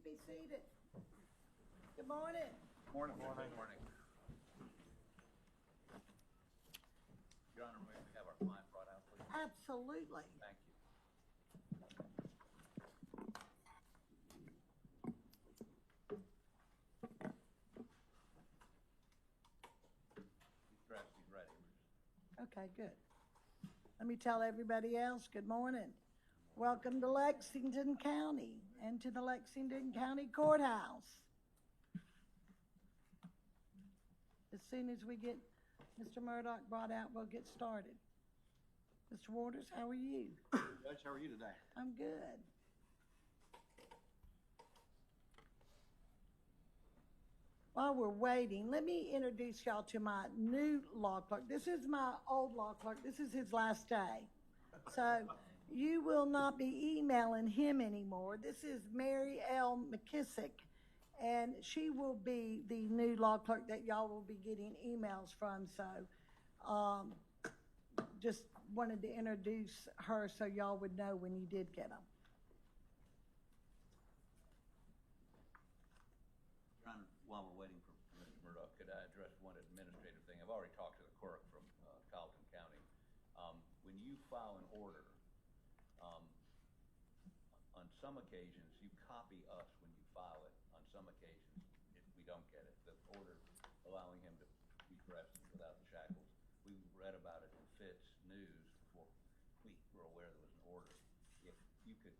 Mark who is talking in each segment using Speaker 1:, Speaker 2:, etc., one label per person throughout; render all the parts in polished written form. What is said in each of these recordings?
Speaker 1: be seated. Good morning.
Speaker 2: Morning. Good morning. Your Honor, may we have our client brought out, please?
Speaker 1: Absolutely.
Speaker 2: Thank you. He's dressed, he's ready.
Speaker 1: Okay, good. Let me tell everybody else, good morning. Welcome to Lexington County and to the Lexington County Courthouse. As soon as we get Mr. Murdaugh brought out, we'll get started. Mr. Waters, how are you?
Speaker 3: Judge, how are you today?
Speaker 1: I'm good. While we're waiting, let me introduce y'all to my new law clerk. This is my old law clerk. This is his last day. So you will not be emailing him anymore. This is Mary L. McKissick, and she will be the new law clerk that y'all will be getting emails from. So just wanted to introduce her so y'all would know when you did get them.
Speaker 2: Your Honor, while we're waiting for Mr. Murdaugh, could I address one administrative thing? I've already talked to the clerk from Colleton County. When you file an order, on some occasions, you copy us when you file it. On some occasions, if we don't get it, the order allowing him to be dressed without the shackles. We read about it in Fitz News before we were aware there was an order. If you could,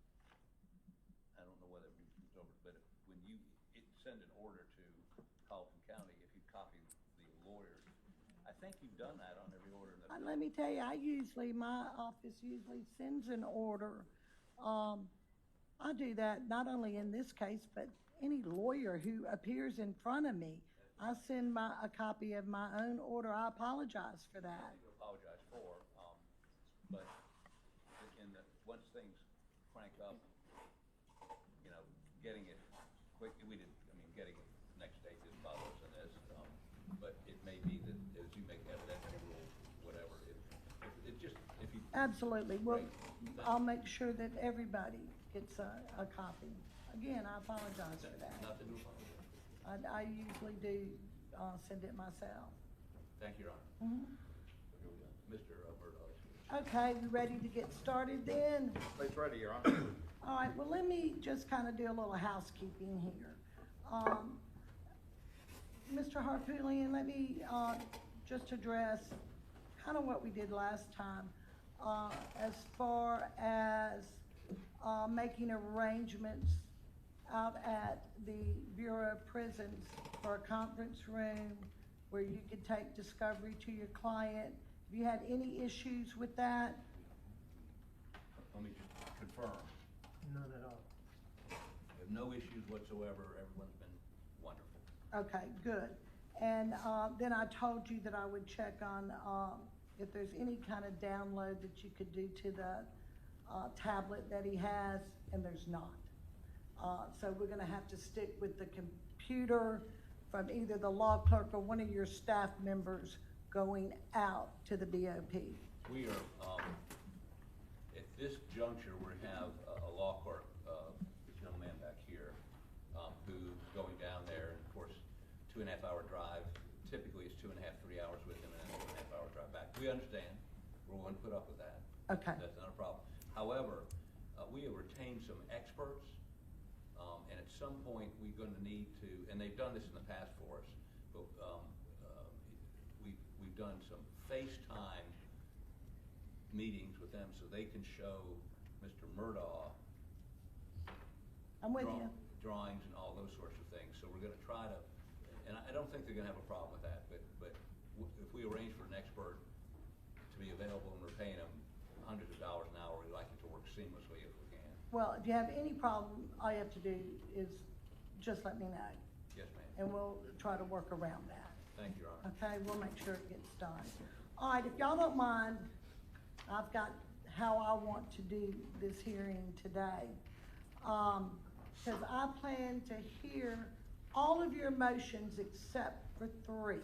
Speaker 2: I don't know whether it's over, but when you send an order to Colleton County, if you copy the lawyers, I think you've done that on every order.
Speaker 1: Let me tell you, my office usually sends an order. I do that not only in this case, but any lawyer who appears in front of me. I send a copy of my own order. I apologize for that.
Speaker 2: I apologize for, but once things crank up, you know, getting it quick, getting it next day didn't bother us in this, but it may be that as you make evidentiary rules, whatever, it just, if you.
Speaker 1: Absolutely. Well, I'll make sure that everybody gets a copy. Again, I apologize for that.
Speaker 2: Nothing to apologize.
Speaker 1: I usually do send it myself.
Speaker 2: Thank you, Your Honor.
Speaker 1: Mm-hmm.
Speaker 2: Mr. Murdaugh.
Speaker 1: Okay, you ready to get started then?
Speaker 3: Plate's ready, Your Honor.
Speaker 1: All right, well, let me just kind of do a little housekeeping here. Mr. Harpootlian, let me just address kind of what we did last time as far as making arrangements out at the Bureau of Prisons for a conference room where you could take discovery to your client. Have you had any issues with that?
Speaker 2: Let me just confirm.
Speaker 4: None at all.
Speaker 2: We have no issues whatsoever. Everyone's been wonderful.
Speaker 1: Okay, good. And then I told you that I would check on if there's any kind of download that you could do to the tablet that he has, and there's not. So we're going to have to stick with the computer from either the law clerk or one of your staff members going out to the BOP.
Speaker 2: We are, at this juncture, we have a law clerk, this young man back here, who's going down there, and of course, 2.5 hour drive. Typically, it's 2.5, 3 hours with him, and then 2.5 hour drive back. We understand. We're willing to put up with that.
Speaker 1: Okay.
Speaker 2: That's not a problem. However, we have retained some experts, and at some point, we're going to need to, and they've done this in the past for us, but we've done some FaceTime meetings with them so they can show Mr. Murdaugh
Speaker 1: I'm with you.
Speaker 2: drawings and all those sorts of things. So we're going to try to, and I don't think they're going to have a problem with that, but if we arrange for an expert to be available and we're paying them hundreds of dollars an hour, we'd like it to work seamlessly if we can.
Speaker 1: Well, if you have any problem, all you have to do is just let me know.
Speaker 2: Yes, ma'am.
Speaker 1: And we'll try to work around that.
Speaker 2: Thank you, Your Honor.
Speaker 1: Okay, we'll make sure it gets done. All right, if y'all don't mind, I've got how I want to do this hearing today. Because I plan to hear all of your motions except for 3.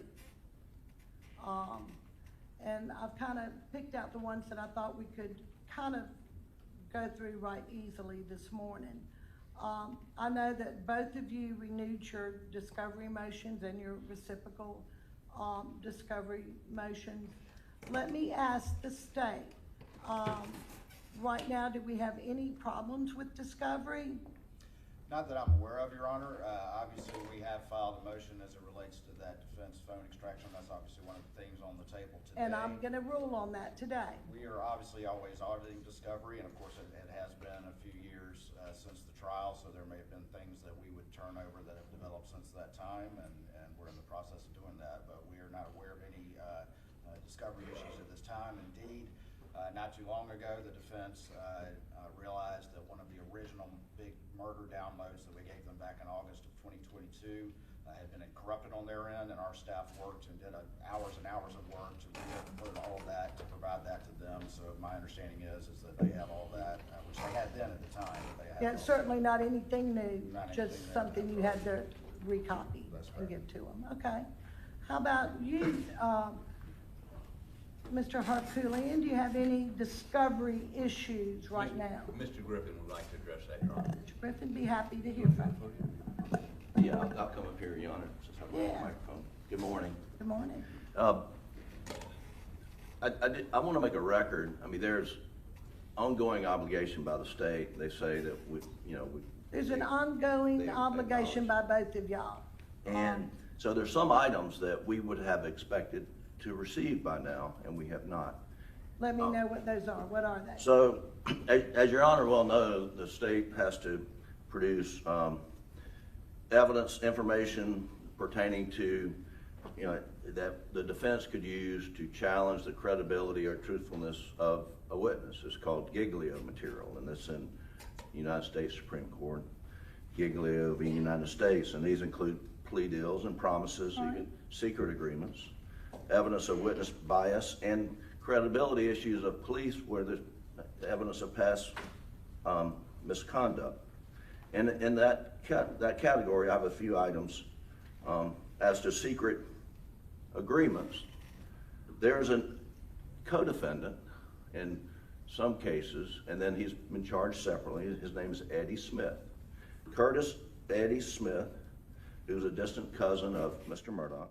Speaker 1: And I've kind of picked out the ones that I thought we could kind of go through right easily this morning. I know that both of you renewed your discovery motions and your reciprocal, discovery motions. Let me ask the state, right now, do we have any problems with discovery?
Speaker 3: Not that I'm aware of, Your Honor. Obviously, we have filed a motion as it relates to that defense phone extraction. That's obviously one of the things on the table today.
Speaker 1: And I'm gonna rule on that today.
Speaker 3: We are obviously always auditing discovery, and of course, it has been a few years since the trial, so there may have been things that we would turn over that have developed since that time, and we're in the process of doing that, but we are not aware of any discovery issues at this time. Indeed, not too long ago, the defense realized that one of the original big murder downloads that we gave them back in August of 2022 had been corrupted on their end, and our staff worked and did hours and hours of work to re-upload all of that, to provide that to them. So my understanding is that they have all that, which they had then at the time. But they have
Speaker 1: Yeah, it's certainly not anything new,
Speaker 3: Not
Speaker 1: just
Speaker 3: anything new.
Speaker 1: something you had to recopy
Speaker 3: That's
Speaker 1: and
Speaker 3: correct.
Speaker 1: give to them. Okay. How about you, Mr. Harpootlian, do you have any discovery issues right now?
Speaker 2: Mr. Griffin would like to address that, Your Honor.
Speaker 1: Mr. Griffin, be happy to hear from you.
Speaker 4: Yeah, I'll come up here, Your Honor, since I'm on the
Speaker 1: Yeah.
Speaker 4: microphone. Good morning.
Speaker 1: Good morning.
Speaker 4: I want to make a record. I mean, there's ongoing obligation by the state. They say that
Speaker 1: There's an ongoing
Speaker 4: they
Speaker 1: obligation by both of y'all.
Speaker 4: and so there's some items that we would have expected to receive by now, and we have not.
Speaker 1: Let me know what those are. What are they?
Speaker 4: So, as Your Honor well knows, the state has to produce evidence, information pertaining to, that the defense could use to challenge the credibility or truthfulness of a witness. It's called Giglio material, and it's in United States Supreme Court, Giglio v. United States, and these include plea deals and promises, even secret agreements, evidence of witness bias, and credibility issues of police where there's evidence of past misconduct. And in that category, I have a few items as to secret agreements. There's a co-defendant in some cases, and then he's been charged separately. His name is Eddie Smith. Curtis Eddie Smith, who's a distant cousin of Mr. Murdaugh,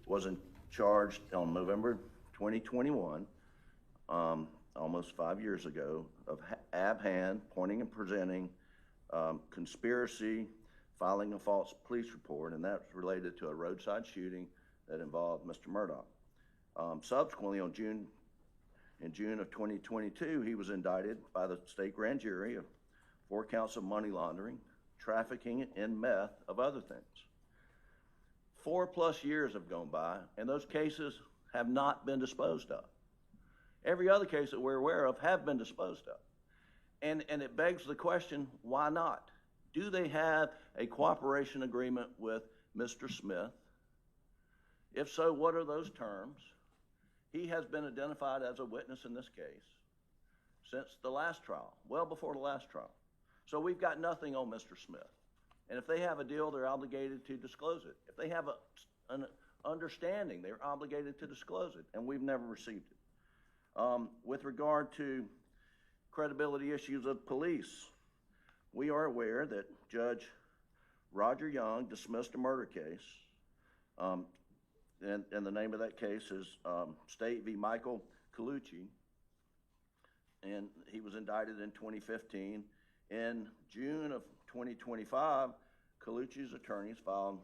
Speaker 4: was charged on November 2021, almost 5 years ago, of ab-hand, pointing and presenting, conspiracy, filing a false police report, and that's related to a roadside shooting that involved Mr. Murdaugh. Subsequently, in June of 2022, he was indicted by the state grand jury of 4 counts of money laundering, trafficking in meth, of other things. 4+ years have gone by, and those cases have not been disposed of. Every other case that we're aware of have been disposed of. And it begs the question, why not? Do they have a cooperation agreement with Mr. Smith? If so, what are those terms? He has been identified as a witness in this case since the last trial, well before the last trial. So we've got nothing on Mr. Smith. And if they have a deal, they're obligated to disclose it. If they have an understanding, they're obligated to disclose it, and we've never received it. With regard to credibility issues of police, we are aware that Judge Roger Young dismissed a murder case, and the name of that case is State v. Michael Colucci, and he was indicted in 2015. In June of 2025, Colucci's attorneys filed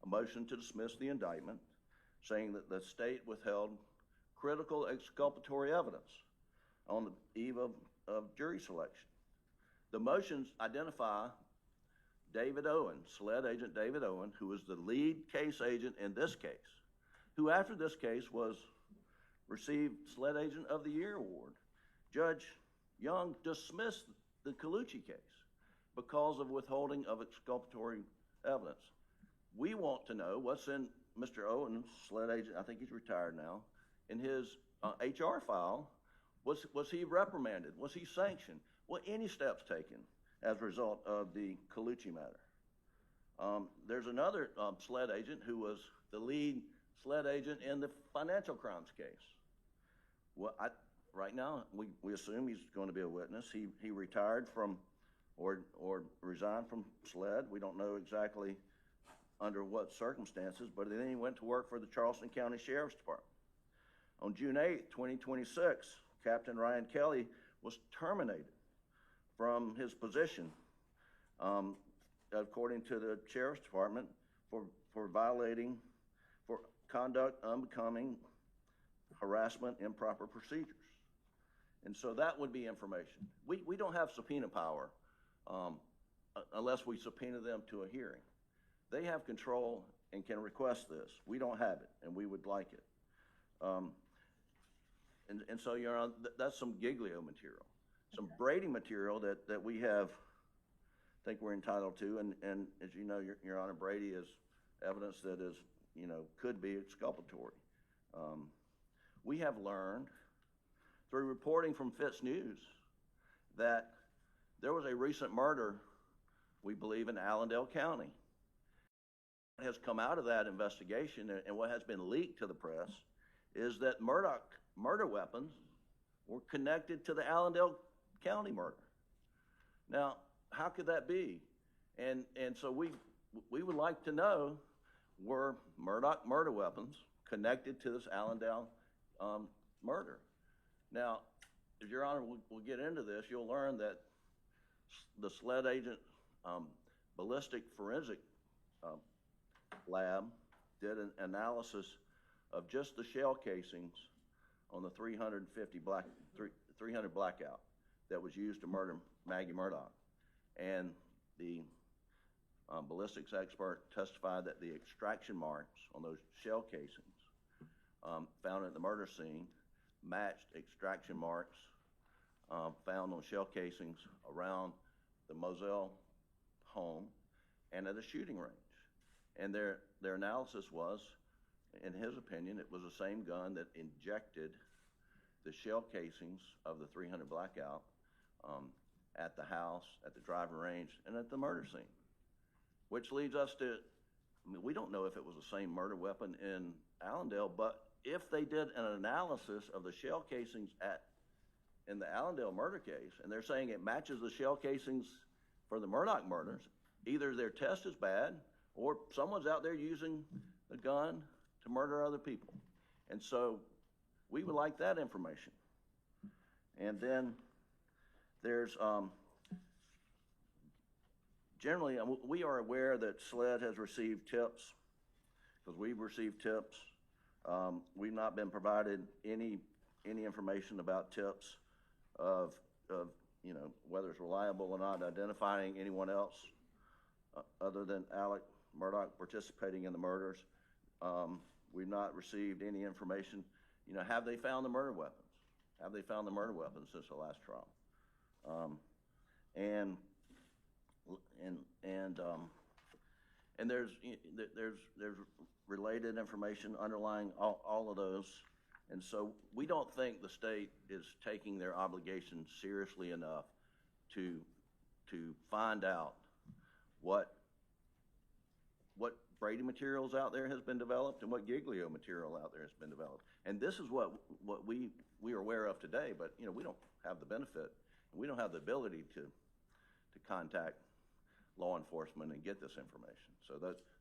Speaker 4: a motion to dismiss the indictment, saying that the state withheld critical exculpatory evidence on the eve of jury selection. The motions identify David Owen, SLED agent David Owen, who was the lead case agent in this case, who after this case received SLED Agent of the Year award. Judge Young dismissed the Colucci case because of withholding of exculpatory evidence. We want to know what's in Mr. Owen's SLED agent, I think he's retired now, in his HR file. Was he reprimanded? Was he sanctioned? Were any steps taken as a result of the Colucci matter? There's another SLED agent who was the lead SLED agent in the financial crimes case. Well, right now, we assume he's going to be a witness. He retired from or resigned from SLED. We don't know exactly under what circumstances, but then he went to work for the Charleston County Sheriff's Department. On June 8th, 2026, Captain Ryan Kelly was terminated from his position, according to the Sheriff's Department, for violating, for conduct unbecoming, harassment, improper procedures. And so that would be information. We don't have subpoena power unless we subpoena them to a hearing. They have control and can request this. We don't have it, and we would like it. And so, Your Honor, that's some Giglio material. Some Brady material that we have, think we're entitled to, and as you know, Your Honor, Brady is evidence that is, could be exculpatory. We have learned through reporting from Fitz News that there was a recent murder, we believe, in Allendale County. What has come out of that investigation and what has been leaked to the press is that Murdaugh murder weapons were connected to the Allendale County murder. Now, how could that be? And so we would like to know, were Murdaugh murder weapons connected to this Allendale murder? Now, if Your Honor will get into this, you'll learn that the SLED agent ballistic forensic lab did an analysis of just the shell casings on the 300 blackout that was used to murder Maggie Murdaugh. And the ballistics expert testified that the extraction marks on those shell casings found at the murder scene matched extraction marks found on shell casings around the Moselle home and at a shooting range. And their analysis was, in his opinion, it was the same gun that injected the shell casings of the 300 blackout at the house, at the driving range, and at the murder scene. Which leads us to, we don't know if it was the same murder weapon in Allendale, but if they did an analysis of the shell casings in the Allendale murder case, and they're saying it matches the shell casings for the Murdaugh murders, either their test is bad or someone's out there using the gun to murder other people. And so we would like that information. And then there's, generally, we are aware that SLED has received tips, because we've received tips. We've not been provided any information about tips of whether it's reliable or not, identifying anyone else other than Alec Murdaugh participating in the murders. We've not received any information. Have they found the murder weapons? Have they found the murder weapons since the last trial? And there's related information underlying all of those. And so we don't think the state is taking their obligations seriously enough to find out what Brady materials out there has been developed and what Giglio material out there has been developed. And this is what we are aware of today, but we don't have the benefit, and we don't have the ability to contact law enforcement and get this information. So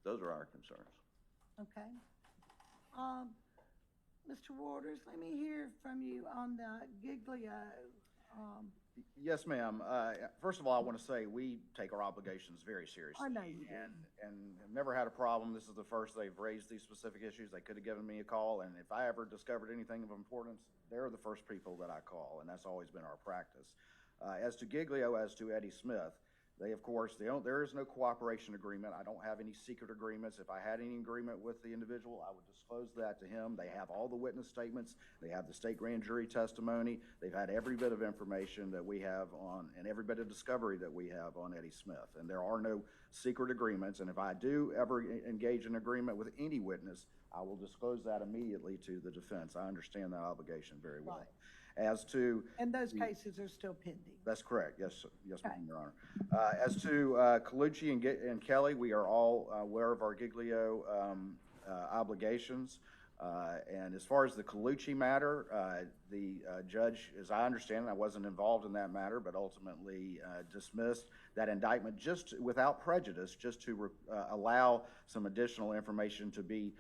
Speaker 4: those are our concerns.
Speaker 1: Okay. Mr. Waters, let me hear from you on the Giglio.
Speaker 3: Yes, ma'am. First of all, I want to say we take our obligations very seriously.
Speaker 1: I know you do.
Speaker 3: And have never had a problem. This is the first they've raised these specific issues. They could have given me a call, and if I ever discovered anything of importance, they're the first people that I call, and that's always been our practice. As to Giglio, as to Eddie Smith, they, of course, there is no cooperation agreement. I don't have any secret agreements. If I had any agreement with the individual, I would disclose that to him. They have all the witness statements. They have the state grand jury testimony. They've had every bit of information that we have on, and every bit of discovery that we have on Eddie Smith. And there are no secret agreements. And if I do ever engage in agreement with any witness, I will disclose that immediately to the defense. I understand that obligation very well.
Speaker 1: Right.
Speaker 3: As to...
Speaker 1: And those cases are still pending.
Speaker 3: That's correct. Yes, yes,
Speaker 1: Okay.
Speaker 3: ma'am, Your Honor. As to Colucci and Kelly, we are all aware of our Giglio obligations. And as far as the Colucci matter, The judge, as I understand it, I wasn't involved in that matter, but ultimately dismissed that indictment just without prejudice, just to allow some additional information to be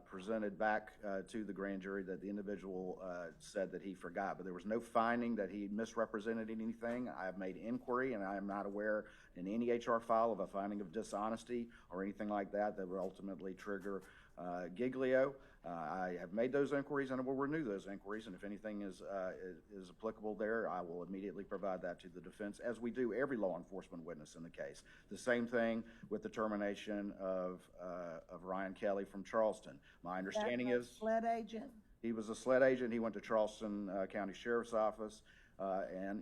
Speaker 3: presented back to the grand jury that the individual said that he forgot. But there was no finding that he misrepresented anything. I have made inquiry, and I am not aware in any HR file of a finding of dishonesty or anything like that that would ultimately trigger Giglio. I have made those inquiries and I will renew those inquiries, and if anything is applicable there, I will immediately provide that to the defense, as we do every law enforcement witness in the case. The same thing with the termination of Ryan Kelly from Charleston. My understanding is
Speaker 1: SLED agent.
Speaker 3: he was a SLED agent. He went to Charleston County Sheriff's Office, and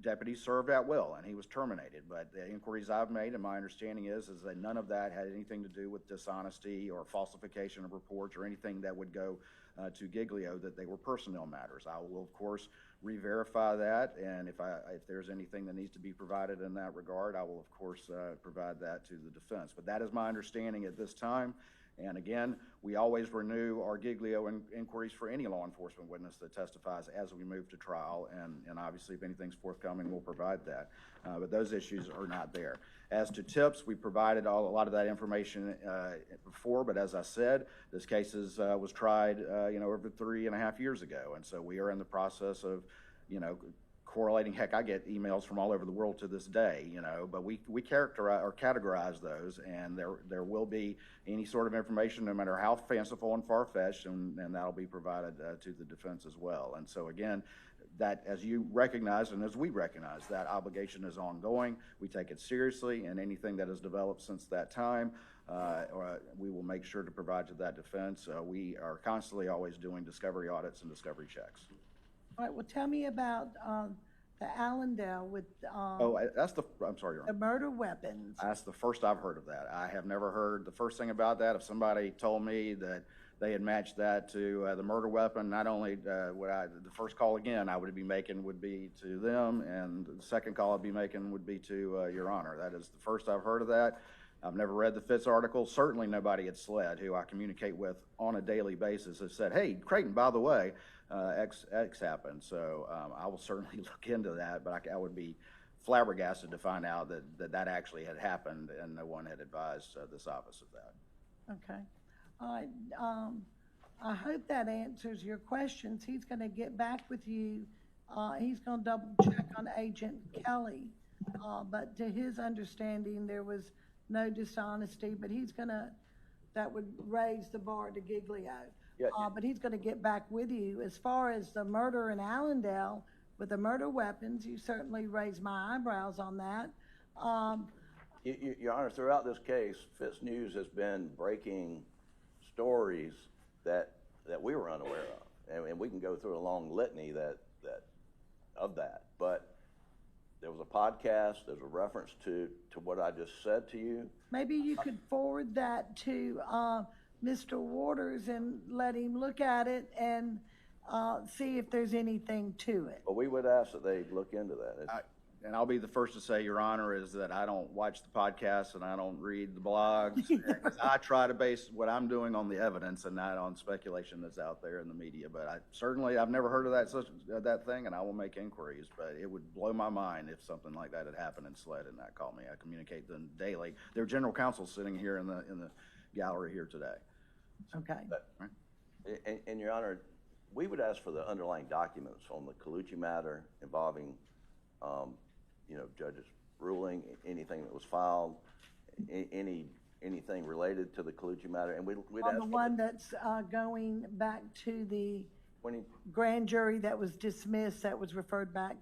Speaker 3: deputies served at will, and he was terminated. But the inquiries I've made, and my understanding is that none of that had anything to do with dishonesty or falsification of reports or anything that would go to Giglio, that they were personnel matters. I will, of course, re-verify that, and if there's anything that needs to be provided in that regard, I will, of course, provide that to the defense. But that is my understanding at this time. And again, we always renew our Giglio inquiries for any law enforcement witness that testifies as we move to trial. And obviously, if anything's forthcoming, we'll provide that. But those issues are not there. As to tips, we provided a lot of that information before. But as I said, this case was tried, over 3.5 years ago. And so we are in the process of, correlating. Heck, I get emails from all over the world to this day, but we characterize or categorize those, and there will be any sort of information, no matter how fanciful and far-fetched, and that'll be provided to the defense as well. And so again, that, as you recognize and as we recognize, that obligation is ongoing. We take it seriously, and anything that has developed since that time, we will make sure to provide to that defense. We are constantly always doing discovery audits and discovery checks.
Speaker 1: All right, well, tell me about the Allendale with
Speaker 3: I'm sorry, Your Honor.
Speaker 1: the murder weapons.
Speaker 3: That's the first I've heard of that. I have never heard the first thing about that. If somebody told me that they had matched that to the murder weapon, not only the first call again I would be making would be to them, and the second call I'd be making would be to Your Honor. That is the first I've heard of that. I've never read the Fitz article. Certainly nobody at SLED, who I communicate with on a daily basis, has said, hey, Creighton, by the way, X happened. So I will certainly look into that, but I would be flabbergasted to find out that actually had happened and no one had advised this office of that.
Speaker 1: Okay. All right. I hope that answers your questions. He's going to get back with you. He's going to double check on Agent Kelly. But to his understanding, there was no dishonesty, but that would raise the bar to Giglio.
Speaker 4: Yeah.
Speaker 1: But he's going to get back with you. As far as the murder in Allendale with the murder weapons, you certainly raised my eyebrows on that.
Speaker 4: Your Honor, throughout this case, Fitz News has been breaking stories that we were unaware of, and we can go through a long litany of that. But there was a podcast. There's a reference to what I just said to you.
Speaker 1: Maybe you could forward that to Mr. Waters and let him look at it and see if there's anything to it.
Speaker 4: But we would ask that they look into that.
Speaker 3: And I'll be the first to say, Your Honor, is that I don't watch the podcasts and I don't read the blogs. I try to base what I'm doing on the evidence and not on speculation that's out there in the media. But I've never heard of that thing, and I will make inquiries. But it would blow my mind if something like that had happened in SLED and not call me. I communicate them daily. Their general counsel sitting here in the gallery here today.
Speaker 1: Okay.
Speaker 4: And Your Honor, we would ask for the underlying documents on the Colucci matter involving judge's ruling, anything that was filed, anything related to the Colucci matter, and we'd
Speaker 1: On
Speaker 4: ask
Speaker 1: the one that's going back to the
Speaker 4: when
Speaker 1: grand jury that was dismissed, that was referred back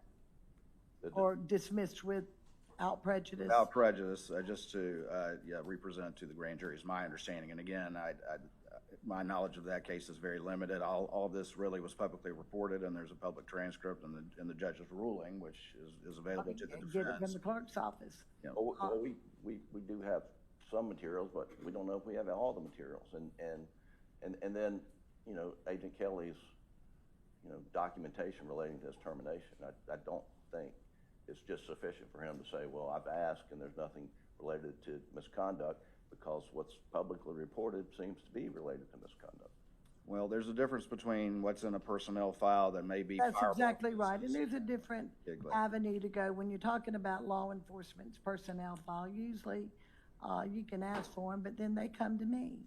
Speaker 1: or dismissed without prejudice.
Speaker 3: Without prejudice, just to represent to the grand jury is my understanding. And again, my knowledge of that case is very limited. All this really was publicly reported, and there's a public transcript in the judge's ruling, which is available to the defense.
Speaker 1: Get it from the clerk's office.
Speaker 3: Yeah.
Speaker 4: well, we do have some materials, but we don't know if we have all the materials. And then Agent Kelly's documentation relating to his termination. I don't think it's just sufficient for him to say, well, I've asked and there's nothing related to misconduct, because what's publicly reported seems to be related to misconduct.
Speaker 3: Well, there's a difference between what's in a personnel file that may be.
Speaker 1: That's
Speaker 3: firewall
Speaker 1: exactly right, and
Speaker 3: business.
Speaker 1: there's a different
Speaker 3: Exactly.
Speaker 1: avenue to go. When you're talking about law enforcement's personnel file, usually, you can ask for them, but then they come to me.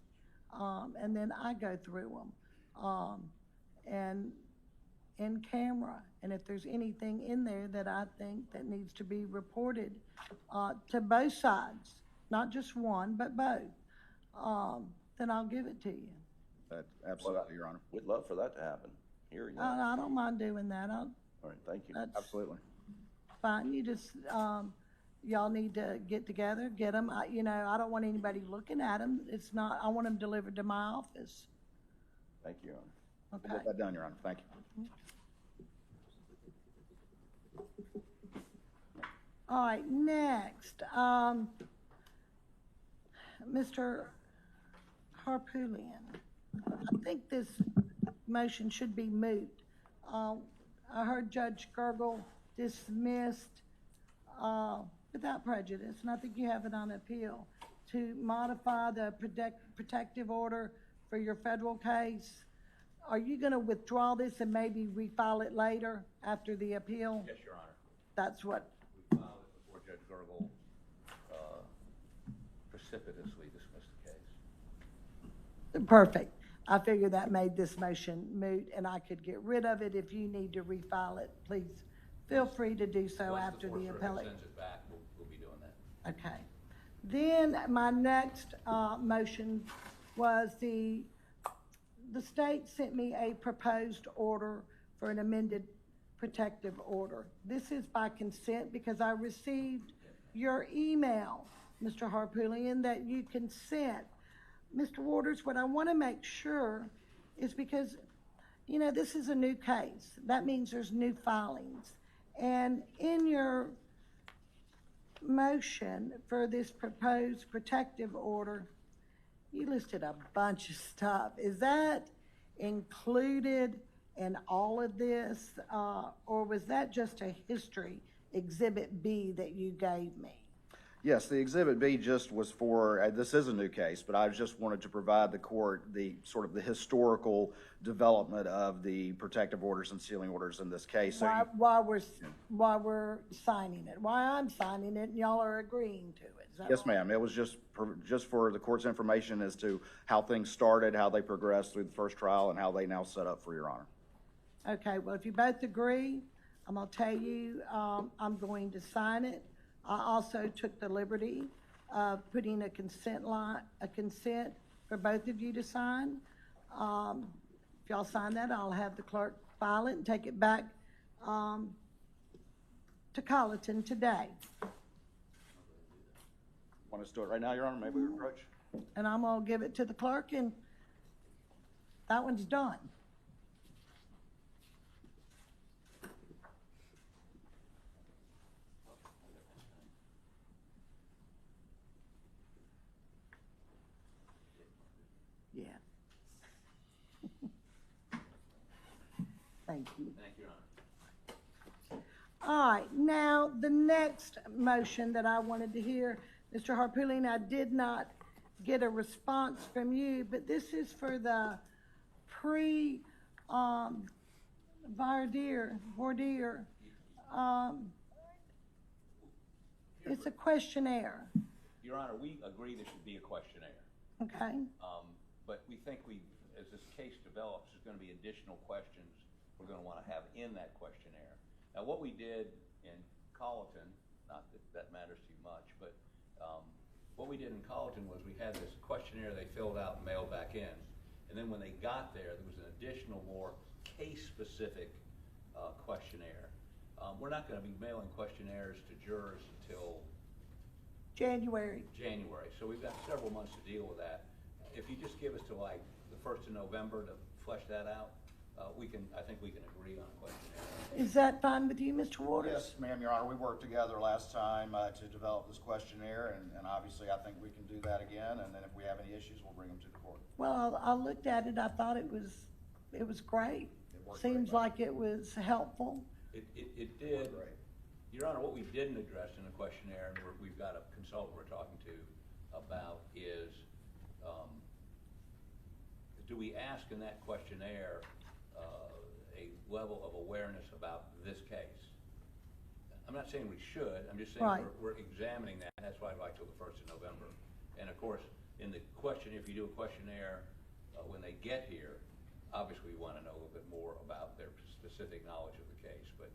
Speaker 1: And then I go through them, and in camera. And if there's anything in there that I think that needs to be reported, to both sides, not just one, but both, then I'll give it to you.
Speaker 3: Absolutely, Your Honor.
Speaker 4: We'd love for that to happen here.
Speaker 1: I don't mind doing that.
Speaker 4: All right, thank you.
Speaker 1: That's
Speaker 3: Absolutely.
Speaker 1: fine. You just, y'all need to get together, get them. I don't want anybody looking at them. It's not, I want them delivered to my office.
Speaker 4: Thank you, Your Honor.
Speaker 3: We'll
Speaker 1: Okay.
Speaker 3: get that done, Your Honor. Thank you.
Speaker 1: All right, next, Mr. Harpootlian. I think this motion should be moot. I heard Judge Gergel dismissed, without prejudice, and I think you have it on appeal, to modify the protective order for your federal case. Are you gonna withdraw this and maybe refile it later after the appeal?
Speaker 2: Yes, Your Honor.
Speaker 1: That's what,
Speaker 2: We filed it before Judge Gergel precipitously dismissed the case.
Speaker 1: perfect. I figured that made this motion moot, and I could get rid of it. If you need to refile it, please feel free to do so
Speaker 2: Once
Speaker 1: after the
Speaker 2: Fourth Circuit
Speaker 1: appellate.
Speaker 2: sends it back, we'll be doing that.
Speaker 1: Okay. Then my next motion was the state sent me a proposed order for an amended protective order. This is by consent because I received your email, Mr. Harpootlian, that you consent. Mr. Waters, what I want to make sure is because, this is a new case. That means there's new filings. And in your motion for this proposed protective order, you listed a bunch of stuff. Is that included in all of this, or was that just a history, Exhibit B, that you gave me?
Speaker 3: Yes, the Exhibit B just was for, this is a new case, but I just wanted to provide the court the sort of the historical development of the protective orders and sealing orders in this case. So
Speaker 1: While we're signing it, why I'm signing it, and y'all are agreeing to it. Is that
Speaker 3: yes,
Speaker 1: right?
Speaker 3: ma'am. It was just for the court's information as to how things started, how they progressed through the first trial, and how they now set up for Your Honor.
Speaker 1: Okay, well, if you both agree, I'm gonna tell you, I'm going to sign it. I also took the liberty of putting a consent for both of you to sign. If y'all sign that, I'll have the clerk file it and take it back, to Colleton today.
Speaker 3: Want us to do it right now, Your Honor? Maybe we approach?
Speaker 1: And I'm gonna give it to the clerk, and that one's done. Yeah. Thank you.
Speaker 2: Thank you, Your Honor.
Speaker 1: All right, now, the next motion that I wanted to hear, Mr. Harpootlian, I did not get a response from you, but this is for the voir dire. It's a questionnaire,
Speaker 2: Your Honor, we agree there should be a questionnaire.
Speaker 1: okay?
Speaker 2: But we think as this case develops, there's gonna be additional questions we're gonna wanna have in that questionnaire. Now, what we did in Colleton, not that that matters to you much, but, what we did in Colleton was we had this questionnaire they filled out and mailed back in. And then when they got there was an additional, more case-specific, questionnaire. We're not gonna be mailing questionnaires to jurors until
Speaker 1: January.
Speaker 2: January, so we've got several months to deal with that. If you just give us to like the 1st of November to flesh that out, I think we can agree on a questionnaire.
Speaker 1: Is that fine with you, Mr. Waters?
Speaker 3: Yes, ma'am, Your Honor. We worked together last time to develop this questionnaire, and obviously I think we can do that again, and then if we have any issues, we'll bring them to the court.
Speaker 1: Well, I looked at it, I thought it was great.
Speaker 3: It worked very
Speaker 1: Seems
Speaker 3: well.
Speaker 1: like it was helpful.
Speaker 2: It did.
Speaker 3: Great.
Speaker 2: Your Honor, what we didn't address in the questionnaire, and we've got a consultant we're talking to about, is do we ask in that questionnaire a level of awareness about this case? I'm not saying we should, I'm just saying
Speaker 1: Right.
Speaker 2: we're examining that, and that's why I'd like till the 1st of November. And of course, in the question, if you do a questionnaire when they get here, obviously we want to know a little bit more about their specific knowledge of the case, but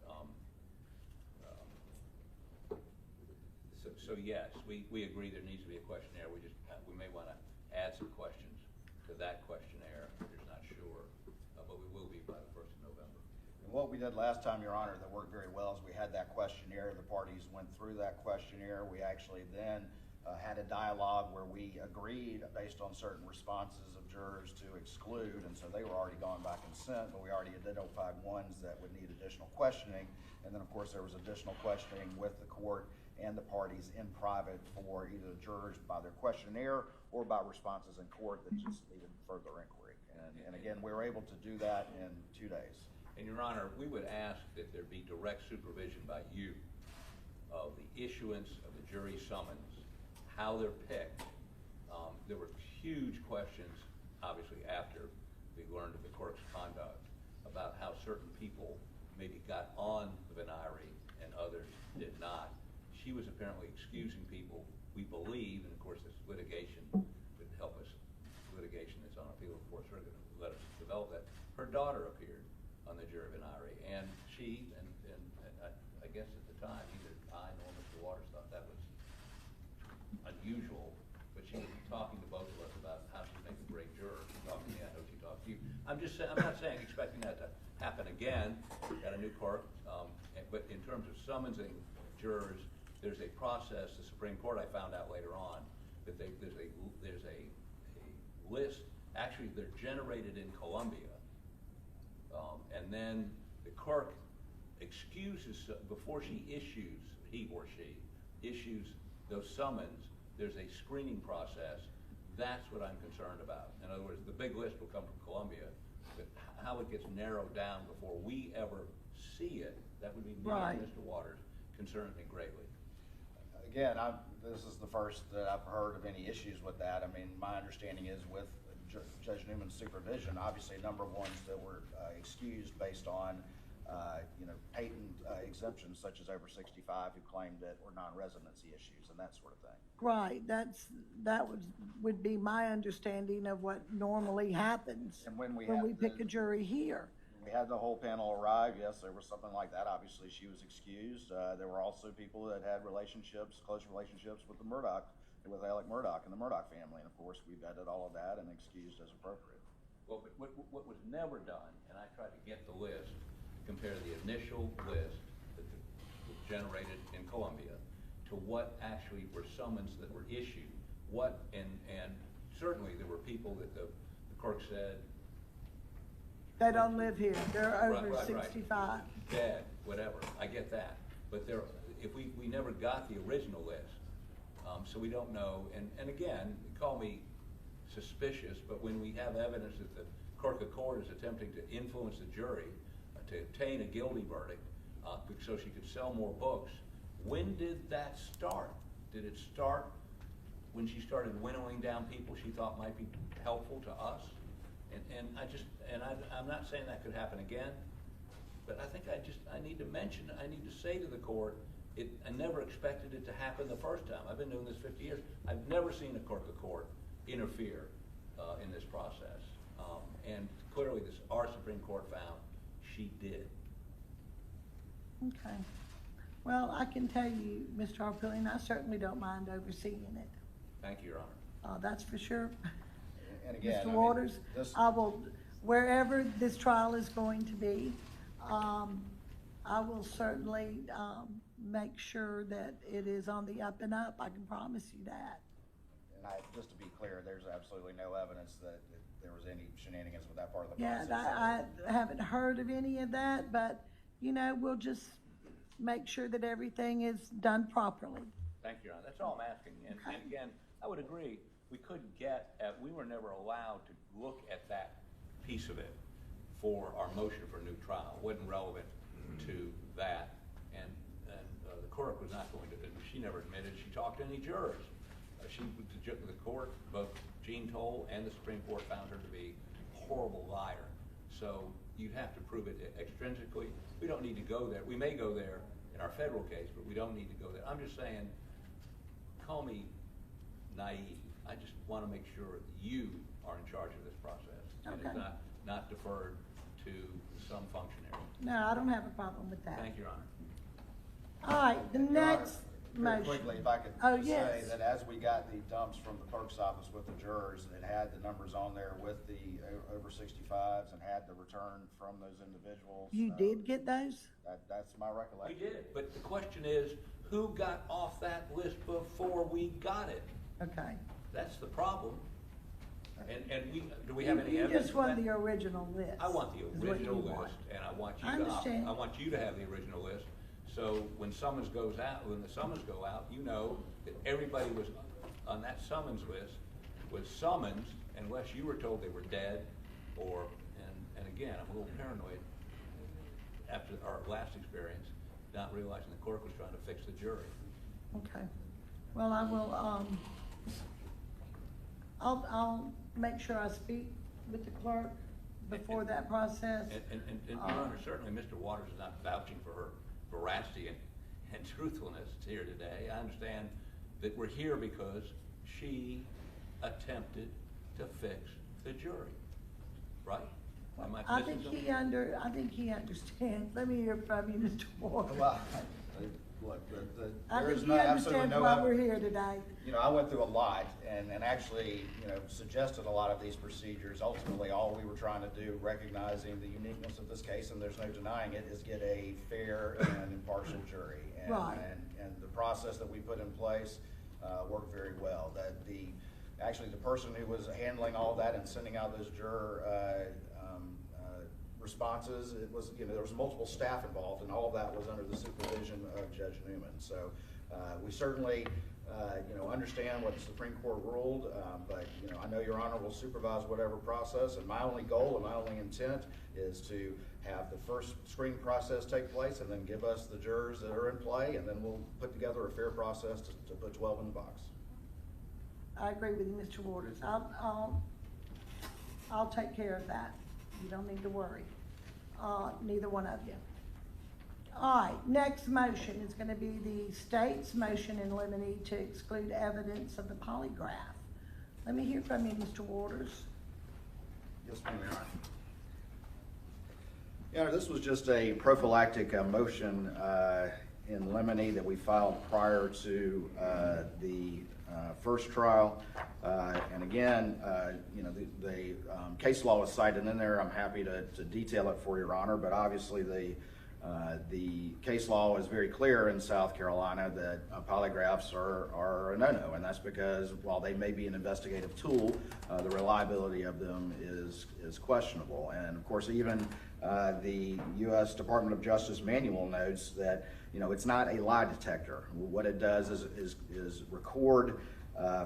Speaker 2: so yes, we agree there needs to be a questionnaire. We may want to add some questions to that questionnaire. We're just not sure, but we will be by the 1st of November.
Speaker 3: And what we did last time, Your Honor, that worked very well is we had that questionnaire. The parties went through that questionnaire. We actually then had a dialogue where we agreed based on certain responses of jurors to exclude, and so they were already gone by consent, but we already identified ones that would need additional questioning. And then, of course, there was additional questioning with the court and the parties in private for either the jurors by their questionnaire or by responses in court that just needed further inquiry. And again, we were able to do that in 2 days.
Speaker 2: And Your Honor, we would ask that there be direct supervision by you of the issuance of the jury summons, how they're picked. There were huge questions, obviously, after we learned of the clerk's conduct about how certain people maybe got on the venire and others did not. She was apparently excusing people, we believe, and of course this litigation would help us, litigation that's on appeal, of course, we're going to let us develop that. Her daughter appeared on the jury venire, and she, and I guess at the time, either I nor Mr. Waters thought that was unusual, but she was talking to both of us about how she'd make a great juror. She talked to me, I know she talked to you. I'm not saying expecting that to happen again. We've got a new clerk, but in terms of summonsing jurors, there's a process. The Supreme Court, I found out later on, that there's a list. Actually, they're generated in Columbia, and then the clerk excuses before she issues, he or she issues those summons. There's a screening process. That's what I'm concerned about. In other words, the big list will come from Columbia, but how it gets narrowed down before we ever see it, that would be me
Speaker 1: Right.
Speaker 2: and Mr. Waters, concerns me greatly.
Speaker 3: Again, this is the first that I've heard of any issues with that. I mean, my understanding is with Judge Newman's supervision, obviously a number of ones that were excused based on, patent exemptions such as over 65 who claimed that were non-residency issues and that sort of thing.
Speaker 1: Right, that would be my understanding of what normally happens
Speaker 3: And when we
Speaker 1: pick a jury here.
Speaker 3: We had the whole panel arrive. Yes, there was something like that. Obviously, she was excused. There were also people that had close relationships with with Alec Murdaugh and the Murdaugh family. And of course, we vetted all of that and excused as appropriate.
Speaker 2: Well, but what was never done, and I tried to get the list, compare the initial list that was generated in Columbia to what actually were summons that were issued. And certainly there were people that the clerk said,
Speaker 1: They don't live here, they're over
Speaker 2: Right.
Speaker 1: 65.
Speaker 2: dead, whatever, I get that. But if we never got the original list, so we don't know, and again, call me suspicious, but when we have evidence that the clerk of court is attempting to influence the jury to obtain a guilty verdict so she could sell more books, when did that start? Did it start when she started winnowing down people she thought might be helpful to us? I'm not saying that could happen again, but I think I need to say to the court, I never expected it to happen the first time. I've been doing this 50 years. I've never seen a clerk of court interfere in this process. And clearly our Supreme Court found she did.
Speaker 1: Okay. Well, I can tell you, Mr. Harpillion, I certainly don't mind overseeing it.
Speaker 2: Thank you, Your Honor.
Speaker 1: That's for sure.
Speaker 3: And again,
Speaker 1: Mr. Waters, I will, wherever this trial is going to be, I will certainly make sure that it is on the up and up. I can promise you that.
Speaker 3: And just to be clear, there's absolutely no evidence that there was any shenanigans with that part of the
Speaker 1: Yeah,
Speaker 3: process.
Speaker 1: I haven't heard of any of that, but, we'll just make sure that everything is done properly.
Speaker 2: Thank you, Your Honor. That's all I'm asking. And again, I would agree, we were never allowed to look at that piece of it for our motion for a new trial. It wasn't relevant to that. And the court was not going to, she never admitted she talked to any jurors. The court, both Gene Toll and the Supreme Court found her to be horrible liar. So you'd have to prove it extrinsically. We don't need to go there. We may go there in our federal case, but we don't need to go there. I'm just saying, call me naive. I just want to make sure you are in charge of this process. And
Speaker 1: Okay.
Speaker 2: it's not deferred to some functionary.
Speaker 1: No, I don't have a problem with that.
Speaker 2: Thank you, Your Honor.
Speaker 1: All right, the
Speaker 3: Your Honor,
Speaker 1: next
Speaker 3: very
Speaker 1: motion.
Speaker 3: quickly, if I could
Speaker 1: Oh,
Speaker 3: just
Speaker 1: yes.
Speaker 3: say that as we got the dumps from the clerk's office with the jurors, it had the numbers on there with the over 65s and had the return from those individuals.
Speaker 1: You did get those?
Speaker 3: That's my
Speaker 2: We
Speaker 3: recollection.
Speaker 2: did, but the question is, who got off that list before we got it?
Speaker 1: Okay.
Speaker 2: That's the problem. And do we have any
Speaker 1: You
Speaker 2: evidence?
Speaker 1: just
Speaker 2: of
Speaker 1: want
Speaker 2: that?
Speaker 1: the original list.
Speaker 2: I want the
Speaker 1: is what
Speaker 2: original
Speaker 1: you want.
Speaker 2: list, and I want you
Speaker 1: I
Speaker 2: to,
Speaker 1: understand.
Speaker 2: I want you to have the original list. So when summons goes out, when the summons go out, you know that everybody was on that summons list was summoned unless you were told they were dead or, and again, I'm a little paranoid after our last experience, not realizing the clerk was trying to fix the jury.
Speaker 1: Okay. Well, I will, I'll make sure I speak with the clerk before that process.
Speaker 2: And Your Honor, certainly Mr. Waters is not vouching for her veracity and truthfulness here today. I understand that we're here because she attempted to fix the jury, right? Am
Speaker 1: I
Speaker 2: missing
Speaker 1: think
Speaker 2: something?
Speaker 1: I think he understands. Let me hear from you, Mr. Ward.
Speaker 3: Well, look,
Speaker 1: I
Speaker 3: there
Speaker 1: think
Speaker 3: is
Speaker 1: he
Speaker 3: no, absolutely
Speaker 1: understands
Speaker 3: no.
Speaker 1: why we're here today.
Speaker 3: You know, I went through a lot and actually, suggested a lot of these procedures. Ultimately, all we were trying to do, recognizing the uniqueness of this case, and there's no denying it, is get a fair and impartial jury. And,
Speaker 1: Right.
Speaker 3: and the process that we put in place worked very well. That actually the person who was handling all that and sending out those juror responses, it was, there was multiple staff involved, and all of that was under the supervision of Judge Newman. So we certainly, understand what the Supreme Court ruled, but, I know Your Honor will supervise whatever process, and my only goal and my only intent is to have the first screening process take place and then give us the jurors that are in play, and then we'll put together a fair process to put 12 in the box.
Speaker 1: I agree with you, Mr. Waters. I'll take care of that. You don't need to worry. Neither one of you. All right, next motion is gonna be the state's motion in limine to exclude evidence of the polygraph. Let me hear from you, Mr. Waters.
Speaker 3: Yes, ma'am, Your Honor. Your Honor, this was just a prophylactic motion in limine that we filed prior to the first trial. And again, the case law is cited in there. I'm happy to detail it for Your Honor, but obviously the case law is very clear in South Carolina that polygraphs are a no-no, and that's because while they may be an investigative tool, the reliability of them is questionable. And of course, even the U.S. Department of Justice manual notes that it's not a lie detector. What it does is record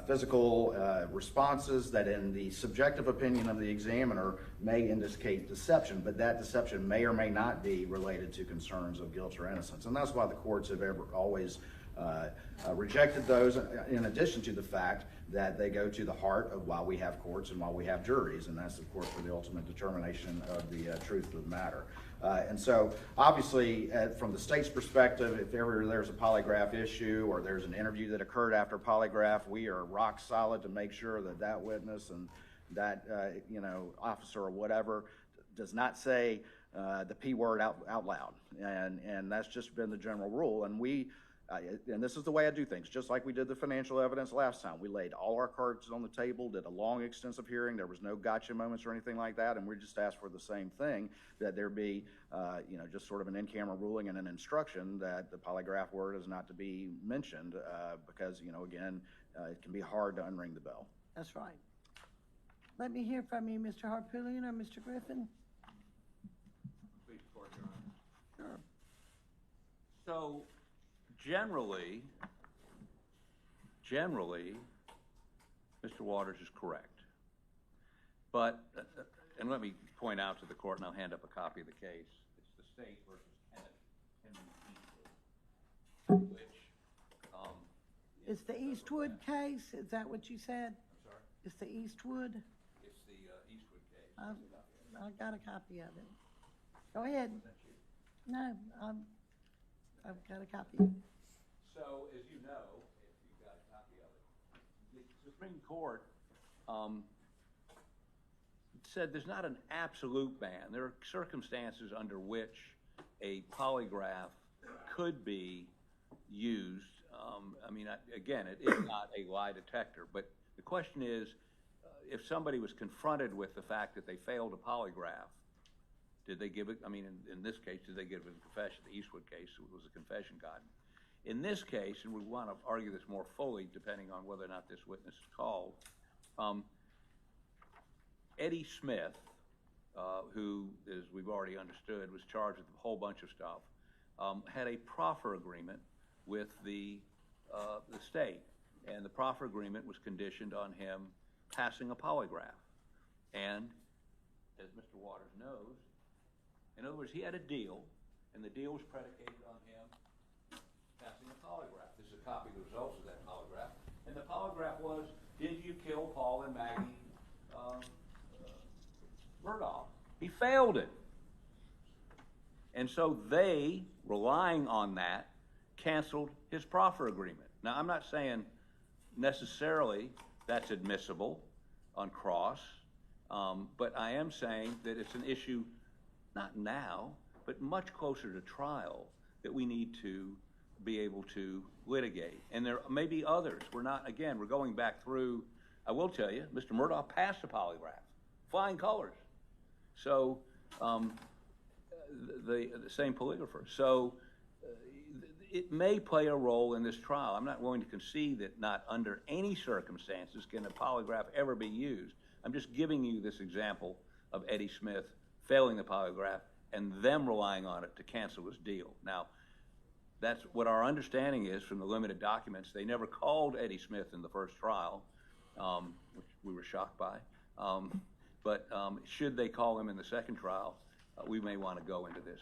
Speaker 3: physical responses that in the subjective opinion of the examiner may indicate deception, but that deception may or may not be related to concerns of guilt or innocence. And that's why the courts have always rejected those, in addition to the fact that they go to the heart of why we have courts and why we have juries, and that's of course for the ultimate determination of the truth of the matter. And so obviously from the state's perspective, if ever there's a polygraph issue or there's an interview that occurred after polygraph, we are rock solid to make sure that that witness and that officer or whatever does not say the P word out loud. And that's just been the general rule. And and this is the way I do things, just like we did the financial evidence last time. We laid all our cards on the table, did a long, extensive hearing. There was no gotcha moments or anything like that, and we just asked for the same thing, that there be, just sort of an in-camera ruling and an instruction that the polygraph word is not to be mentioned because, again, it can be hard to unring the bell.
Speaker 1: That's right. Let me hear from you, Mr. Harpootlian or Mr. Griffin.
Speaker 2: Please, Court, Your Honor.
Speaker 1: Sure.
Speaker 2: So, generally, Mr. Waters is correct. But, and let me point out to the court, and I'll hand up a copy of the case. It's the state versus Henry Eastwood, which,
Speaker 1: It's the Eastwood case, is that what you said?
Speaker 2: I'm sorry?
Speaker 1: It's the Eastwood?
Speaker 2: It's the Eastwood case.
Speaker 1: I got a copy of it. Go ahead. No, I've got a copy of it.
Speaker 2: So, as you know, if you've got a copy of it, the Supreme Court said there's not an absolute ban. There are circumstances under which a polygraph could be used. Again, it is not a lie detector, but the question is, if somebody was confronted with the fact that they failed a polygraph, did they give it? In this case, did they give it a confession? The Eastwood case, it was a confession gotten. In this case, and we want to argue this more fully, depending on whether or not this witness is called, Eddie Smith, who, as we've already understood, was charged with a whole bunch of stuff, had a proffer agreement with the state, and the proffer agreement was conditioned on him passing a polygraph. And as Mr. Waters knows, in other words, he had a deal, and the deal was predicated on him passing a polygraph. This is a copy of the results of that polygraph. And the polygraph was, did you kill Paul and Maggie Murdaugh? He failed it. And so they, relying on that, canceled his proffer agreement. Now, I'm not saying necessarily that's admissible on cross, but I am saying that it's an issue, not now, but much closer to trial, that we need to be able to litigate. And there may be others. We're going back through. I will tell you, Mr. Murdaugh passed a polygraph, flying colors. So, the same polygrapher. So, it may play a role in this trial. I'm not willing to concede that not under any circumstances can a polygraph ever be used. I'm just giving you this example of Eddie Smith failing the polygraph and them relying on it to cancel his deal. Now, that's what our understanding is from the limited documents. They never called Eddie Smith in the first trial, which we were shocked by. But should they call him in the second trial, we may want to go into this.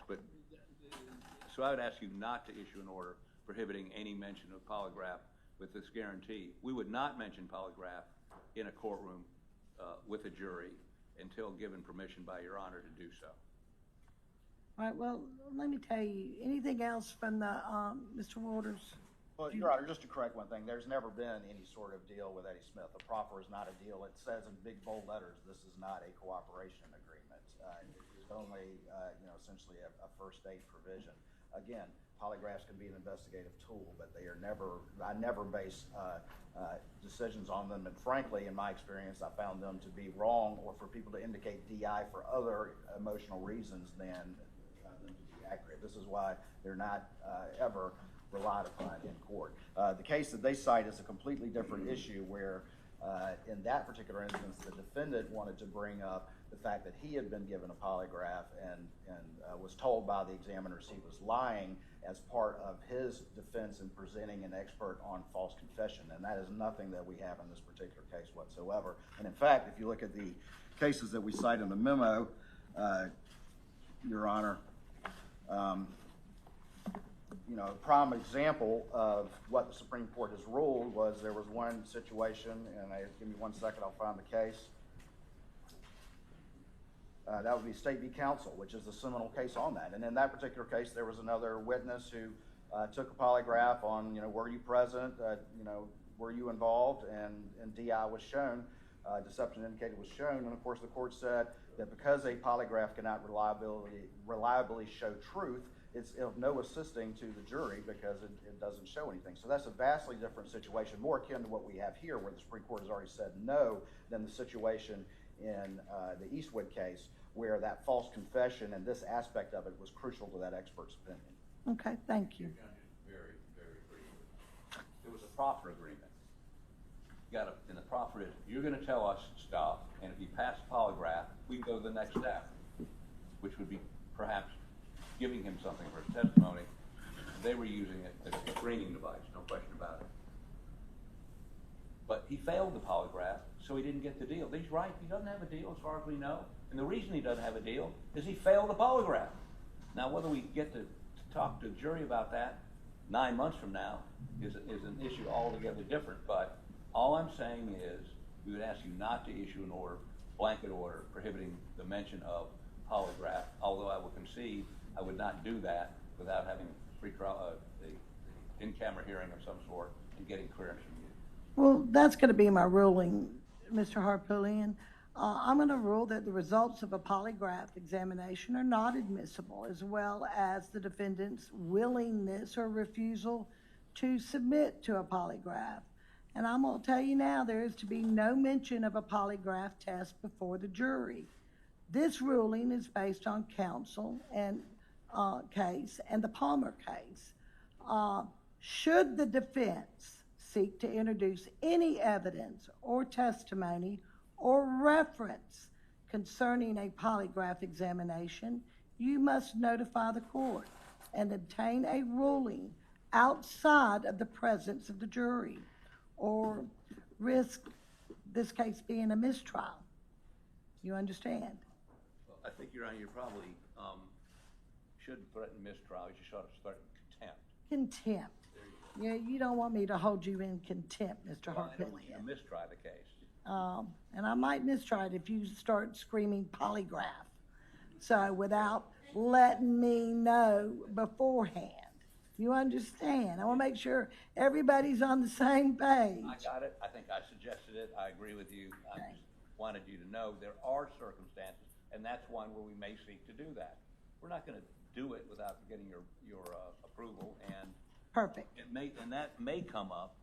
Speaker 2: So I would ask you not to issue an order prohibiting any mention of polygraph with this guarantee. We would not mention polygraph in a courtroom with a jury until given permission by Your Honor to do so.
Speaker 1: All right, well, let me tell you, anything else from the, Mr. Waters?
Speaker 3: Well, Your Honor, just to correct one thing, there's never been any sort of deal with Eddie Smith. A proffer is not a deal. It says in big bold letters, this is not a cooperation agreement. It's only, essentially a first aid provision. Again, polygraphs can be an investigative tool, but I never base decisions on them. And frankly, in my experience, I found them to be wrong, or for people to indicate DI for other emotional reasons than them to be accurate. This is why they're not ever relied upon in court. The case that they cite is a completely different issue where in that particular instance, the defendant wanted to bring up the fact that he had been given a polygraph and was told by the examiners he was lying as part of his defense in presenting an expert on false confession. And that is nothing that we have in this particular case whatsoever. And in fact, if you look at the cases that we cite in the memo, Your Honor, a prime example of what the Supreme Court has ruled was there was one situation, and give me 1 second, I'll find the case. That would be State v. Counsel, which is the seminal case on that. And in that particular case, there was another witness who took a polygraph on, were you present, were you involved, and DI was shown, deception indicated was shown. And of course, the court said that because a polygraph cannot reliably show truth, it's of no assisting to the jury because it doesn't show anything. So that's a vastly different situation, more akin to what we have here, where the Supreme Court has already said no, than the situation in the Eastwood case, where that false confession and this aspect of it was crucial to that expert's opinion.
Speaker 1: Okay, thank you.
Speaker 2: Very, very briefly. There was a proffer agreement. In the proffer is, you're going to tell us stuff, and if you pass the polygraph, we can go to the next step, which would be perhaps giving him something for his testimony. They were using it as a screening device, no question about it. But he failed the polygraph, so he didn't get the deal. He's right, he doesn't have a deal as far as we know. And the reason he doesn't have a deal is he failed the polygraph. Now, whether we get to talk to a jury about that 9 months from now is an issue altogether different. But all I'm saying is we would ask you not to issue an order blanket order prohibiting the mention of polygraph, although I will concede I would not do that without having pretrial, the in-camera hearing of some sort and getting clearance from you.
Speaker 1: Well, that's going to be my ruling, Mr. Harpootlian. I'm going to rule that the results of a polygraph examination are not admissible, as well as the defendant's willingness or refusal to submit to a polygraph. And I'm going to tell you now, there is to be no mention of a polygraph test before the jury. This ruling is based on counsel and case and the Palmer case. Should the defense seek to introduce any evidence or testimony or reference concerning a polygraph examination, you must notify the court and obtain a ruling outside of the presence of the jury, or risk this case being a mistrial. You understand?
Speaker 2: Well, I think, Your Honor, you probably shouldn't threaten mistrial. You should threaten contempt.
Speaker 1: Contempt.
Speaker 2: There you
Speaker 1: Yeah, you don't want me to hold you in contempt, Mr.
Speaker 2: go. Well, I don't want you to
Speaker 1: Harpootlian.
Speaker 2: mistry the case.
Speaker 1: And I might mistry it if you start screaming polygraph. So without letting me know beforehand. You understand? I want to make sure everybody's on the same page.
Speaker 2: I got it. I think I suggested it. I agree with you. I
Speaker 1: Okay.
Speaker 2: just wanted you to know there are circumstances, and that's one where we may seek to do that. We're not going to do it without getting your approval, and
Speaker 1: Perfect.
Speaker 2: that may come up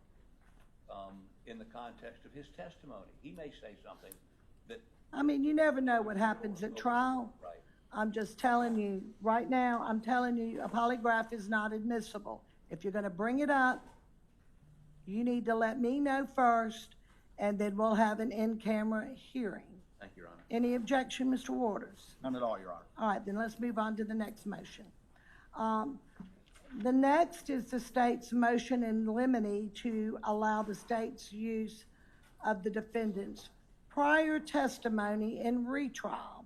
Speaker 2: in the context of his testimony. He may say something that.
Speaker 1: I mean, you never know what happens at trial.
Speaker 2: Right.
Speaker 1: I'm just telling you, right now, I'm telling you, a polygraph is not admissible. If you're going to bring it up, you need to let me know first, and then we'll have an in-camera hearing.
Speaker 2: Thank you, Your Honor.
Speaker 1: Any objection, Mr. Waters?
Speaker 3: None at all, Your Honor.
Speaker 1: All right, then let's move on to the next motion. The next is the state's motion in limine to allow the state's use of the defendant's prior testimony in retrial.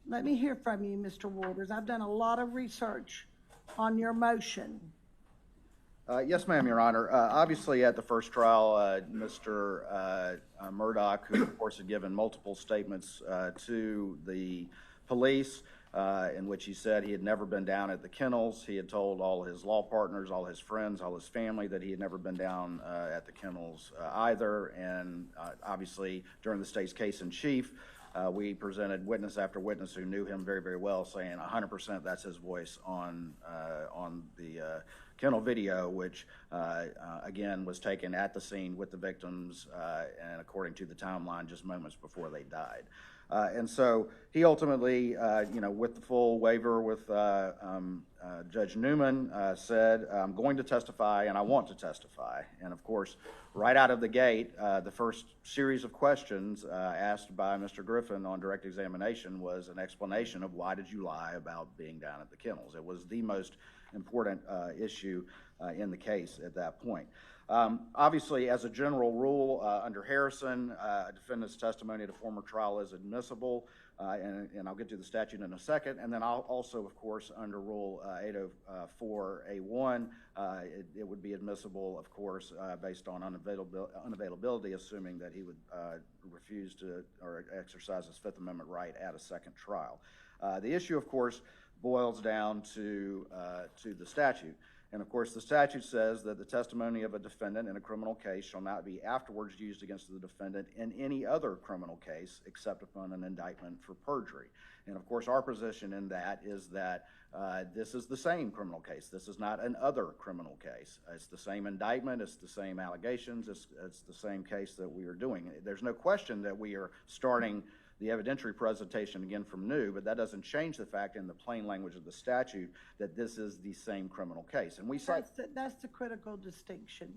Speaker 1: Let me hear from you, Mr. Waters. I've done a lot of research on your motion.
Speaker 3: Yes, ma'am, Your Honor. Obviously, at the first trial, Mr. Murdaugh, who of course had given multiple statements to the police, in which he said he had never been down at the kennels. He had told all his law partners, all his friends, all his family that he had never been down at the kennels either. And obviously, during the state's case in chief, we presented witness after witness who knew him very, very well, saying 100% that's his voice on the kennel video, which again was taken at the scene with the victims and according to the timeline, just moments before they died. And so he ultimately, with the full waiver with Judge Newman, said, I'm going to testify and I want to testify. And of course, right out of the gate, the first series of questions asked by Mr. Griffin on direct examination was an explanation of why did you lie about being down at the kennels. It was the most important issue in the case at that point. Obviously, as a general rule, under Harrison, a defendant's testimony at a former trial is admissible, and I'll get to the statute in a second. And then I'll also, of course, under Rule 804A1, it would be admissible, of course, based on unavailability, assuming that he would refuse to or exercise his Fifth Amendment right at a second trial. The issue, of course, boils down to the statute. And of course, the statute says that the testimony of a defendant in a criminal case shall not be afterwards used against the defendant in any other criminal case except upon an indictment for perjury. And of course, our position in that is that this is the same criminal case. This is not an other criminal case. It's the same indictment. It's the same allegations. It's the same case that we are doing. There's no question that we are starting the evidentiary presentation again from new, but that doesn't change the fact in the plain language of the statute that this is the same criminal case. And we cite
Speaker 1: That's the critical distinction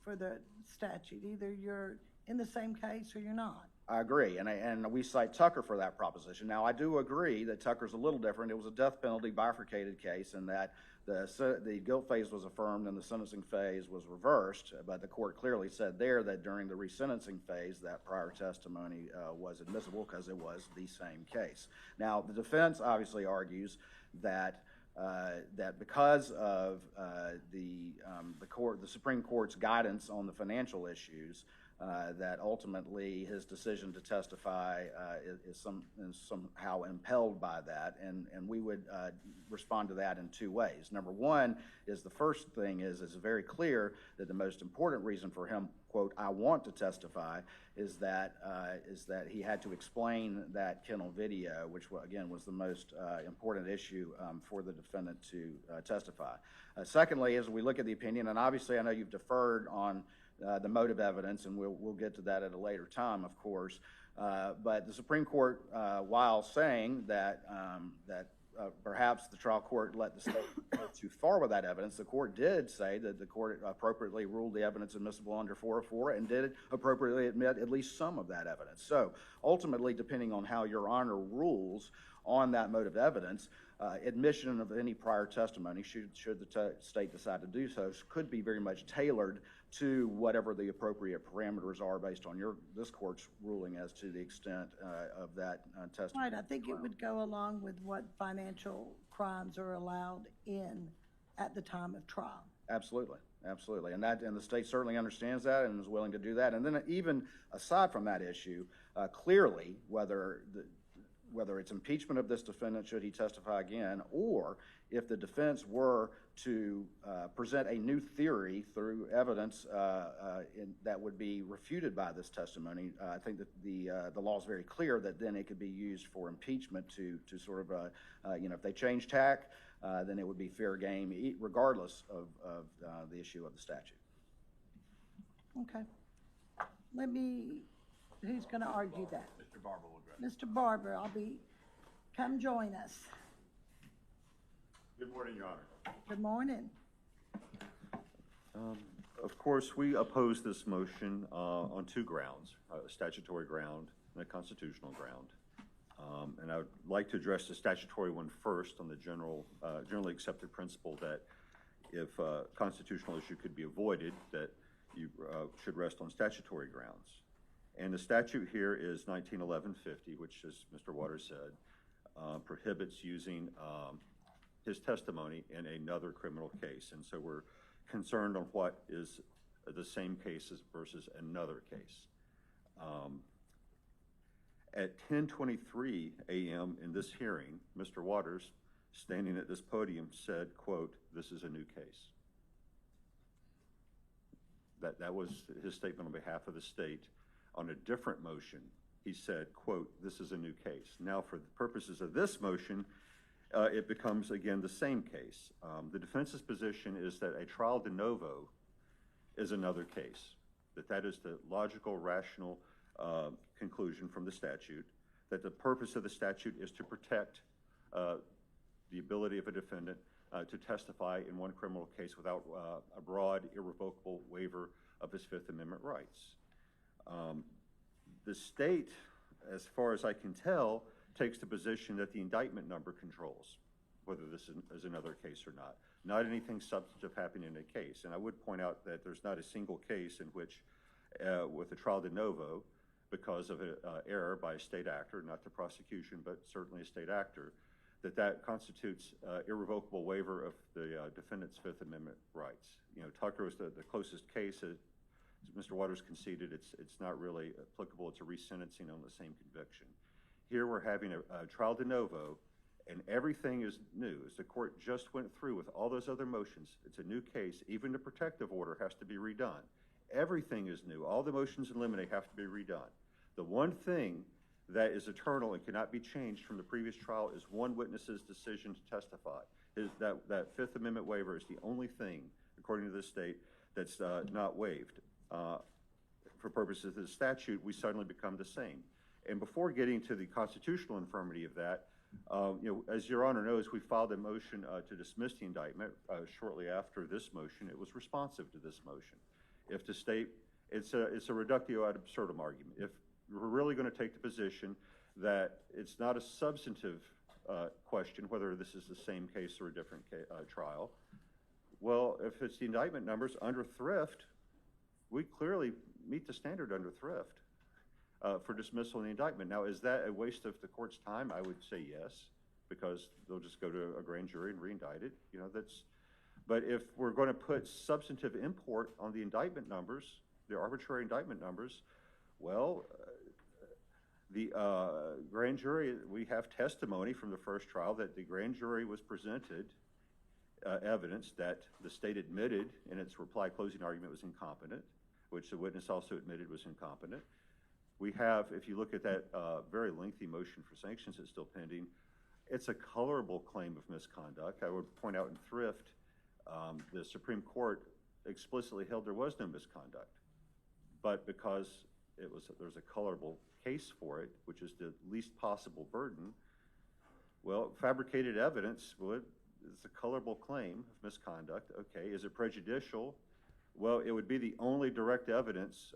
Speaker 1: for the statute. Either you're in the same case or you're not.
Speaker 3: I agree, and we cite Tucker for that proposition. Now, I do agree that Tucker's a little different. It was a death penalty bifurcated case, and that the guilt phase was affirmed and the sentencing phase was reversed, but the court clearly said there that during the resentencing phase that prior testimony was admissible because it was the same case. Now, the defense obviously argues that because of the Supreme Court's guidance on the financial issues, that ultimately his decision to testify is somehow impelled by that, and we would respond to that in two ways. Number one is the first thing is very clear that the most important reason for him, quote, "I want to testify," is that he had to explain that kennel video, which again was the most important issue for the defendant to testify. Secondly, as we look at the opinion, and obviously I know you've deferred on the motive evidence, and we'll get to that at a later time, of course. But the Supreme Court, while saying that perhaps the trial court let the state go too far with that evidence, the court did say that the court appropriately ruled the evidence admissible under 404 and did appropriately admit at least some of that evidence. So ultimately, depending on how Your Honor rules on that motive evidence, admission of any prior testimony, should the state decide to do so, could be very much tailored to whatever the appropriate parameters are based on this court's ruling as to the extent of that testimony.
Speaker 1: Right, I think it would go along with what financial crimes are allowed in at the time of trial.
Speaker 3: Absolutely, absolutely, and the state certainly understands that and is willing to do that. And then even aside from that issue, clearly whether it's impeachment of this defendant should he testify again, or if the defense were to present a new theory through evidence that would be refuted by this testimony, I think that the law is very clear that then it could be used for impeachment to sort of, if they change tack, then it would be fair game regardless of the issue of the statute.
Speaker 1: Okay. Who's going to argue that?
Speaker 2: Mr. Barber will address.
Speaker 1: Mr. Barber, come join us.
Speaker 5: Good morning, Your Honor.
Speaker 1: Good morning.
Speaker 5: Of course, we oppose this motion on two grounds, a statutory ground and a constitutional ground. And I would like to address the statutory one first on the generally accepted principle that if a constitutional issue could be avoided, that you should rest on statutory grounds. And the statute here is 1911-50, which, as Mr. Waters said, prohibits using his testimony in another criminal case. And so we're concerned on what is the same case versus another case. At 10:23 a.m. in this hearing, Mr. Waters, standing at this podium, said, quote, "This is a new case." That was his statement on behalf of the state. On a different motion, he said, quote, "This is a new case." Now, for the purposes of this motion, it becomes, again, the same case. The defense's position is that a trial de novo is another case, that is the logical, rational conclusion from the statute, that the purpose of the statute is to protect the ability of a defendant to testify in one criminal case without a broad, irrevocable waiver of his Fifth Amendment rights. The state, as far as I can tell, takes the position that the indictment number controls whether this is another case or not anything substantive happening in a case. And I would point out that there's not a single case in which, with a trial de novo, because of an error by a state actor, not the prosecution, but certainly a state actor, that constitutes irrevocable waiver of the defendant's Fifth Amendment rights. You know, Tucker was the closest case. As Mr. Waters conceded, it's not really applicable. It's a resentencing on the same conviction. Here we're having a trial de novo, and everything is new. As the court just went through with all those other motions, it's a new case. Even the protective order has to be redone. Everything is new. All the motions in limine have to be redone. The one thing that is eternal and cannot be changed from the previous trial is one witness's decision to testify. That Fifth Amendment waiver is the only thing, according to the state, that's not waived. For purposes of the statute, we suddenly become the same. And before getting to the constitutional infirmity of that, as Your Honor knows, we filed a motion to dismiss the indictment shortly after this motion. It was responsive to this motion. If the state, it's a reductio ad absurdum argument. If we're really going to take the position that it's not a substantive question whether this is the same case or a different trial, well, if it's the indictment numbers under thrift, we clearly meet the standard under thrift for dismissal of the indictment. Now, is that a waste of the court's time? I would say yes, because they'll just go to a grand jury and re-indict it. But if we're going to put substantive import on the indictment numbers, the arbitrary indictment numbers. Well, the grand jury, we have testimony from the first trial that the grand jury was presented evidence that the state admitted in its reply closing argument was incompetent, which the witness also admitted was incompetent. We have, if you look at that very lengthy motion for sanctions that's still pending, it's a colorable claim of misconduct. I would point out in Thrift, the Supreme Court explicitly held there was no misconduct, but because there's a colorable case for it, which is the least possible burden, well, fabricated evidence, well, it's a colorable claim of misconduct. Okay, is it prejudicial? Well, it would be the only direct evidence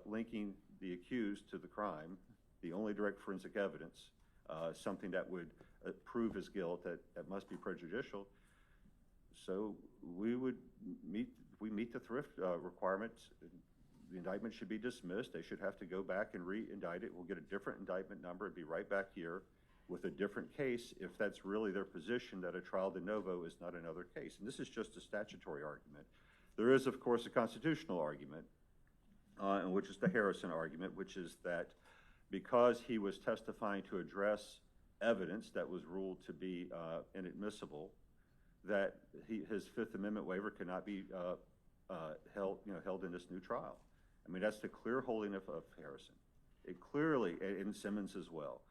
Speaker 5: linking the accused to the crime, the only direct forensic evidence, something that would prove his guilt that must be prejudicial. So we meet the Thrift requirements. The indictment should be dismissed. They should have to go back and re-indict it. We'll get a different indictment number and be right back here with a different case if that's really their position, that a trial de novo is not another case. And this is just a statutory argument. There is, of course, a constitutional argument, which is the Harrison argument, which is that because he was testifying to address evidence that was ruled to be inadmissible, that his Fifth Amendment waiver cannot be held in this new trial. I mean, that's the clear holding of Harrison. It clearly, in Simmons as well,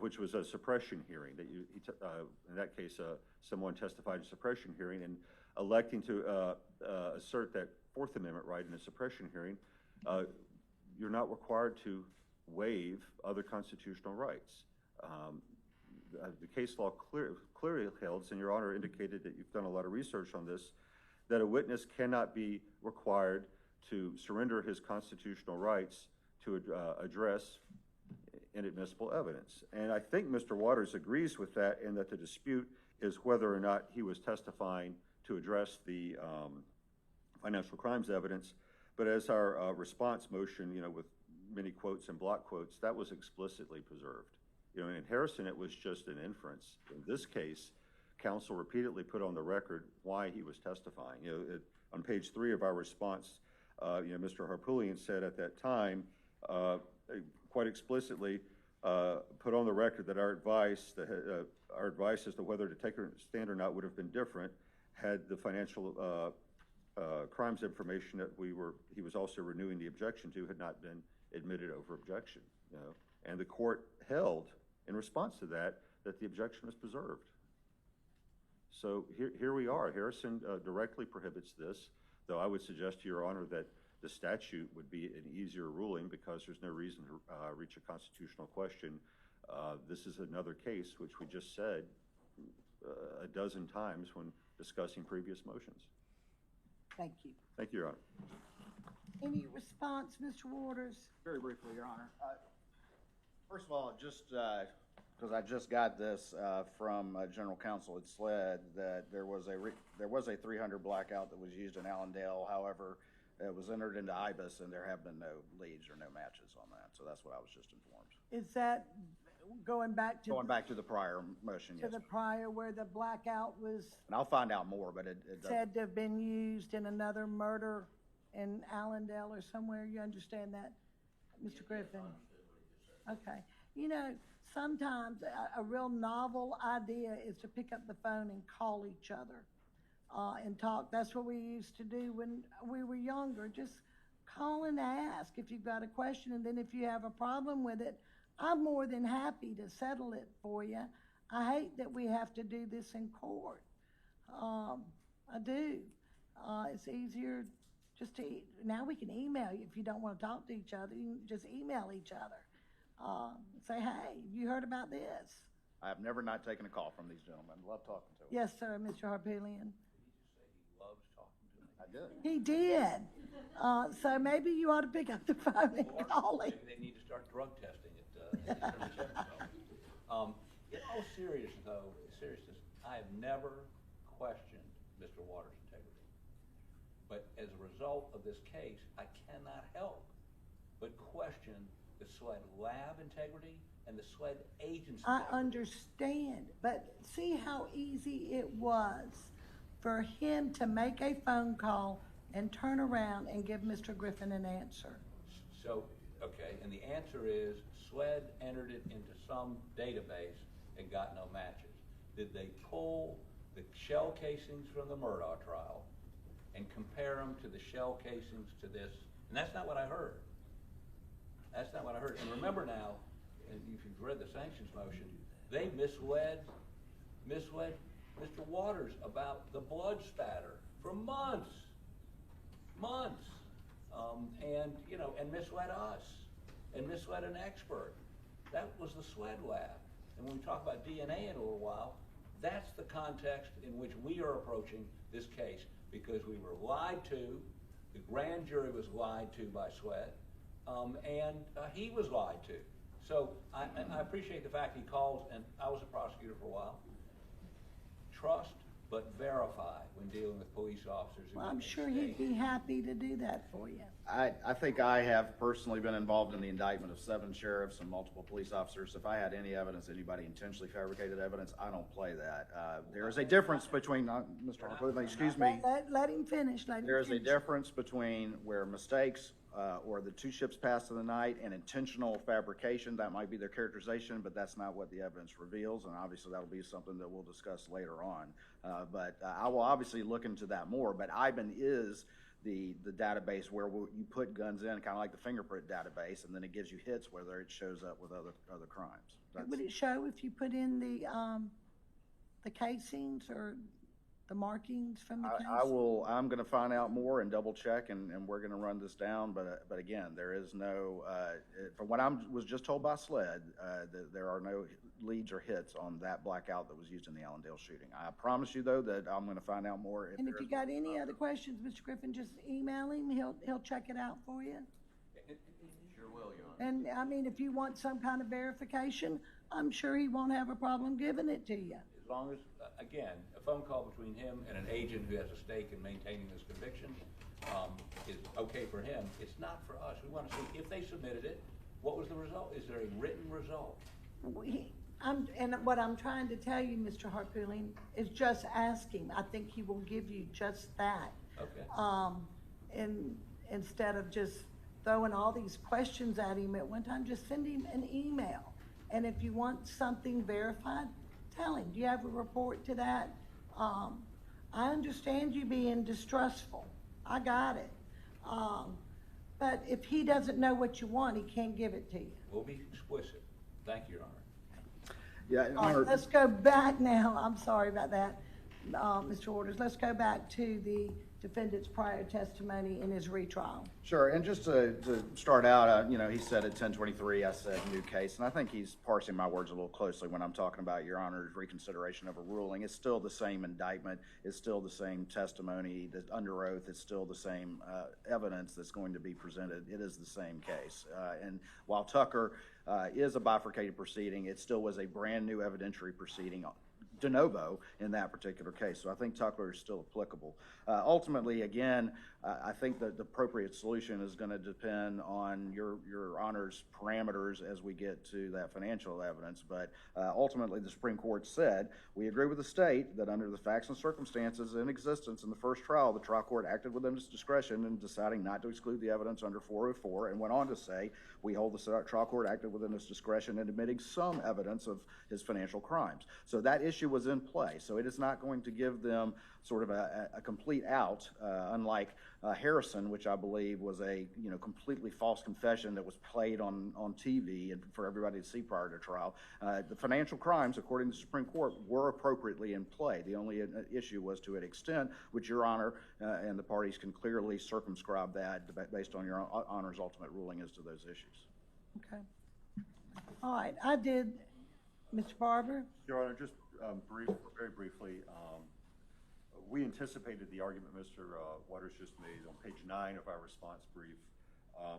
Speaker 5: which was a suppression hearing. That in that case, someone testified in a suppression hearing, and electing to assert that Fourth Amendment right in a suppression hearing, you're not required to waive other constitutional rights. The case law clearly holds, and Your Honor indicated that you've done a lot of research on this, that a witness cannot be required to surrender his constitutional rights to address inadmissible evidence. And I think Mr. Waters agrees with that, in that the dispute is whether or not he was testifying to address the financial crimes evidence. But as our response motion, with many quotes and block quotes, that was explicitly preserved. In Harrison, it was just an inference. In this case, counsel repeatedly put on the record why he was testifying. On page 3 of our response, Mr. Harpootlian said at that time, quite explicitly, put on the record that our advice as to whether to take a stand or not would have been different had the financial crimes information that he was also renewing the objection to had not been admitted over objection. And the court held, in response to that the objection was preserved. So here we are. Harrison directly prohibits this, though I would suggest to Your Honor that the statute would be an easier ruling because there's no reason to reach a constitutional question. This is another case which we just said a dozen times when discussing previous motions.
Speaker 1: Thank you.
Speaker 5: Thank you, Your Honor.
Speaker 1: Any response, Mr. Waters?
Speaker 6: Very briefly, Your Honor.
Speaker 3: First of all, just because I just got this from General Counsel at SLED, that there was a 300 blackout that was used in Allendale. However, it was entered into IBIS, and there have been no leads or no matches on that. So that's what I was just informed.
Speaker 1: Is that going back to
Speaker 3: the prior motion?
Speaker 1: to
Speaker 3: Yes,
Speaker 1: the
Speaker 3: ma'am.
Speaker 1: prior where the blackout was
Speaker 3: And I'll find out more, but it doesn't.
Speaker 1: said to have been used in another murder in Allendale or somewhere? You understand that, Mr. Griffin? Okay. Sometimes a real novel idea is to pick up the phone and call each other and talk. That's what we used to do when we were younger. Just call and ask if you've got a question, and then if you have a problem with it, I'm more than happy to settle it for you. I hate that we have to do this in court. I do. It's easier just to, now we can email you if you don't want to talk to each other. You can just email each other. Say, hey, you heard about this?
Speaker 3: I have never not taken a call from these gentlemen. Love talking to them.
Speaker 1: Yes, sir, Mr. Harpootlian.
Speaker 2: Loves talking to me.
Speaker 3: I did.
Speaker 1: He did. So maybe you ought to pick up the phone and call him.
Speaker 2: Maybe they need to start drug testing it. In all seriousness, I have never questioned Mr. Waters' integrity. But as a result of this case, I cannot help but question the SLED lab integrity and the SLED agent's
Speaker 1: I
Speaker 2: integrity.
Speaker 1: understand, but see how easy it was for him to make a phone call and turn around and give Mr. Griffin an answer?
Speaker 2: So, okay, and the answer is SWED entered it into some database and got no matches. Did they pull the shell casings from the Murdaugh trial and compare them to the shell casings to this? And that's not what I heard. That's not what I heard. And remember now, and if you've read the sanctions motion, they misled Mr. Waters about the blood spatter for months. And misled us, and misled an expert. That was the SWED lab. And when we talk about DNA in a little while, that's the context in which we are approaching this case, because we were lied to, the grand jury was lied to by SWED, and he was lied to. So I appreciate the fact he calls, and I was a prosecutor for a while. Trust, but verify when dealing with police officers.
Speaker 1: Well, I'm sure he'd be happy to do that for you.
Speaker 3: I think I have personally been involved in the indictment of 7 sheriffs and multiple police officers. If I had any evidence, anybody intentionally fabricated evidence, I don't play that. There is a difference between, Mr. Harper, excuse me.
Speaker 1: Let him finish.
Speaker 3: There is a difference between where mistakes or the 2 ships passed in the night and intentional fabrication. That might be their characterization, but that's not what the evidence reveals, and obviously that'll be something that we'll discuss later on. But I will obviously look into that more, but IBAN is the database where you put guns in, kind of like the fingerprint database, and then it gives you hits whether it shows up with other crimes.
Speaker 1: Would it show if you put in the casings or the markings from the casings?
Speaker 3: I'm going to find out more and double check, and we're going to run this down. But again, there is no, from what I was just told by SLED, there are no leads or hits on that blackout that was used in the Allendale shooting. I promise you, though, that I'm going to find out more.
Speaker 1: And if you got any other questions, Mr. Griffin, just email him. He'll check it out for you.
Speaker 2: Sure will, Your Honor.
Speaker 1: And I mean, if you want some kind of verification, I'm sure he won't have a problem giving it to you.
Speaker 2: As long as, again, a phone call between him and an agent who has a stake in maintaining this conviction is okay for him. It's not for us. We want to see if they submitted it, what was the result? Is there a written result?
Speaker 1: And what I'm trying to tell you, Mr. Harpooling, is just ask him. I think he will give you just that.
Speaker 2: Okay.
Speaker 1: And instead of just throwing all these questions at him at one time, just send him an email. And if you want something verified, tell him. Do you have a report to that? I understand you being distrustful. I got it. But if he doesn't know what you want, he can't give it to you.
Speaker 2: We'll be explicit. Thank you, Your Honor.
Speaker 3: Yeah,
Speaker 1: All right, let's go back now. I'm sorry about that, Mr. Waters. Let's go back to the defendant's prior testimony in his retrial.
Speaker 3: Sure, and just to start out, he said at 1023, I said new case, and I think he's parsing my words a little closely when I'm talking about Your Honor's reconsideration of a ruling. It's still the same indictment. It's still the same testimony that under oath. It's still the same evidence that's going to be presented. It is the same case. And while Tucker is a bifurcated proceeding, it still was a brand new evidentiary proceeding de novo in that particular case. So I think Tucker is still applicable. Ultimately, again, I think that the appropriate solution is going to depend on your Honor's parameters as we get to that financial evidence. But ultimately, the Supreme Court said, we agree with the state that under the facts and circumstances in existence in the first trial, the trial court acted within its discretion in deciding not to exclude the evidence under 404, and went on to say, we hold the trial court acted within its discretion in admitting some evidence of his financial crimes. So that issue was in play. So it is not going to give them sort of a complete out, unlike Harrison, which I believe was a completely false confession that was played on TV and for everybody to see prior to trial. The financial crimes, according to the Supreme Court, were appropriately in play. The only issue was to an extent which Your Honor and the parties can clearly circumscribe that based on Your Honor's ultimate ruling as to those issues.
Speaker 1: Okay. All right. I did, Mr. Barber.
Speaker 5: Your Honor, just very briefly, we anticipated the argument Mr. Waters just made on page 9 of our response brief.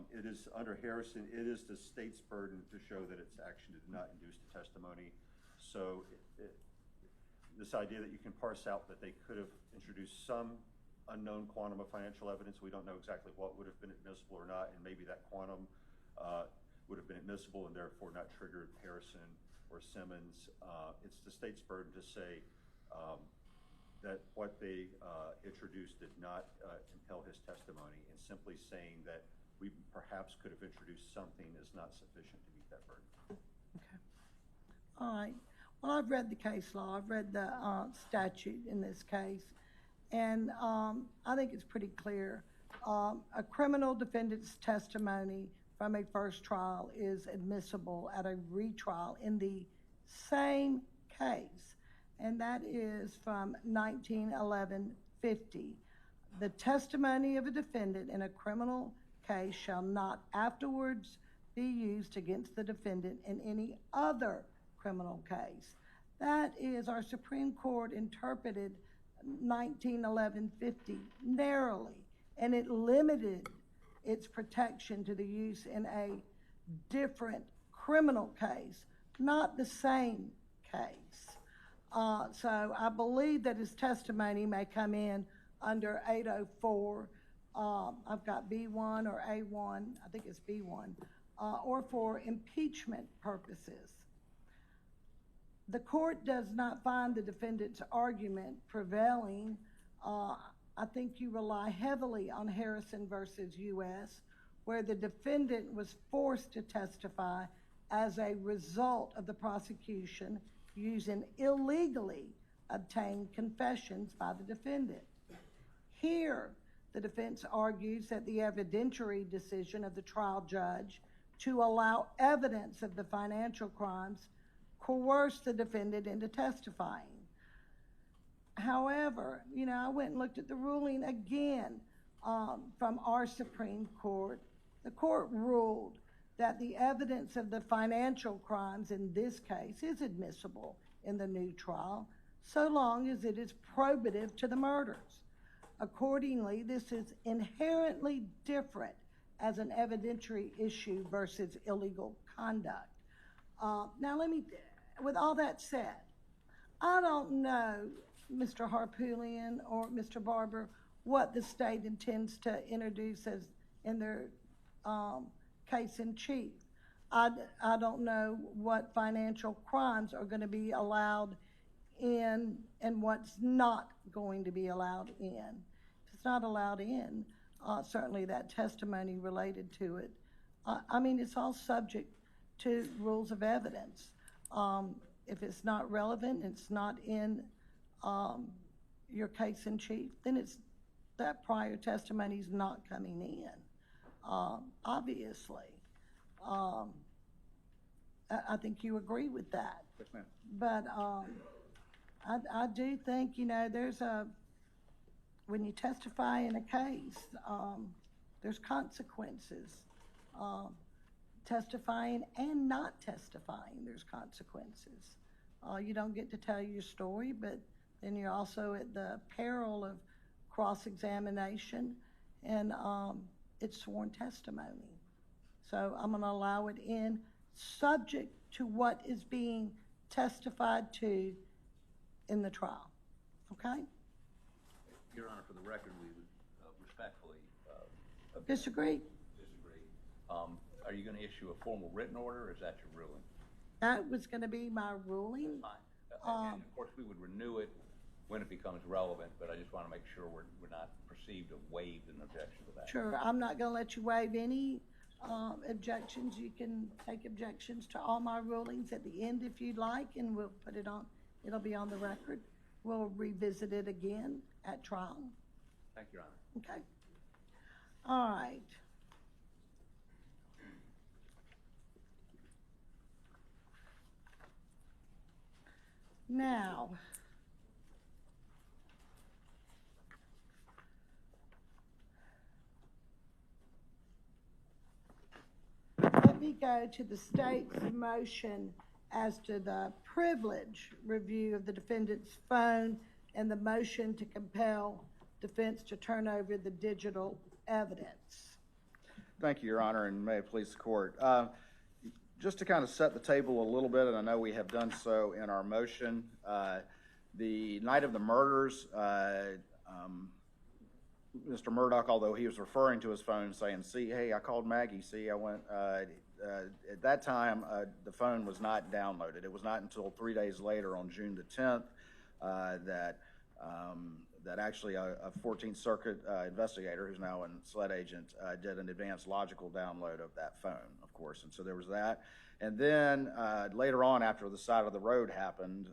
Speaker 5: It is under Harrison, it is the state's burden to show that its action did not induce the testimony. So this idea that you can parse out that they could have introduced some unknown quantum of financial evidence, we don't know exactly what would have been admissible or not, and maybe that quantum would have been admissible and therefore not triggered Harrison or Simmons. It's the state's burden to say that what they introduced did not impel his testimony, and simply saying that we perhaps could have introduced something is not sufficient to meet that burden.
Speaker 1: Okay. All right. Well, I've read the case law. I've read the statute in this case, and I think it's pretty clear. A criminal defendant's testimony from a first trial is admissible at a retrial in the same case, and that is from 1911-50. The testimony of a defendant in a criminal case shall not afterwards be used against the defendant in any other criminal case. That is, our Supreme Court interpreted 1911-50 narrowly, and it limited its protection to the use in a different criminal case, not the same case. So I believe that his testimony may come in under 804. I've got B1 or A1, I think it's B1, or for impeachment purposes. The court does not find the defendant's argument prevailing. I think you rely heavily on Harrison versus U.S., where the defendant was forced to testify as a result of the prosecution using illegally obtained confessions by the defendant. Here, the defense argues that the evidentiary decision of the trial judge to allow evidence of the financial crimes coerced the defendant into testifying. However, I went and looked at the ruling again from our Supreme Court. The court ruled that the evidence of the financial crimes in this case is admissible in the new trial, so long as it is probative to the murders. Accordingly, this is inherently different as an evidentiary issue versus illegal conduct. Now, with all that said, I don't know, Mr. Harpootlian or Mr. Barber, what the state intends to introduce as in their case in chief. I don't know what financial crimes are going to be allowed in and what's not going to be allowed in. If it's not allowed in, certainly that testimony related to it. It's all subject to rules of evidence. If it's not relevant, it's not in your case in chief, then that prior testimony is not coming in. Obviously, I think you agree with that.
Speaker 3: Yes, ma'am.
Speaker 1: But I do think, when you testify in a case, there's consequences. Testifying and not testifying, there's consequences. You don't get to tell your story, but then you're also at the peril of cross-examination, and it's sworn testimony. So I'm going to allow it in, subject to what is being testified to in the trial. Okay?
Speaker 2: Your Honor, for the record, we would respectfully
Speaker 1: Disagree?
Speaker 2: disagree. Are you going to issue a formal written order, or is that your ruling?
Speaker 1: That was going to be my ruling.
Speaker 2: Fine. And of course, we would renew it when it becomes relevant, but I just want to make sure we're not perceived to waive an objection to that.
Speaker 1: Sure, I'm not going to let you waive any objections. You can take objections to all my rulings at the end if you'd like, and we'll put it on. It'll be on the record. We'll revisit it again at trial.
Speaker 2: Thank you, Your Honor.
Speaker 1: Okay. All right. Now, let me go to the state's motion as to the privilege review of the defendant's phone and the motion to compel defense to turn over the digital evidence.
Speaker 3: Thank you, Your Honor, and may it please the court. Just to kind of set the table a little bit, and I know we have done so in our motion, the night of the murders, Mr. Murdaugh, although he was referring to his phone saying, see, hey, I called Maggie, see, I went, at that time, the phone was not downloaded. It was not until 3 days later on June the 10th that that actually a 14th Circuit investigator, who's now a SLED agent, did an advanced logical download of that phone, of course. And so there was that. And then later on, after the side of the road happened,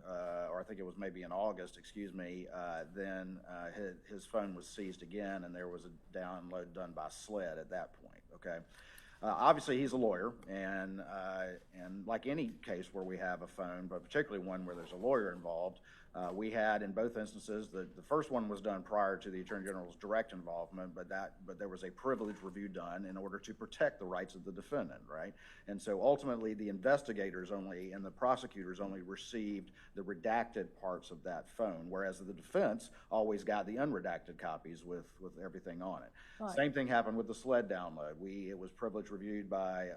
Speaker 3: or I think it was maybe in August, excuse me, then his phone was seized again, and there was a download done by SLED at that point, okay? Obviously, he's a lawyer, and like any case where we have a phone, but particularly one where there's a lawyer involved, we had in both instances, the first one was done prior to the Attorney General's direct involvement, but there was a privilege review done in order to protect the rights of the defendant, right? And so ultimately, the investigators only and the prosecutors only received the redacted parts of that phone, whereas the defense always got the unredacted copies with everything on it.
Speaker 1: Right.
Speaker 3: Same thing happened with the SLED download. It was privilege reviewed by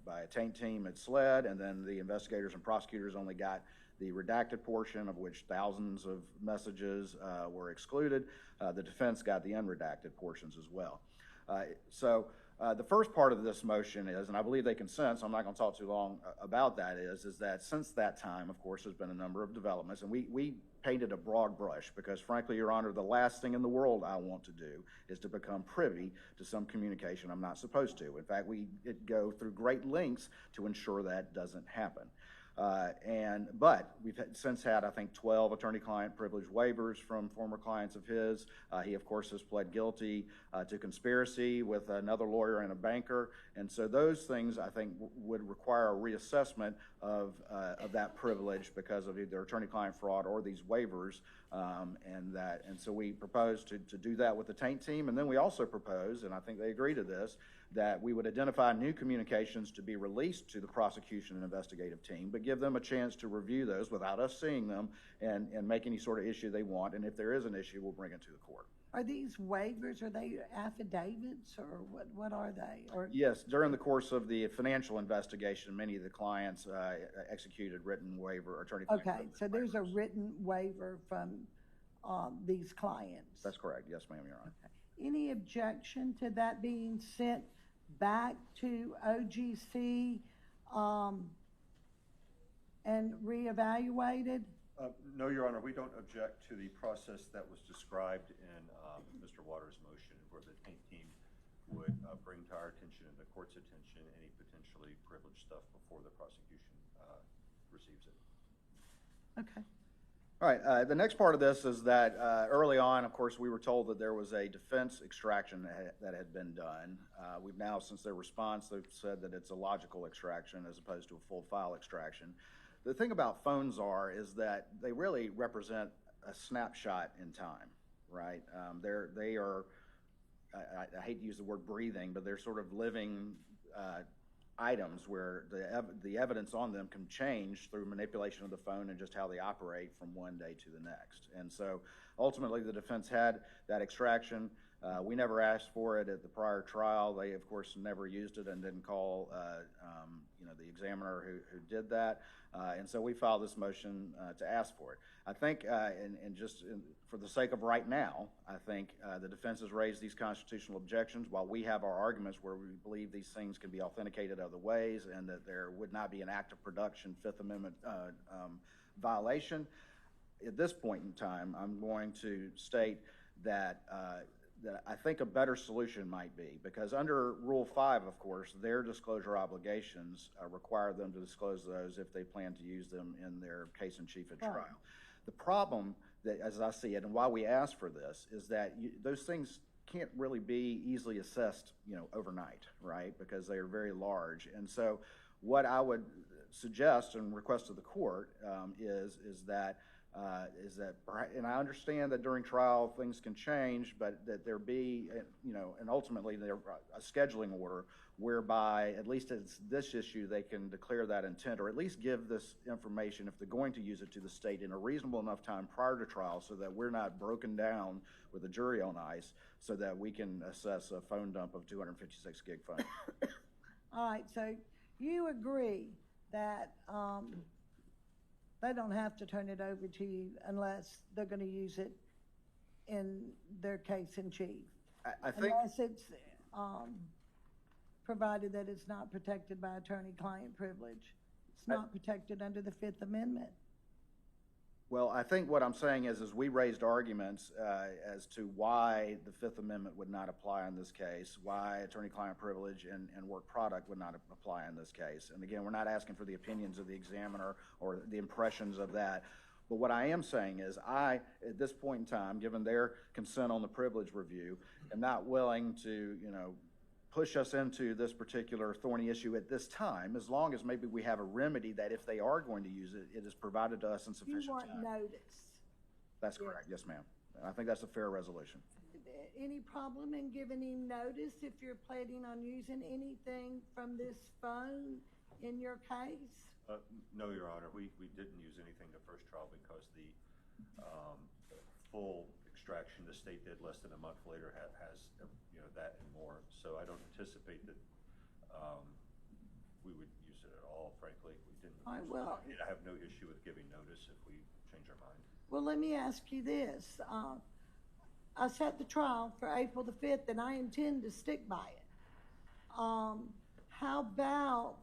Speaker 3: a taint team at SLED, and then the investigators and prosecutors only got the redacted portion, of which thousands of messages were excluded. The defense got the unredacted portions as well. So the first part of this motion is, and I believe they consent, so I'm not going to talk too long about that, is that since that time, of course, there's been a number of developments, and we painted a broad brush because, frankly, Your Honor, the last thing in the world I want to do is to become privy to some communication I'm not supposed to. In fact, we go through great lengths to ensure that doesn't happen. But we've since had, I think, 12 attorney-client privilege waivers from former clients of his. He, of course, has pled guilty to conspiracy with another lawyer and a banker. And so those things, I think, would require a reassessment of that privilege because of either attorney-client fraud or these waivers. And so we propose to do that with the taint team. And then we also propose, and I think they agree to this, that we would identify new communications to be released to the prosecution and investigative team, but give them a chance to review those without us seeing them and make any sort of issue they want. And if there is an issue, we'll bring it to the court.
Speaker 1: Are these waivers, are they affidavits, or what are they? Or
Speaker 3: Yes, during the course of the financial investigation, many of the clients executed written waiver or attorney-client
Speaker 1: okay,
Speaker 3: privilege
Speaker 1: so there's a
Speaker 3: waivers.
Speaker 1: written waiver from these clients.
Speaker 3: That's correct. Yes, ma'am, Your Honor.
Speaker 1: Okay. Any objection to that being sent back to OGC and reevaluated?
Speaker 5: No, Your Honor, we don't object to the process that was described in Mr. Waters' motion, where the taint team would bring to our attention and the court's attention any potentially privileged stuff before the prosecution receives it.
Speaker 1: Okay.
Speaker 3: All right, the next part of this is that early on, of course, we were told that there was a defense extraction that had been done. We've now, since their response, they've said that it's a logical extraction as opposed to a full file extraction. The thing about phones is that they really represent a snapshot in time, right? They are, I hate to use the word breathing, but they're sort of living items where the evidence on them can change through manipulation of the phone and just how they operate from one day to the next. And so ultimately the defense had that extraction. We never asked for it at the prior trial. They, of course, never used it and didn't call the examiner who did that. And so we filed this motion to ask for it. I think, for the sake of right now, I think the defense has raised these constitutional objections while we have our arguments where we believe these things can be authenticated other ways and that there would not be an act of production Fifth Amendment violation. At this point in time, I'm going to state that I think a better solution might be, because under Rule 5, of course, their disclosure obligations require them to disclose those if they plan to use them in their case in chief at trial. The problem, that, as I see it, and why we ask for this, is that those things can't really be easily assessed, overnight, right? Because they are very large. And so what I would suggest and request of the court is that, and I understand that during trial things can change, but that there be, and ultimately a scheduling order whereby, at least as this issue, they can declare that intent, or at least give this information, if they're going to use it, to the state in a reasonable enough time prior to trial, so that we're not broken down with a jury on ice, so that we can assess a phone dump of 256 gig phone.
Speaker 1: All right, so you agree that they don't have to turn it over to you unless they're going to use it in their case in chief?
Speaker 3: I think,
Speaker 1: unless it's provided that it's not protected by attorney-client privilege. It's not protected under the Fifth Amendment.
Speaker 3: Well, I think what I'm saying is we raised arguments as to why the Fifth Amendment would not apply in this case, why attorney-client privilege and work product would not apply in this case. And again, we're not asking for the opinions of the examiner or the impressions of that. But what I am saying is at this point in time, given their consent on the privilege review, am not willing to, push us into this particular thorny issue at this time, as long as maybe we have a remedy that if they are going to use it, it is provided to us in sufficient
Speaker 1: You want
Speaker 3: time.
Speaker 1: notice.
Speaker 3: That's correct, yes, ma'am. I think that's a fair resolution.
Speaker 1: Any problem in giving him notice if you're planning on using anything from this phone in your case?
Speaker 5: No, Your Honor, we didn't use anything the first trial because the full extraction the state did less than a month later has that and more. So I don't anticipate that we would use it at all, frankly. We didn't.
Speaker 1: All right, well,
Speaker 5: I have no issue with giving notice if we change our mind.
Speaker 1: well, let me ask you this. I set the trial for April the 5th, and I intend to stick by it. How about,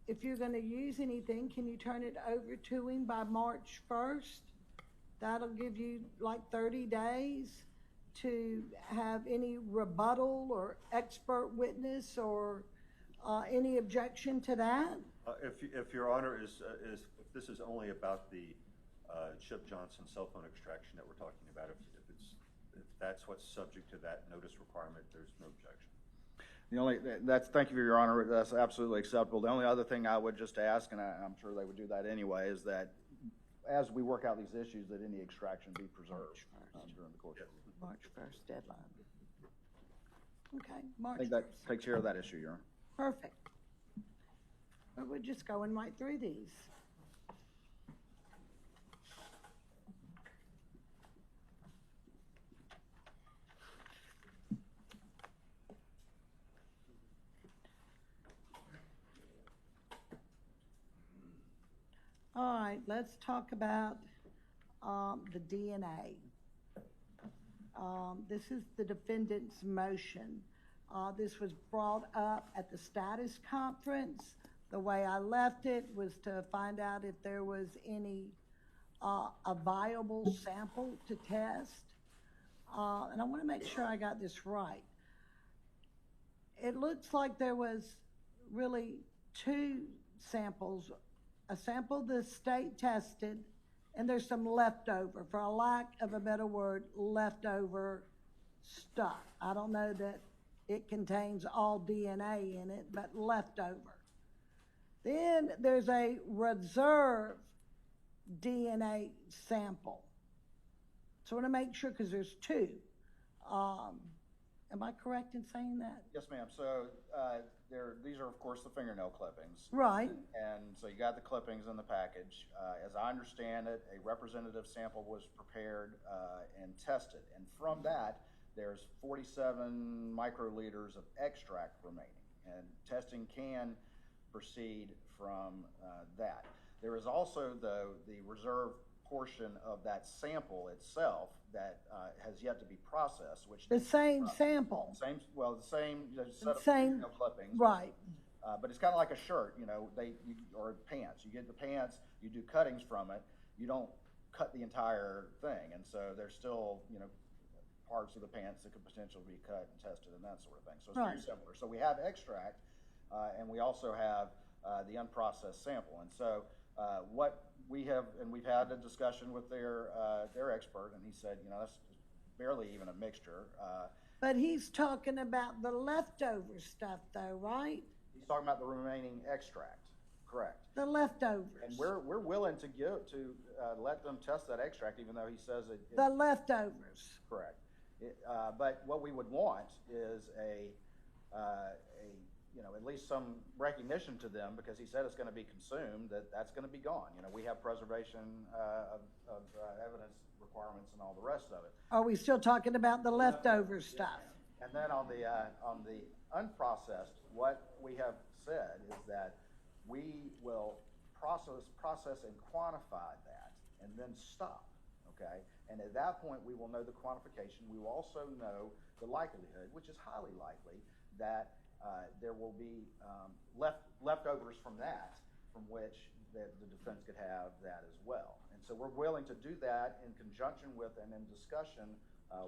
Speaker 1: if you're gonna use anything, can you turn it over to him by March 1st? That'll give you like 30 days to have any rebuttal or expert witness or any objection to that?
Speaker 5: If Your Honor if this is only about the Chip Johnson cell phone extraction that we're talking about, if that's what's subject to that notice requirement, there's no objection.
Speaker 3: Thank you, Your Honor, that's absolutely acceptable. The only other thing I would just ask, and I'm sure they would do that anyway, is that as we work out these issues, that any extraction be preserved during the course.
Speaker 1: March 1st deadline. Okay,
Speaker 3: I
Speaker 1: March
Speaker 3: think
Speaker 1: 1st.
Speaker 3: that takes care of that issue, Your Honor.
Speaker 1: Perfect. But we're just going right through these. All right, let's talk about the DNA. This is the defendant's motion. This was brought up at the status conference. The way I left it was to find out if there was any a viable sample to test. And I want to make sure I got this right. It looks like there was really two samples. A sample the state tested, and there's some leftover, for a lack of a better word, leftover stuff. I don't know that it contains all DNA in it, but leftover. Then there's a reserve DNA sample. So I want to make sure, because there's two. Am I correct in saying that?
Speaker 3: Yes, ma'am. So these are, of course, the fingernail clippings.
Speaker 1: Right.
Speaker 3: And so you got the clippings in the package. As I understand it, a representative sample was prepared and tested. And from that, there's 47 microliters of extract remaining. And testing can proceed from that. There is also, though, the reserve portion of that sample itself that has yet to be processed, which
Speaker 1: The same sample.
Speaker 3: the same set of
Speaker 1: Same-
Speaker 3: fingernail clippings,
Speaker 1: Right.
Speaker 3: but it's kind of like a shirt, or pants. You get the pants, you do cuttings from it. You don't cut the entire thing, and so there's still parts of the pants that could potentially be cut and tested and that sort of thing. So it's very similar. So we have extract, and we also have the unprocessed sample, and so what we have, and we've had a discussion with their expert, and he said, that's barely even a mixture.
Speaker 1: But he's talking about the leftover stuff, though, right?
Speaker 3: He's talking about the remaining extract, correct?
Speaker 1: The leftovers.
Speaker 3: And we're willing to let them test that extract, even though he says it.
Speaker 1: The leftovers.
Speaker 3: Correct. But what we would want is at least some recognition to them, because he said it's going to be consumed, that's going to be gone. We have preservation of evidence requirements and all the rest of it.
Speaker 1: Are we still talking about the leftover stuff?
Speaker 3: And then on the unprocessed, what we have said is that we will process and quantify that and then stop, okay? And at that point, we will know the quantification. We will also know the likelihood, which is highly likely, that there will be leftovers from that from which the defense could have that as well. And so we're willing to do that in conjunction with and in discussion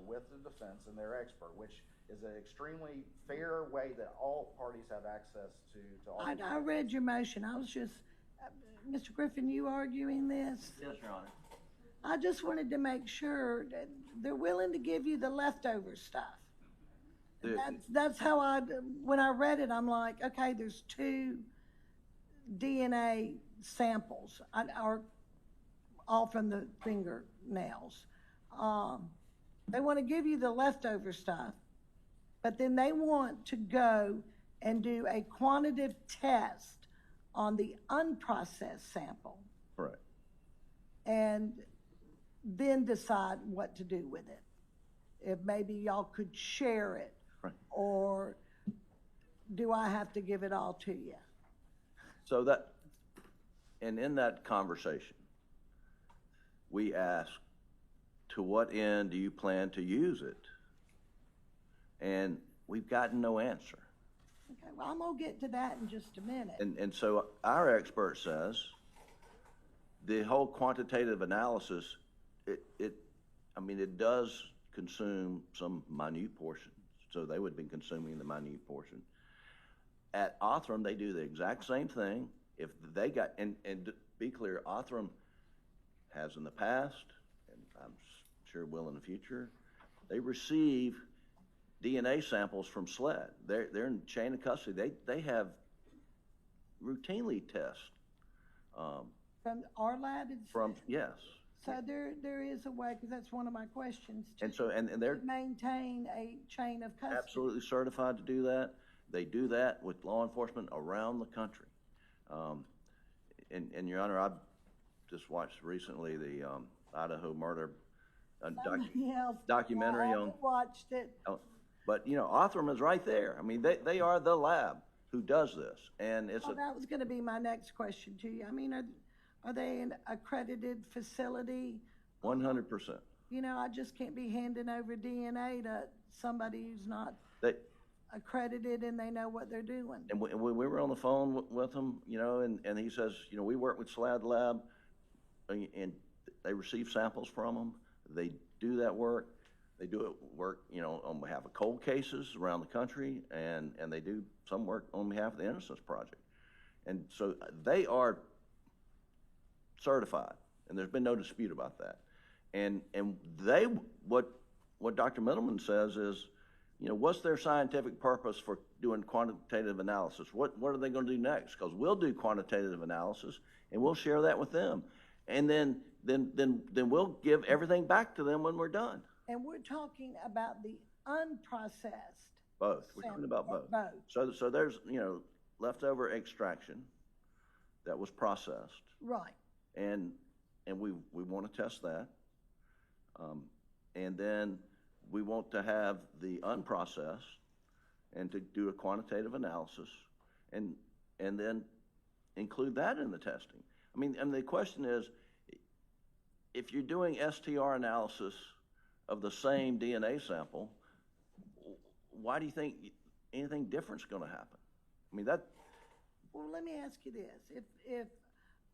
Speaker 3: with the defense and their expert, which is an extremely fair way that all parties have access to all.
Speaker 1: I read your motion. I was just, Mr. Griffin, you arguing this?
Speaker 2: Yes, Your Honor.
Speaker 1: I just wanted to make sure that they're willing to give you the leftover stuff. That's how when I read it, I'm like, okay, there's 2 DNA samples, are all from the fingernails. They want to give you the leftover stuff, but then they want to go and do a quantitative test on the unprocessed sample.
Speaker 4: Right.
Speaker 1: And then decide what to do with it. If maybe y'all could share it.
Speaker 4: Right.
Speaker 1: Or do I have to give it all to you?
Speaker 4: So and in that conversation, we asked, to what end do you plan to use it? And we've gotten no answer.
Speaker 1: Okay, well, I'm gonna get to that in just a minute.
Speaker 4: And so our expert says the whole quantitative analysis, it does consume some minute portion. So they would have been consuming the minute portion. At Othram, they do the exact same thing. If they got, and to be clear, Othram has in the past, and I'm sure will in the future, they receive DNA samples from SLED. They're in chain of custody. They have routinely test.
Speaker 1: From our lab?
Speaker 4: Yes.
Speaker 1: So there is a way, because that's one of my questions too.
Speaker 4: And so, and they're
Speaker 1: to maintain a chain of custody.
Speaker 4: absolutely certified to do that. They do that with law enforcement around the country. And Your Honor, I just watched recently the Idaho murder documentary
Speaker 1: I
Speaker 4: on.
Speaker 1: watched it.
Speaker 4: But Othram is right there. I mean, they are the lab who does this, and it's
Speaker 1: that was going to be my next question to you. I mean, are they an accredited facility?
Speaker 4: 100%.
Speaker 1: I just can't be handing over DNA to somebody who's not accredited and they know what they're doing.
Speaker 4: And we were on the phone with him, and he says, we work with SLAD Lab, and they receive samples from them. They do that work. They do work, on behalf of cold cases around the country, and they do some work on behalf of the Innocence Project. And so they are certified, and there's been no dispute about that. And what Dr. Middleman says is, what's their scientific purpose for doing quantitative analysis? What are they going to do next? Because we'll do quantitative analysis, and we'll share that with them. And then we'll give everything back to them when we're done.
Speaker 1: And we're talking about the unprocessed.
Speaker 4: Both. We're talking about both. So there's, leftover extraction that was processed.
Speaker 1: Right.
Speaker 4: And we want to test that. And then we want to have the unprocessed and to do a quantitative analysis and then include that in the testing. I mean, and the question is, if you're doing STR analysis of the same DNA sample, why do you think anything different is going to happen? I mean,
Speaker 1: Well, let me ask you this. If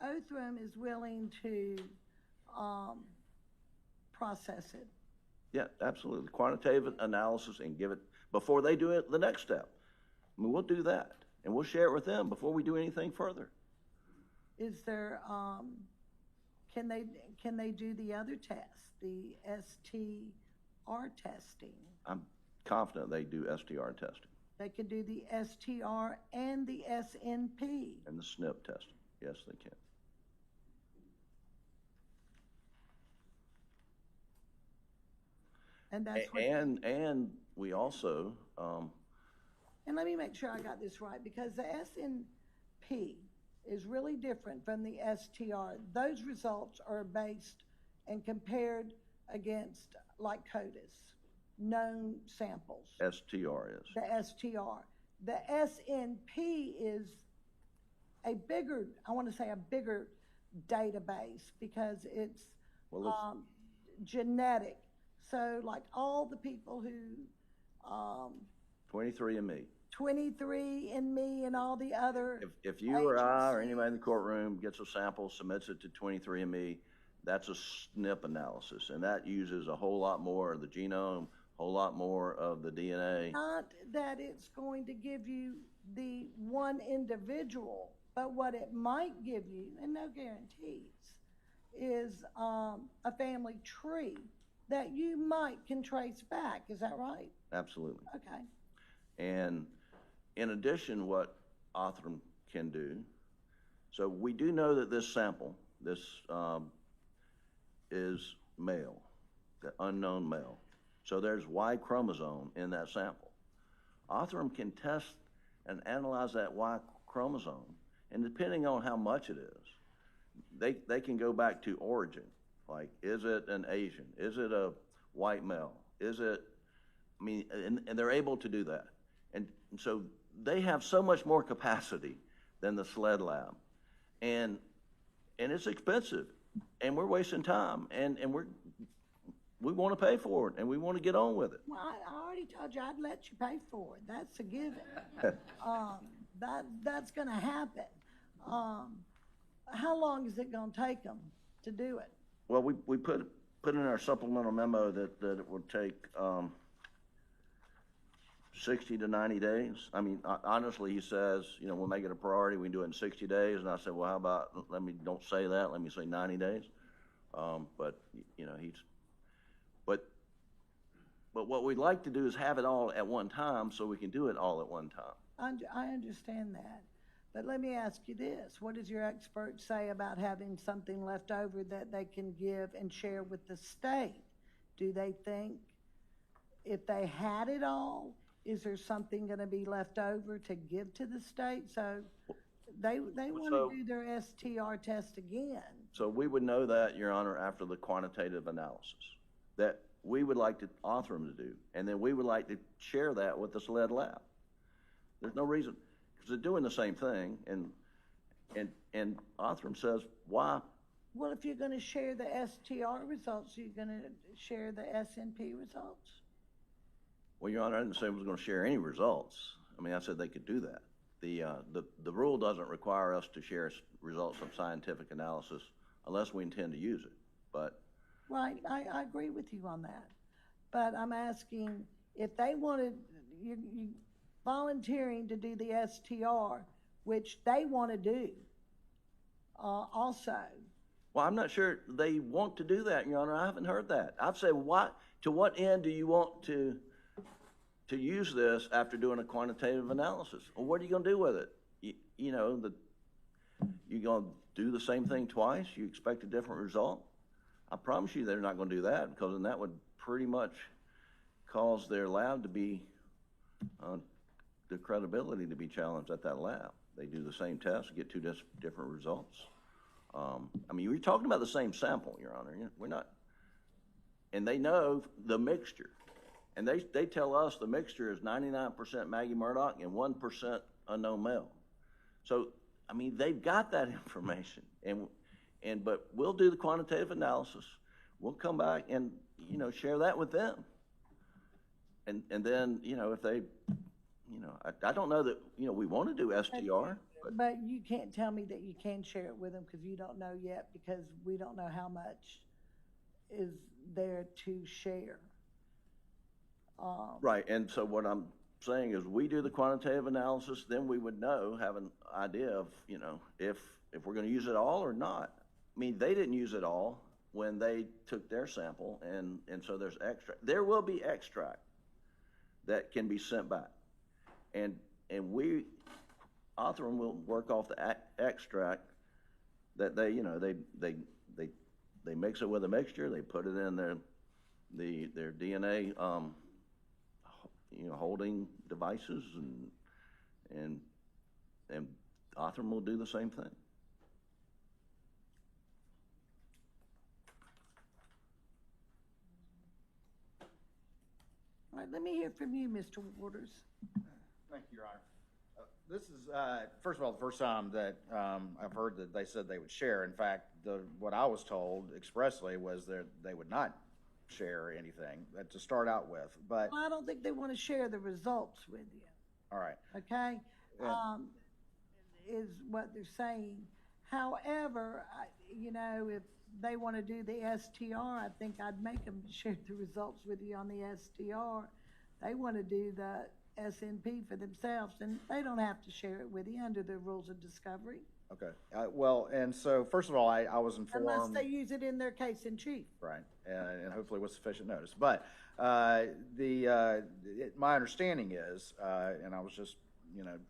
Speaker 1: Othram is willing to process it.
Speaker 4: Yeah, absolutely. Quantitative analysis and give it, before they do it, the next step. I mean, we'll do that, and we'll share it with them before we do anything further.
Speaker 1: Is there, can they do the other tests, the STR testing?
Speaker 4: I'm confident they do STR testing.
Speaker 1: They could do the STR and the SNP.
Speaker 4: And the SNP testing. Yes, they can.
Speaker 1: And that's what,
Speaker 4: and we also,
Speaker 1: and let me make sure I got this right, because the SNP is really different from the STR. Those results are based and compared against, like CODIS, known samples.
Speaker 4: STR is.
Speaker 1: The STR. The SNP is a bigger, I want to say a bigger database, because it's genetic. So like all the people who
Speaker 4: 23andMe.
Speaker 1: 23andMe and all the other.
Speaker 4: If you or I or
Speaker 1: agencies.
Speaker 4: anybody in the courtroom gets a sample, submits it to 23andMe, that's a SNP analysis, and that uses a whole lot more of the genome, a whole lot more of the DNA.
Speaker 1: Not that it's going to give you the one individual, but what it might give you, and no guarantees, is a family tree that you can trace back. Is that right?
Speaker 4: Absolutely.
Speaker 1: Okay.
Speaker 4: And in addition, what Othram can do, so we do know that this sample, this is male, the unknown male. So there's Y chromosome in that sample. Othram can test and analyze that Y chromosome, and depending on how much it is, they can go back to origin. Like, is it an Asian? Is it a white male? Is it, I mean, and they're able to do that. And so they have so much more capacity than the SLED lab. And it's expensive, and we're wasting time, and we want to pay for it, and we want to get on with it.
Speaker 1: Well, I already told you I'd let you pay for it. That's a given. That's going to happen. How long is it going to take them to do it?
Speaker 4: Well, we put in our supplemental memo that it would take 60 to 90 days. I mean, honestly, he says, we'll make it a priority. We can do it in 60 days. And I said, well, how about, don't say that. Let me say 90 days. But what we'd like to do is have it all at one time so we can do it all at one time.
Speaker 1: I understand that. But let me ask you this. What does your expert say about having something left over that they can give and share with the state? Do they think if they had it all, is there something going to be left over to give to the state? So they want to do their STR test again.
Speaker 4: So we would know that, Your Honor, after the quantitative analysis, that we would like to author them to do, and then we would like to share that with the SLED lab. There's no reason, because they're doing the same thing, and Othram says, why?
Speaker 1: Well, if you're going to share the STR results, you're going to share the SNP results?
Speaker 4: Well, Your Honor, I didn't say we was going to share any results. I mean, I said they could do that. The rule doesn't require us to share results of scientific analysis unless we intend to use it, but.
Speaker 1: Right, I agree with you on that. But I'm asking, if they wanted, you volunteering to do the STR, which they want to do also.
Speaker 4: Well, I'm not sure they want to do that, Your Honor. I haven't heard that. I've said, to what end do you want to use this after doing a quantitative analysis? Well, what are you going to do with it? You're going to do the same thing twice? You expect a different result? I promise you they're not going to do that, because then that would pretty much cause their lab to be, the credibility to be challenged at that lab. They do the same test, get two different results. I mean, we're talking about the same sample, Your Honor. We're not, and they know the mixture. And they tell us the mixture is 99% Maggie Murdaugh and 1% unknown male. So, I mean, they've got that information. But we'll do the quantitative analysis. We'll come back and, share that with them. And then, if they, I don't know that, we want to do STR.
Speaker 1: But you can't tell me that you can share it with them, because you don't know yet, because we don't know how much is there to share.
Speaker 4: Right, and so what I'm saying is we do the quantitative analysis, then we would know, have an idea of, if we're going to use it all or not. I mean, they didn't use it all when they took their sample, and so there's extract. There will be extract that can be sent back, and we, Othram will work off the extract that they mix it with a mixture. They put it in their DNA holding devices, and Othram will do the same thing.
Speaker 1: All right, let me hear from you, Mr. Waters.
Speaker 6: Thank you, Your Honor. This is, first of all, the first time that I've heard that they said they would share. In fact, what I was told expressly was that they would not share anything to start out with. But
Speaker 1: Well, I don't think they want to share the results with you.
Speaker 6: All right.
Speaker 1: okay?
Speaker 6: Yeah.
Speaker 1: Is what they're saying. However, you know, if they want to do the STR, I think I'd make them share the results with you on the STR. They want to do the SNP for themselves, and they don't have to share it with you under the rules of discovery.
Speaker 6: Okay. Well, and so first of all, I was informed.
Speaker 1: Unless they use it in their case in chief.
Speaker 6: Right, and hopefully with sufficient notice. But my understanding is, and I was just,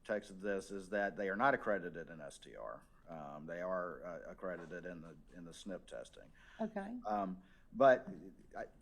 Speaker 6: texted this, is that they are not accredited in STR. They are accredited in the SNP testing.
Speaker 1: Okay.
Speaker 6: But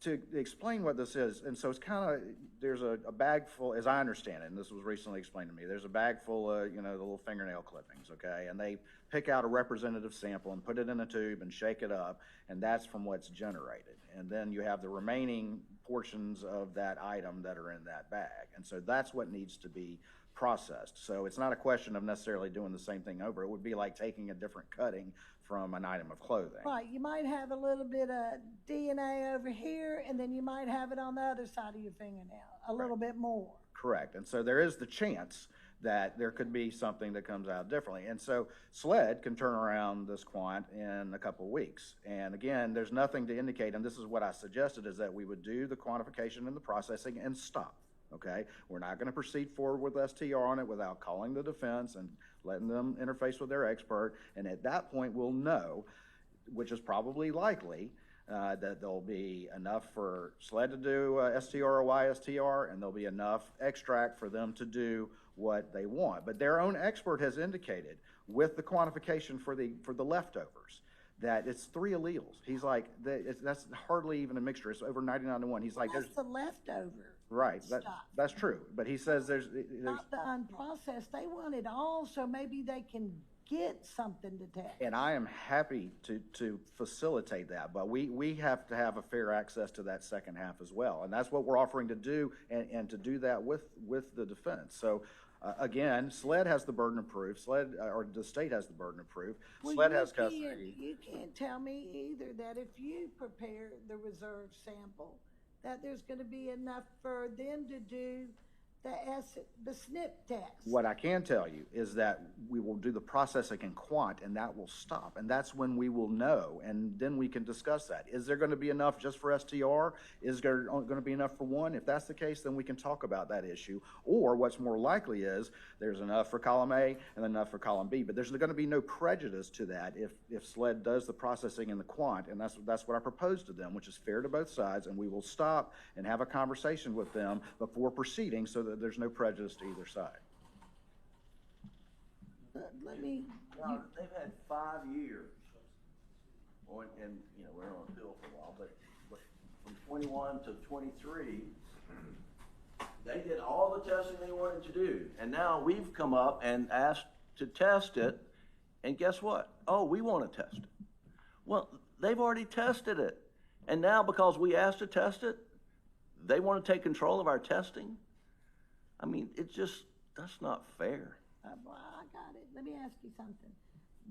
Speaker 6: to explain what this is, and so it's kind of, there's a bag full, as I understand it, and this was recently explained to me, there's a bag full of, the little fingernail clippings, okay? And they pick out a representative sample and put it in a tube and shake it up, and that's from what's generated. And then you have the remaining portions of that item that are in that bag. And so that's what needs to be processed. So it's not a question of necessarily doing the same thing over. It would be like taking a different cutting from an item of clothing.
Speaker 1: Right, you might have a little bit of DNA over here, and then you might have it on the other side of your fingernail, a little bit more.
Speaker 6: Correct. And so there is the chance that there could be something that comes out differently. And so SLED can turn around this quant in a couple of weeks. And again, there's nothing to indicate, and this is what I suggested, is that we would do the quantification and the processing and stop. Okay, we're not going to proceed forward with STR on it without calling the defense and letting them interface with their expert. And at that point, we'll know, which is probably likely, that there'll be enough for SLED to do STR or YSTR, and there'll be enough extract for them to do what they want. But their own expert has indicated with the quantification for the leftovers that it's 3 alleles. He's like, that's hardly even a mixture. It's over 99-1. He's like,
Speaker 1: that's the leftover.
Speaker 6: Right, that's true. But he says there's
Speaker 1: not the unprocessed. They want it all, so maybe they can get something to test.
Speaker 6: And I am happy to facilitate that, but we have to have a fair access to that second half as well, and that's what we're offering to do, and to do that with the defense. So. Again, SLED has the burden of proof. SLED, or the state has the burden of proof.
Speaker 1: Well,
Speaker 6: SLED has custody.
Speaker 1: You can't tell me either that if you prepare the reserve sample, that there's going to be enough for them to do the SNP test.
Speaker 6: What I can tell you is that we will do the processing in quant, and that will stop. And that's when we will know, and then we can discuss that. Is there going to be enough just for STR? Is there going to be enough for one? If that's the case, then we can talk about that issue. Or what's more likely is there's enough for column A and enough for column B. But there's going to be no prejudice to that if SLED does the processing in the quant, and that's what I proposed to them, which is fair to both sides, and we will stop and have a conversation with them before proceeding so that there's no prejudice to either side.
Speaker 1: Let me.
Speaker 4: Now, they've had 5 years, and we're on appeal for a while, but from 21 to 23, they did all the testing they wanted to do, and now we've come up and asked to test it, and guess what? Oh, we want to test it. Well, they've already tested it, and now because we asked to test it, they want to take control of our testing? I mean, that's not fair.
Speaker 1: Well, I got it. Let me ask you something.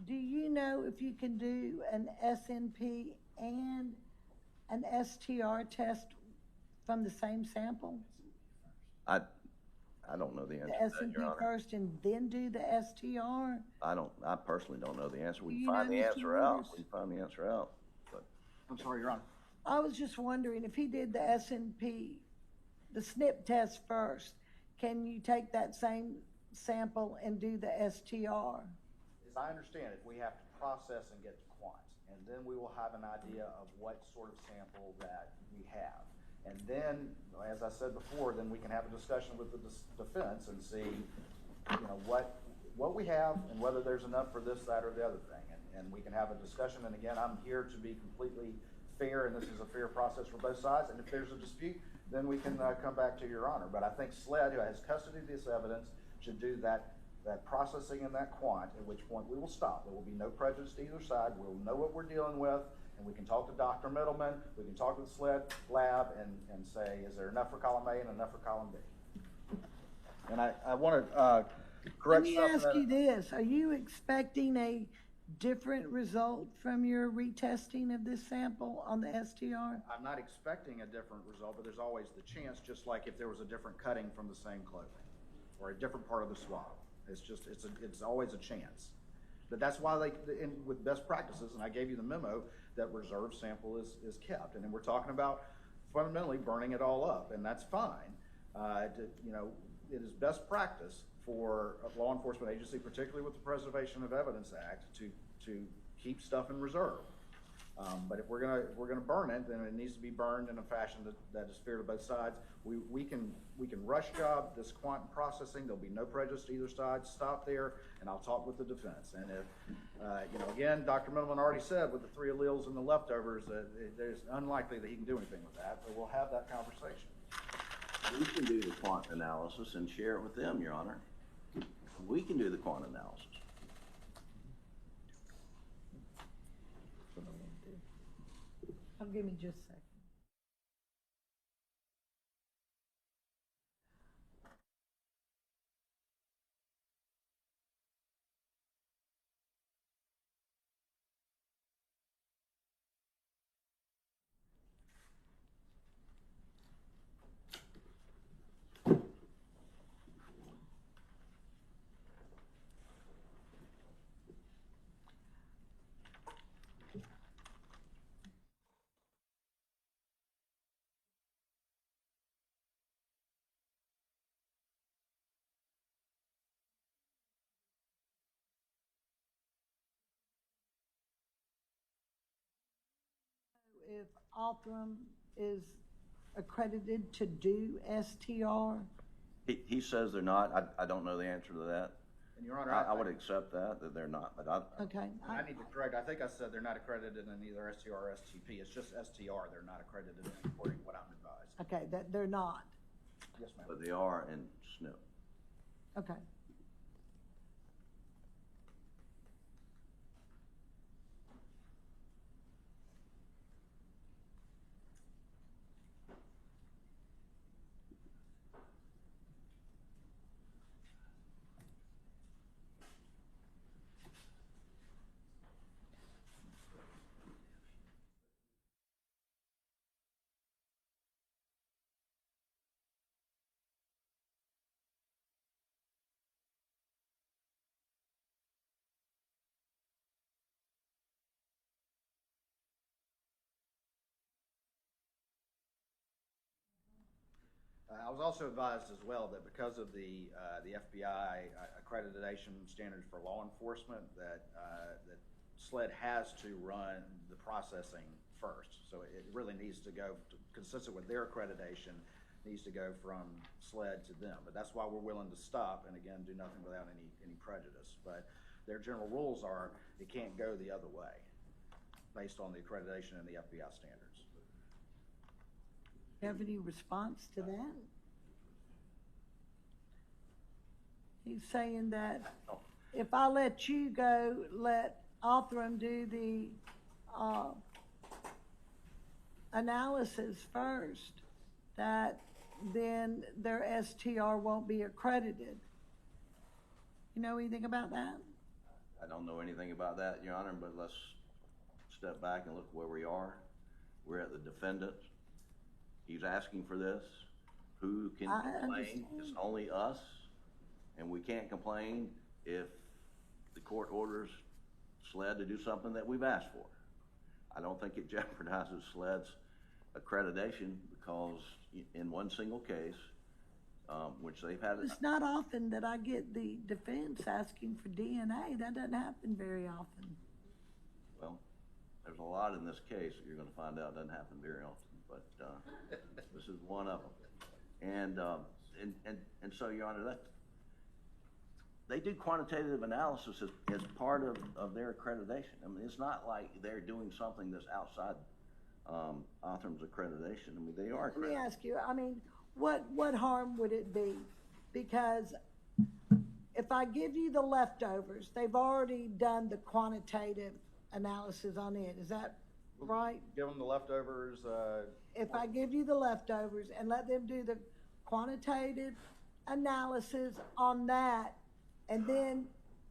Speaker 1: Do you know if you can do an SNP and an STR test from the same sample?
Speaker 4: I don't know the answer
Speaker 1: The
Speaker 4: to that, Your
Speaker 1: SNP
Speaker 4: Honor.
Speaker 1: first and then do the STR?
Speaker 4: I personally don't know the answer. We
Speaker 1: Do
Speaker 4: can
Speaker 1: you
Speaker 4: find
Speaker 1: know,
Speaker 4: the
Speaker 1: Mr.
Speaker 4: answer out.
Speaker 1: Waters?
Speaker 4: We can find the answer out. But
Speaker 6: I'm sorry, Your Honor.
Speaker 1: I was just wondering if he did the SNP, the SNP test first, can you take that same sample and do the STR?
Speaker 6: As I understand it, we have to process and get to quant, and then we will have an idea of what sort of sample that we have. And then, as I said before, then we can have a discussion with the defense and see, what we have and whether there's enough for this, that, or the other thing. And we can have a discussion. And again, I'm here to be completely fair, and this is a fair process for both sides. And if there's a dispute, then we can come back to Your Honor. But I think SLED, who has custody of this evidence, should do that processing and that quant, at which point we will stop. There will be no prejudice to either side. We'll know what we're dealing with, and we can talk to Dr. Middleman, we can talk to the SLED lab and say, is there enough for column A and enough for column B? And I want to correct something.
Speaker 1: Let me ask you this. Are you expecting a different result from your retesting of this sample on the STR?
Speaker 6: I'm not expecting a different result, but there's always the chance, just like if there was a different cutting from the same clothing. or a different part of the swab. It's always a chance. But that's why with best practices, and I gave you the memo, that reserve sample is kept. And then we're talking about fundamentally burning it all up, and that's fine. It is best practice for a law enforcement agency, particularly with the Preservation of Evidence Act, to keep stuff in reserve. But if we're gonna burn it, then it needs to be burned in a fashion that is fair to both sides. We can rush job this quantum processing. There'll be no prejudice to either side. Stop there, and I'll talk with the defense. And if again, Dr. Middleman already said with the 3 alleles and the leftovers that there's unlikely that he can do anything with that. But we'll have that conversation.
Speaker 4: We can do the quant analysis and share it with them, Your Honor. We can do the quant analysis.
Speaker 1: Give me just a second. If Althram is accredited to do STR?
Speaker 4: He says they're not. I don't know the answer to that.
Speaker 6: And Your Honor,
Speaker 4: I would accept that they're not, but
Speaker 1: Okay.
Speaker 6: I need to correct. I think I said they're not accredited in either STR or STP. It's just STR. They're not accredited in, according to what I'm advised.
Speaker 1: Okay, that they're not.
Speaker 6: Yes, ma'am.
Speaker 4: but they are in SNP.
Speaker 1: Okay.
Speaker 6: I was also advised as well that because of the FBI accreditation standards for law enforcement, that SLED has to run the processing first. So it really needs to go, consistent with their accreditation, needs to go from SLED to them. But that's why we're willing to stop and again do nothing without any prejudice. But their general rules are it can't go the other way based on the accreditation and the FBI standards.
Speaker 1: You have any response to that? He's saying that if I let you go, let Althram do the analysis first, that then their STR won't be accredited. You know anything about that?
Speaker 4: I don't know anything about that, Your Honor, but let's step back and look where we are. We're at the defendant. He's asking for this. Who can complain? It's only us, and we can't complain if the court orders SLED to do something that we've asked for. I don't think it jeopardizes SLED's accreditation because in one single case, which they've had.
Speaker 1: It's not often that I get the defense asking for DNA. That doesn't happen very often.
Speaker 4: Well, there's a lot in this case that you're going to find out doesn't happen very often. But this is one of them, and so, Your Honor, that they do quantitative analysis as part of their accreditation. I mean, it's not like they're doing something that's outside Althram's accreditation. I mean, they are accredited.
Speaker 1: Let me ask you. I mean, what harm would it be? Because if I give you the leftovers, they've already done the quantitative analysis on it. Is that right?
Speaker 6: Give them the leftovers.
Speaker 1: If I give you the leftovers and let them do the quantitative analysis on that and then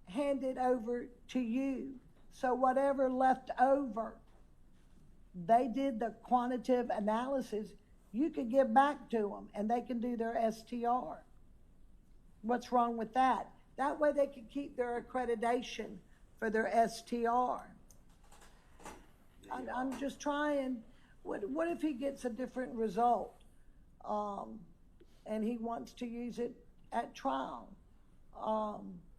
Speaker 1: hand it over to you, so whatever left over, they did the quantitative analysis, you could give back to them and they can do their STR. What's wrong with that? That way they can keep their accreditation for their STR. I'm just trying, what if he gets a different result? And he wants to use it at trial?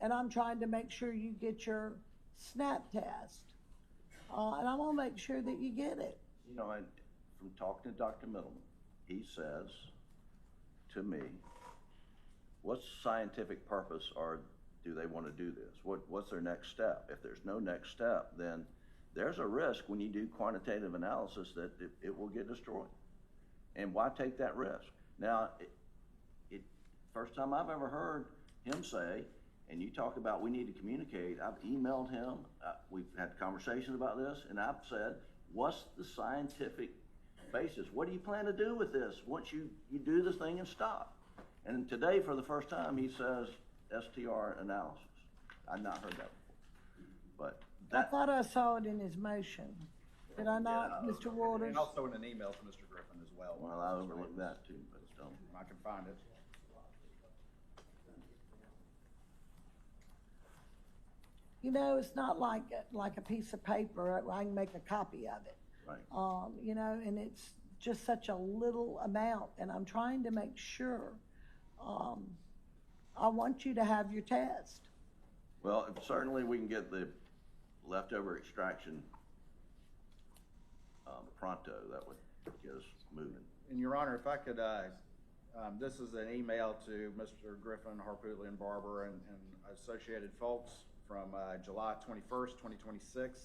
Speaker 1: And I'm trying to make sure you get your SNAP test. And I'm gonna make sure that you get it.
Speaker 4: You know, from talking to Dr. Middleman, he says to me, what's the scientific purpose, or do they want to do this? What's their next step? If there's no next step, then there's a risk when you do quantitative analysis that it will get destroyed. And why take that risk? Now, first time I've ever heard him say, and you talk about we need to communicate, I've emailed him, we've had conversations about this, and I've said, what's the scientific basis? What do you plan to do with this once you do this thing and stop? And today, for the first time, he says STR analysis. I've not heard that before. But
Speaker 1: I thought I saw it in his motion. Did I not,
Speaker 4: Yeah.
Speaker 1: Mr. Waters?
Speaker 6: And also in an email to Mr. Griffin as well.
Speaker 4: well, I overlooked that too, but still.
Speaker 6: I can find it.
Speaker 1: You know, it's not like a piece of paper. I can make a copy of it.
Speaker 4: Right.
Speaker 1: You know, and it's just such a little amount, and I'm trying to make sure. I want you to have your test.
Speaker 4: Well, certainly we can get the leftover extraction pronto. That would get us moving.
Speaker 6: And Your Honor, if I could, this is an email to Mr. Griffin, Harpootlian and Barber and associated folks from July 21st, 2026,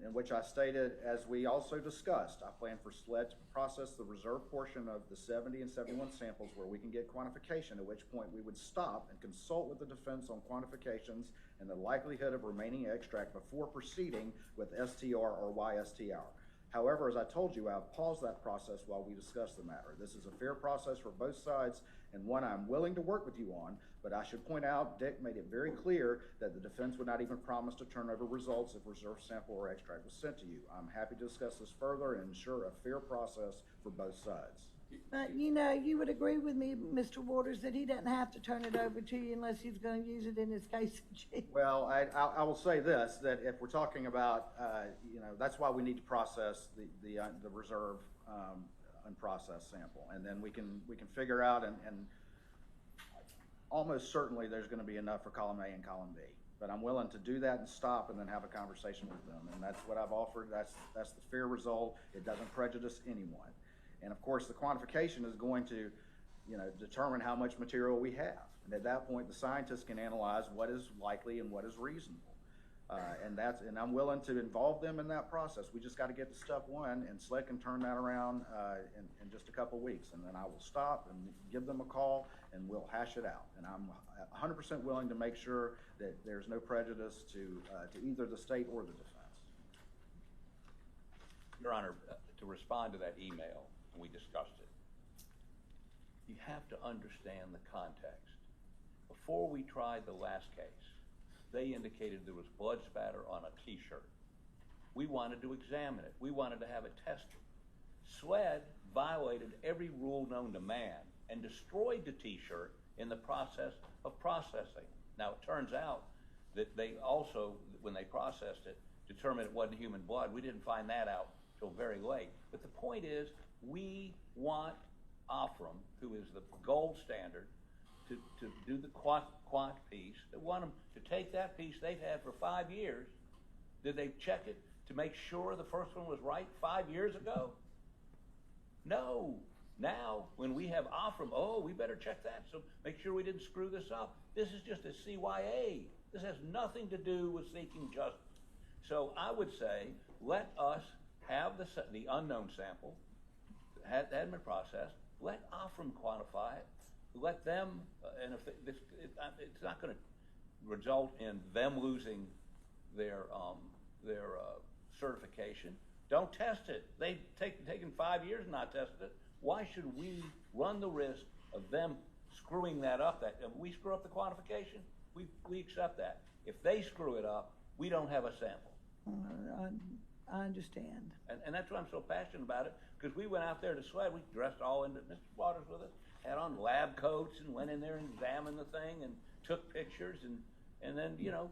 Speaker 6: in which I stated, as we also discussed, I plan for SLED to process the reserve portion of the 70 and 71 samples where we can get quantification, at which point we would stop and consult with the defense on quantifications and the likelihood of remaining extract before proceeding with STR or YSTR. However, as I told you, I've paused that process while we discuss the matter. This is a fair process for both sides and one I'm willing to work with you on, but I should point out, Dick made it very clear that the defense would not even promise to turn over results if reserve sample or extract was sent to you. I'm happy to discuss this further and ensure a fair process for both sides.
Speaker 1: But you know, you would agree with me, Mr. Waters, that he doesn't have to turn it over to you unless he's going to use it in his case in chief.
Speaker 6: Well, I will say this, that if we're talking about, you know, that's why we need to process the reserve unprocessed sample, and then we can figure out and almost certainly there's going to be enough for column A and column B. But I'm willing to do that and stop and then have a conversation with them, and that's what I've offered. That's the fair result. It doesn't prejudice anyone. And of course, the quantification is going to, you know, determine how much material we have. And at that point, the scientists can analyze what is likely and what is reasonable. And I'm willing to involve them in that process. We just got to get to step one, and SLED can turn that around in just a couple weeks. And then I will stop and give them a call, and we'll hash it out. And I'm 100% willing to make sure that there's no prejudice to either the state or the defense.
Speaker 2: Your Honor, to respond to that email, we discussed it. You have to understand the context. Before we tried the last case, they indicated there was blood spatter on a t-shirt. We wanted to examine it. We wanted to have it tested. SLED violated every rule known to man and destroyed the t-shirt in the process of processing. Now, it turns out that they also, when they processed it, determined it wasn't human blood. We didn't find that out till very late. But the point is, we want Oprum, who is the gold standard, to do the quant piece. They want them to take that piece they've had for 5 years. Did they check it to make sure the first one was right 5 years ago? No. Now, when we have Oprum, oh, we better check that, so make sure we didn't screw this up. This is just a CYA. This has nothing to do with seeking justice. So I would say, let us have the unknown sample, hadn't been processed, let Oprum quantify it, let them, and if it's not going to result in them losing their certification, don't test it. They've taken 5 years and not tested it. Why should we run the risk of them screwing that up? That if we screw up the quantification, we accept that. If they screw it up, we don't have a sample.
Speaker 1: I understand.
Speaker 2: And that's why I'm so passionate about it, because we went out there to SLED, we dressed all in, Mr. Waters with us, had on lab coats and went in there and examined the thing and took pictures and then, you know,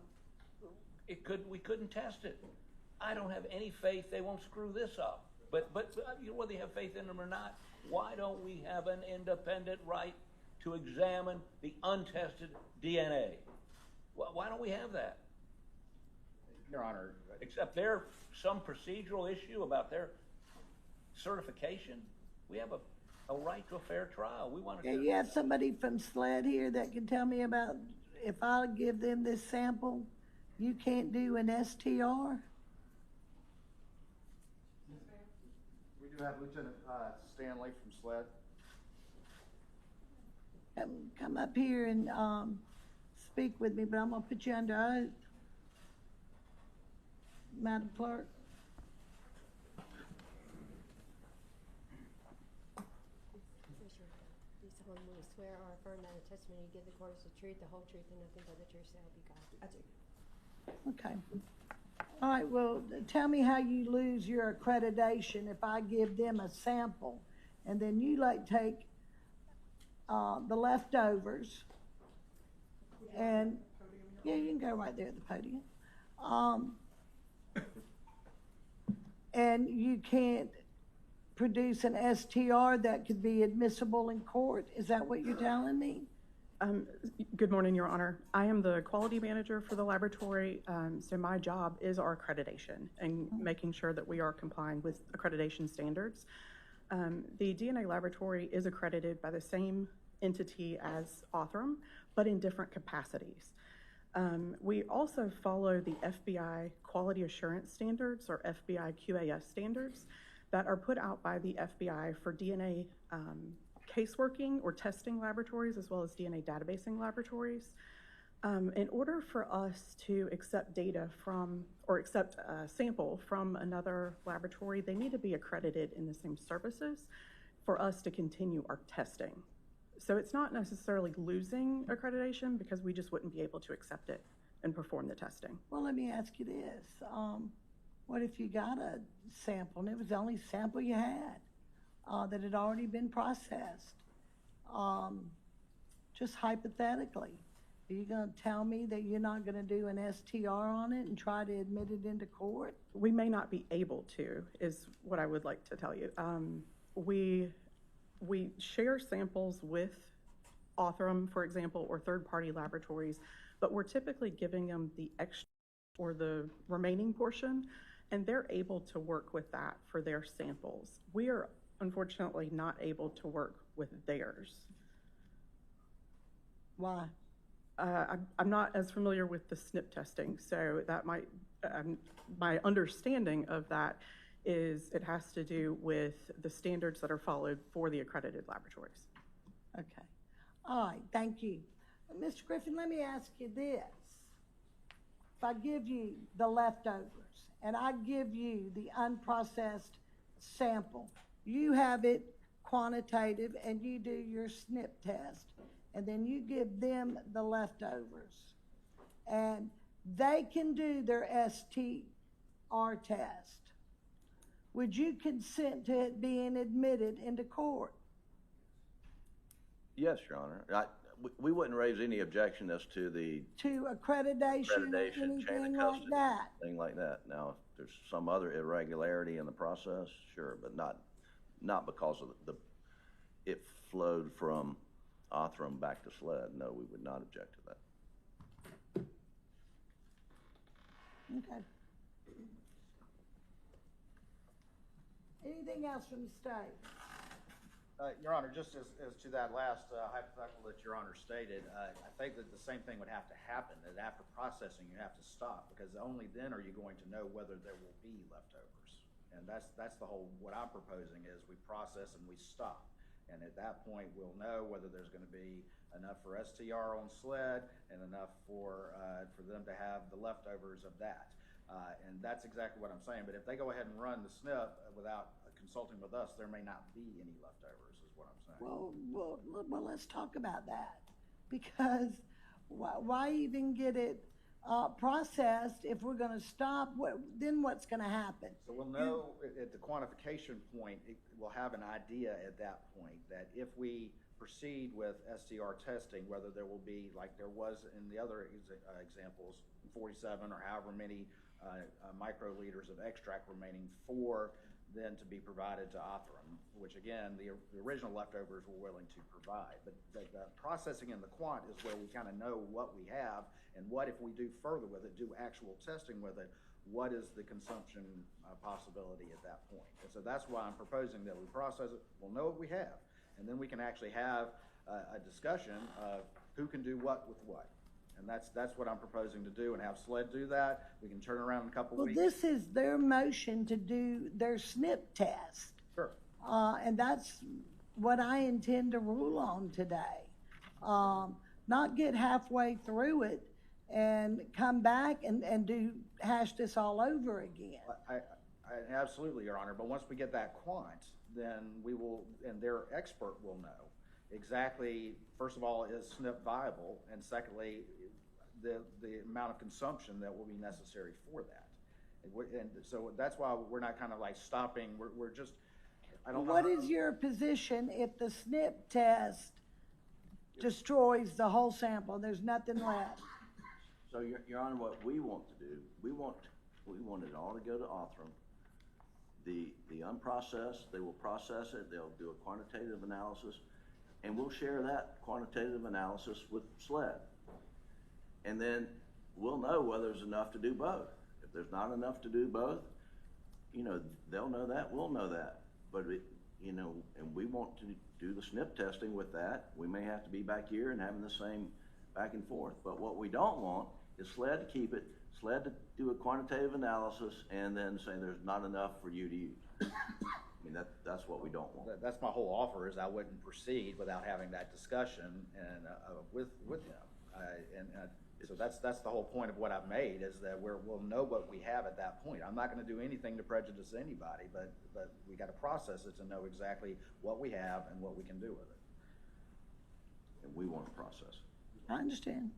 Speaker 2: we couldn't test it. I don't have any faith they won't screw this up. But you know, whether you have faith in them or not, why don't we have an independent right to examine the untested DNA? Why don't we have that?
Speaker 6: Your Honor.
Speaker 2: Except there's some procedural issue about their certification. We have a right to a fair trial. We want to.
Speaker 1: Yeah, you have somebody from SLED here that can tell me about, if I give them this sample, you can't do an STR?
Speaker 6: We do have Lieutenant Stanley from SLED.
Speaker 1: Come up here and speak with me, but I'm gonna put you under oath. Madam Clerk.
Speaker 7: Do solemnly swear or affirm that the testimony you give the court is the truth, the whole truth, and nothing but the truth, so help you God. I do.
Speaker 1: Okay. All right, well, tell me how you lose your accreditation if I give them a sample and then you take the leftovers and, yeah, you can go right there at the podium. And you can't produce an STR that could be admissible in court. Is that what you're telling me?
Speaker 8: Good morning, Your Honor. I am the quality manager for the laboratory, so my job is our accreditation and making sure that we are complying with accreditation standards. The DNA laboratory is accredited by the same entity as Othram, but in different capacities. We also follow the FBI quality assurance standards, or FBI QAS standards, that are put out by the FBI for DNA caseworking or testing laboratories, as well as DNA databasing laboratories. In order for us to accept data from, or accept a sample from another laboratory, they need to be accredited in the same services for us to continue our testing. So it's not necessarily losing accreditation, because we just wouldn't be able to accept it and perform the testing.
Speaker 1: Well, let me ask you this. What if you got a sample and it was the only sample you had that had already been processed? Just hypothetically, are you going to tell me that you're not going to do an STR on it and try to admit it into court?
Speaker 8: We may not be able to, is what I would like to tell you. We share samples with Othram, for example, or third-party laboratories, but we're typically giving them the extra or the remaining portion, and they're able to work with that for their samples. We are unfortunately not able to work with theirs.
Speaker 1: Why?
Speaker 8: I'm not as familiar with the SNP testing, so that might, my understanding of that is it has to do with the standards that are followed for the accredited laboratories.
Speaker 1: Okay. All right, thank you. Mr. Griffin, let me ask you this. If I give you the leftovers and I give you the unprocessed sample, you have it quantitative and you do your SNP test, and then you give them the leftovers, and they can do their STR test. Would you consent to it being admitted into court?
Speaker 4: Yes, Your Honor. We wouldn't raise any objection as to the
Speaker 1: To accreditation,
Speaker 4: accreditation, chain
Speaker 1: anything
Speaker 4: of
Speaker 1: like
Speaker 4: custody,
Speaker 1: that?
Speaker 4: thing like that. Now, if there's some other irregularity in the process, sure, but not because of it flowed from Othram back to SLED. No, we would not object to that.
Speaker 1: Okay. Anything else from the state?
Speaker 6: Your Honor, just as to that last hypothetical that Your Honor stated, I think that the same thing would have to happen, that after processing you have to stop, because only then are you going to know whether there will be leftovers. And that's the whole, what I'm proposing is we process and we stop. And at that point, we'll know whether there's going to be enough for STR on SLED and enough for them to have the leftovers of that. And that's exactly what I'm saying. But if they go ahead and run the SNP without consulting with us, there may not be any leftovers, is what I'm saying.
Speaker 1: Well, let's talk about that, because why even get it processed if we're going to stop? Then what's going to happen?
Speaker 6: So we'll know at the quantification point, we'll have an idea at that point that if we proceed with STR testing, whether there will be, like there was in the other examples, 47 or however many microliters of extract remaining for then to be provided to Othram, which again, the original leftovers were willing to provide. But the processing in the quant is where we kind of know what we have and what, if we do further with it, do actual testing with it, what is the consumption possibility at that point. And so that's why I'm proposing that we process it, we'll know what we have, and then we can actually have a discussion of who can do what with what. And that's what I'm proposing to do, and have SLED do that. We can turn around in a couple
Speaker 1: Well,
Speaker 6: weeks.
Speaker 1: this is their motion to do their SNP test.
Speaker 6: Sure.
Speaker 1: And that's what I intend to rule on today. Not get halfway through it and come back and hash this all over again.
Speaker 6: I absolutely, Your Honor, but once we get that quant, then we will, and their expert will know exactly, first of all, is SNP viable, and secondly, the amount of consumption that will be necessary for that. And so that's why we're not kind of like stopping, we're just, I don't know.
Speaker 1: What is your position if the SNP test destroys the whole sample, there's nothing left?
Speaker 4: So, Your Honor, what we want to do, we want it all to go to Othram. The unprocessed, they will process it, they'll do a quantitative analysis, and we'll share that quantitative analysis with SLED. And then we'll know whether there's enough to do both. If there's not enough to do both, you know, they'll know that, we'll know that. But, you know, and we want to do the SNP testing with that. We may have to be back here and having the same back and forth. But what we don't want is SLED to keep it, SLED to do a quantitative analysis, and then say there's not enough for you to use. I mean, that's what we don't want.
Speaker 6: That's my whole offer, is I wouldn't proceed without having that discussion and with him. So that's the whole point of what I've made, is that we'll know what we have at that point. I'm not going to do anything to prejudice anybody, but we got to process it to know exactly what we have and what we can do with it.
Speaker 4: And we want to process it.
Speaker 1: I understand.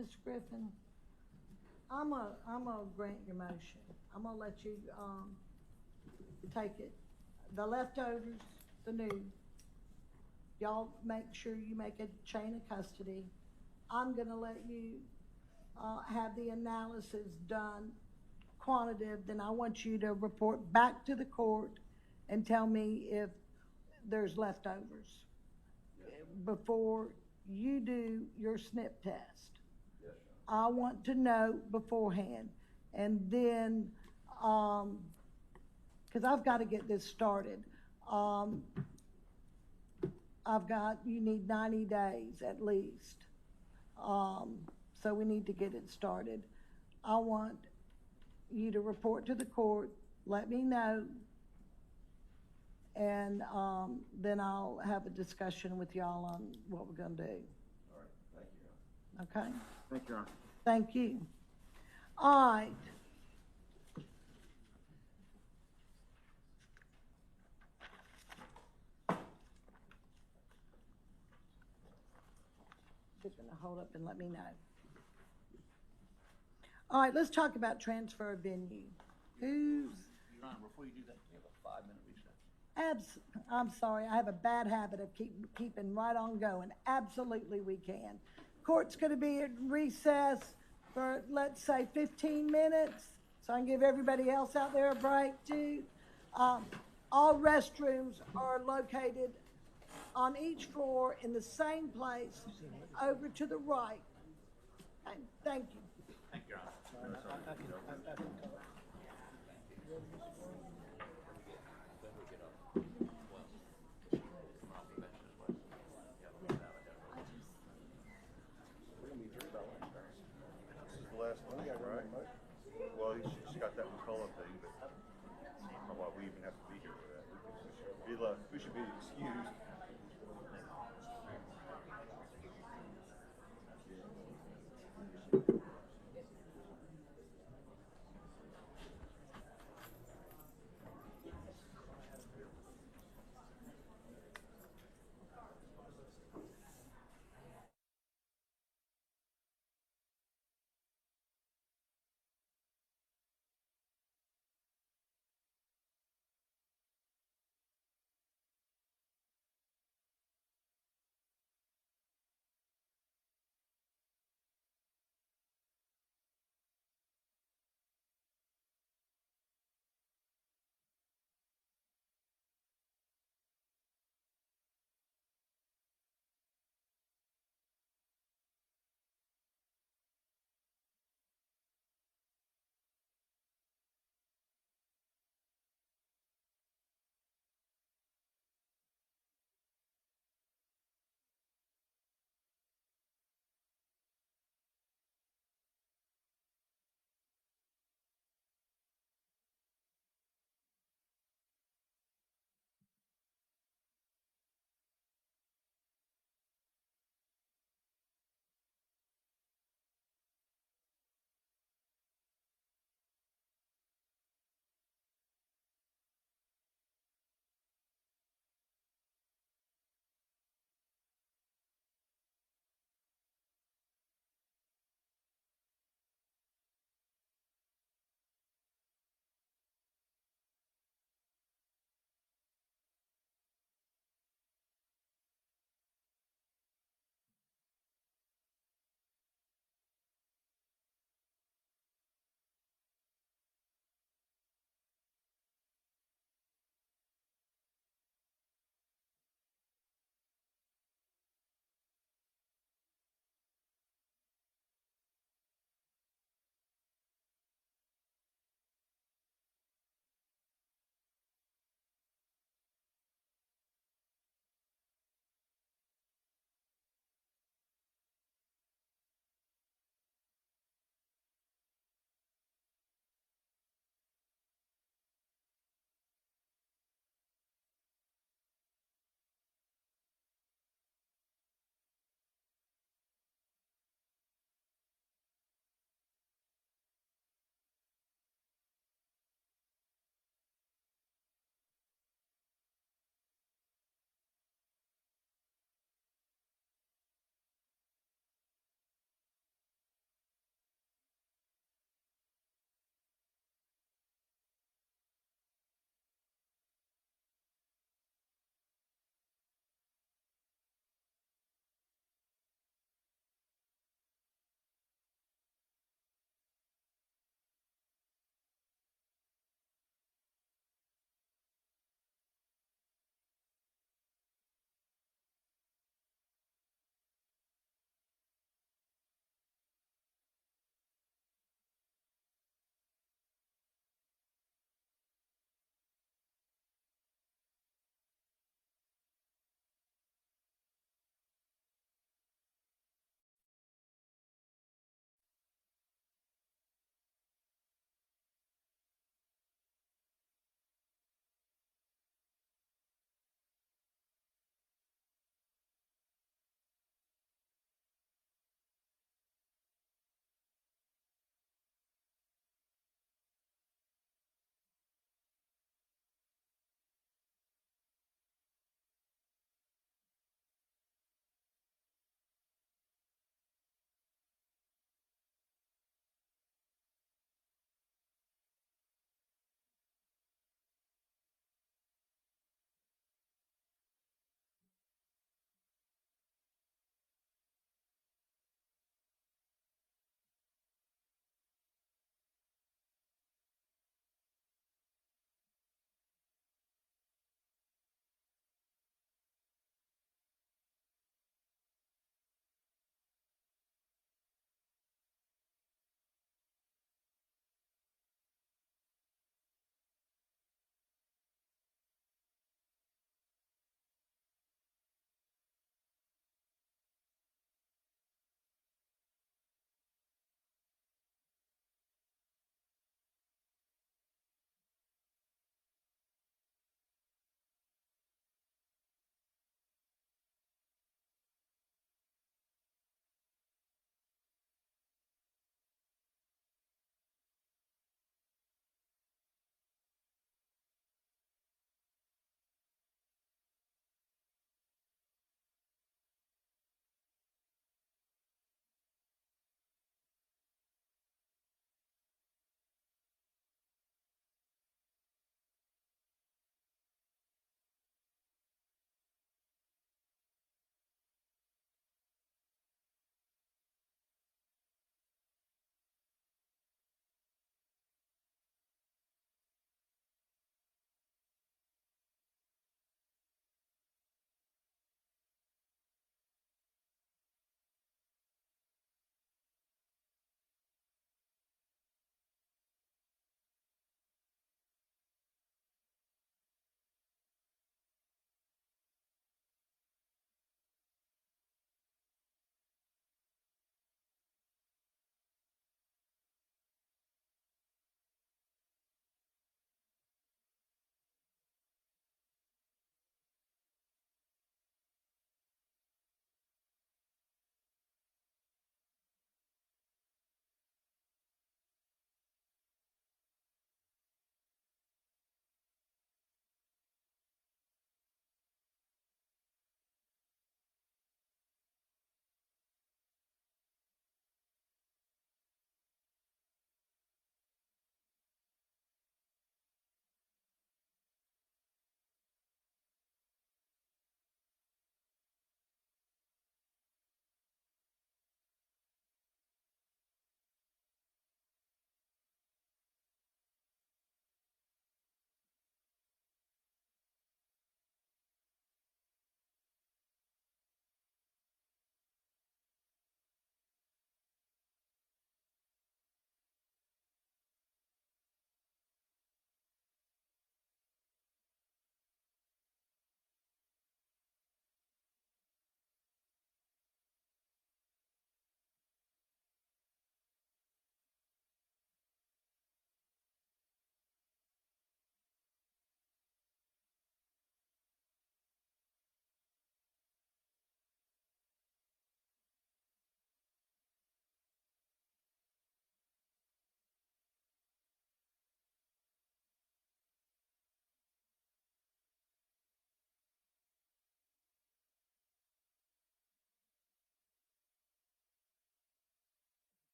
Speaker 1: Mr. Griffin, I'm gonna grant your motion. I'm gonna let you, take it. The leftovers, the new, y'all make sure you make a chain of custody. I'm gonna let you, have the analysis done, quantitative, then I want you to report back to the court and tell me if there's leftovers before you do your SNP test. I want to know beforehand, and then, because I've got to get this started. You need 90 days at least. So we need to get it started. I want you to report to the court, let me know, and then I'll have a discussion with y'all on what we're gonna do.
Speaker 4: All right, thank you.
Speaker 1: Okay?
Speaker 6: Thank you, Your Honor.
Speaker 1: Thank you. All right. Just gonna hold up and let me know. All right, let's talk about transfer of venue. Who's,
Speaker 2: Your Honor, before you do that, we have a 5-minute recess.
Speaker 1: I'm sorry, I have a bad habit of keeping right on going. Absolutely we can. Court's gonna be at recess for, let's say, 15 minutes, so I can give everybody else out there a break too. All restrooms are located on each floor in the same place, over to the right. Okay, thank you.
Speaker 2: Thank you, Your Honor.
Speaker 5: Last one, right? should be excused.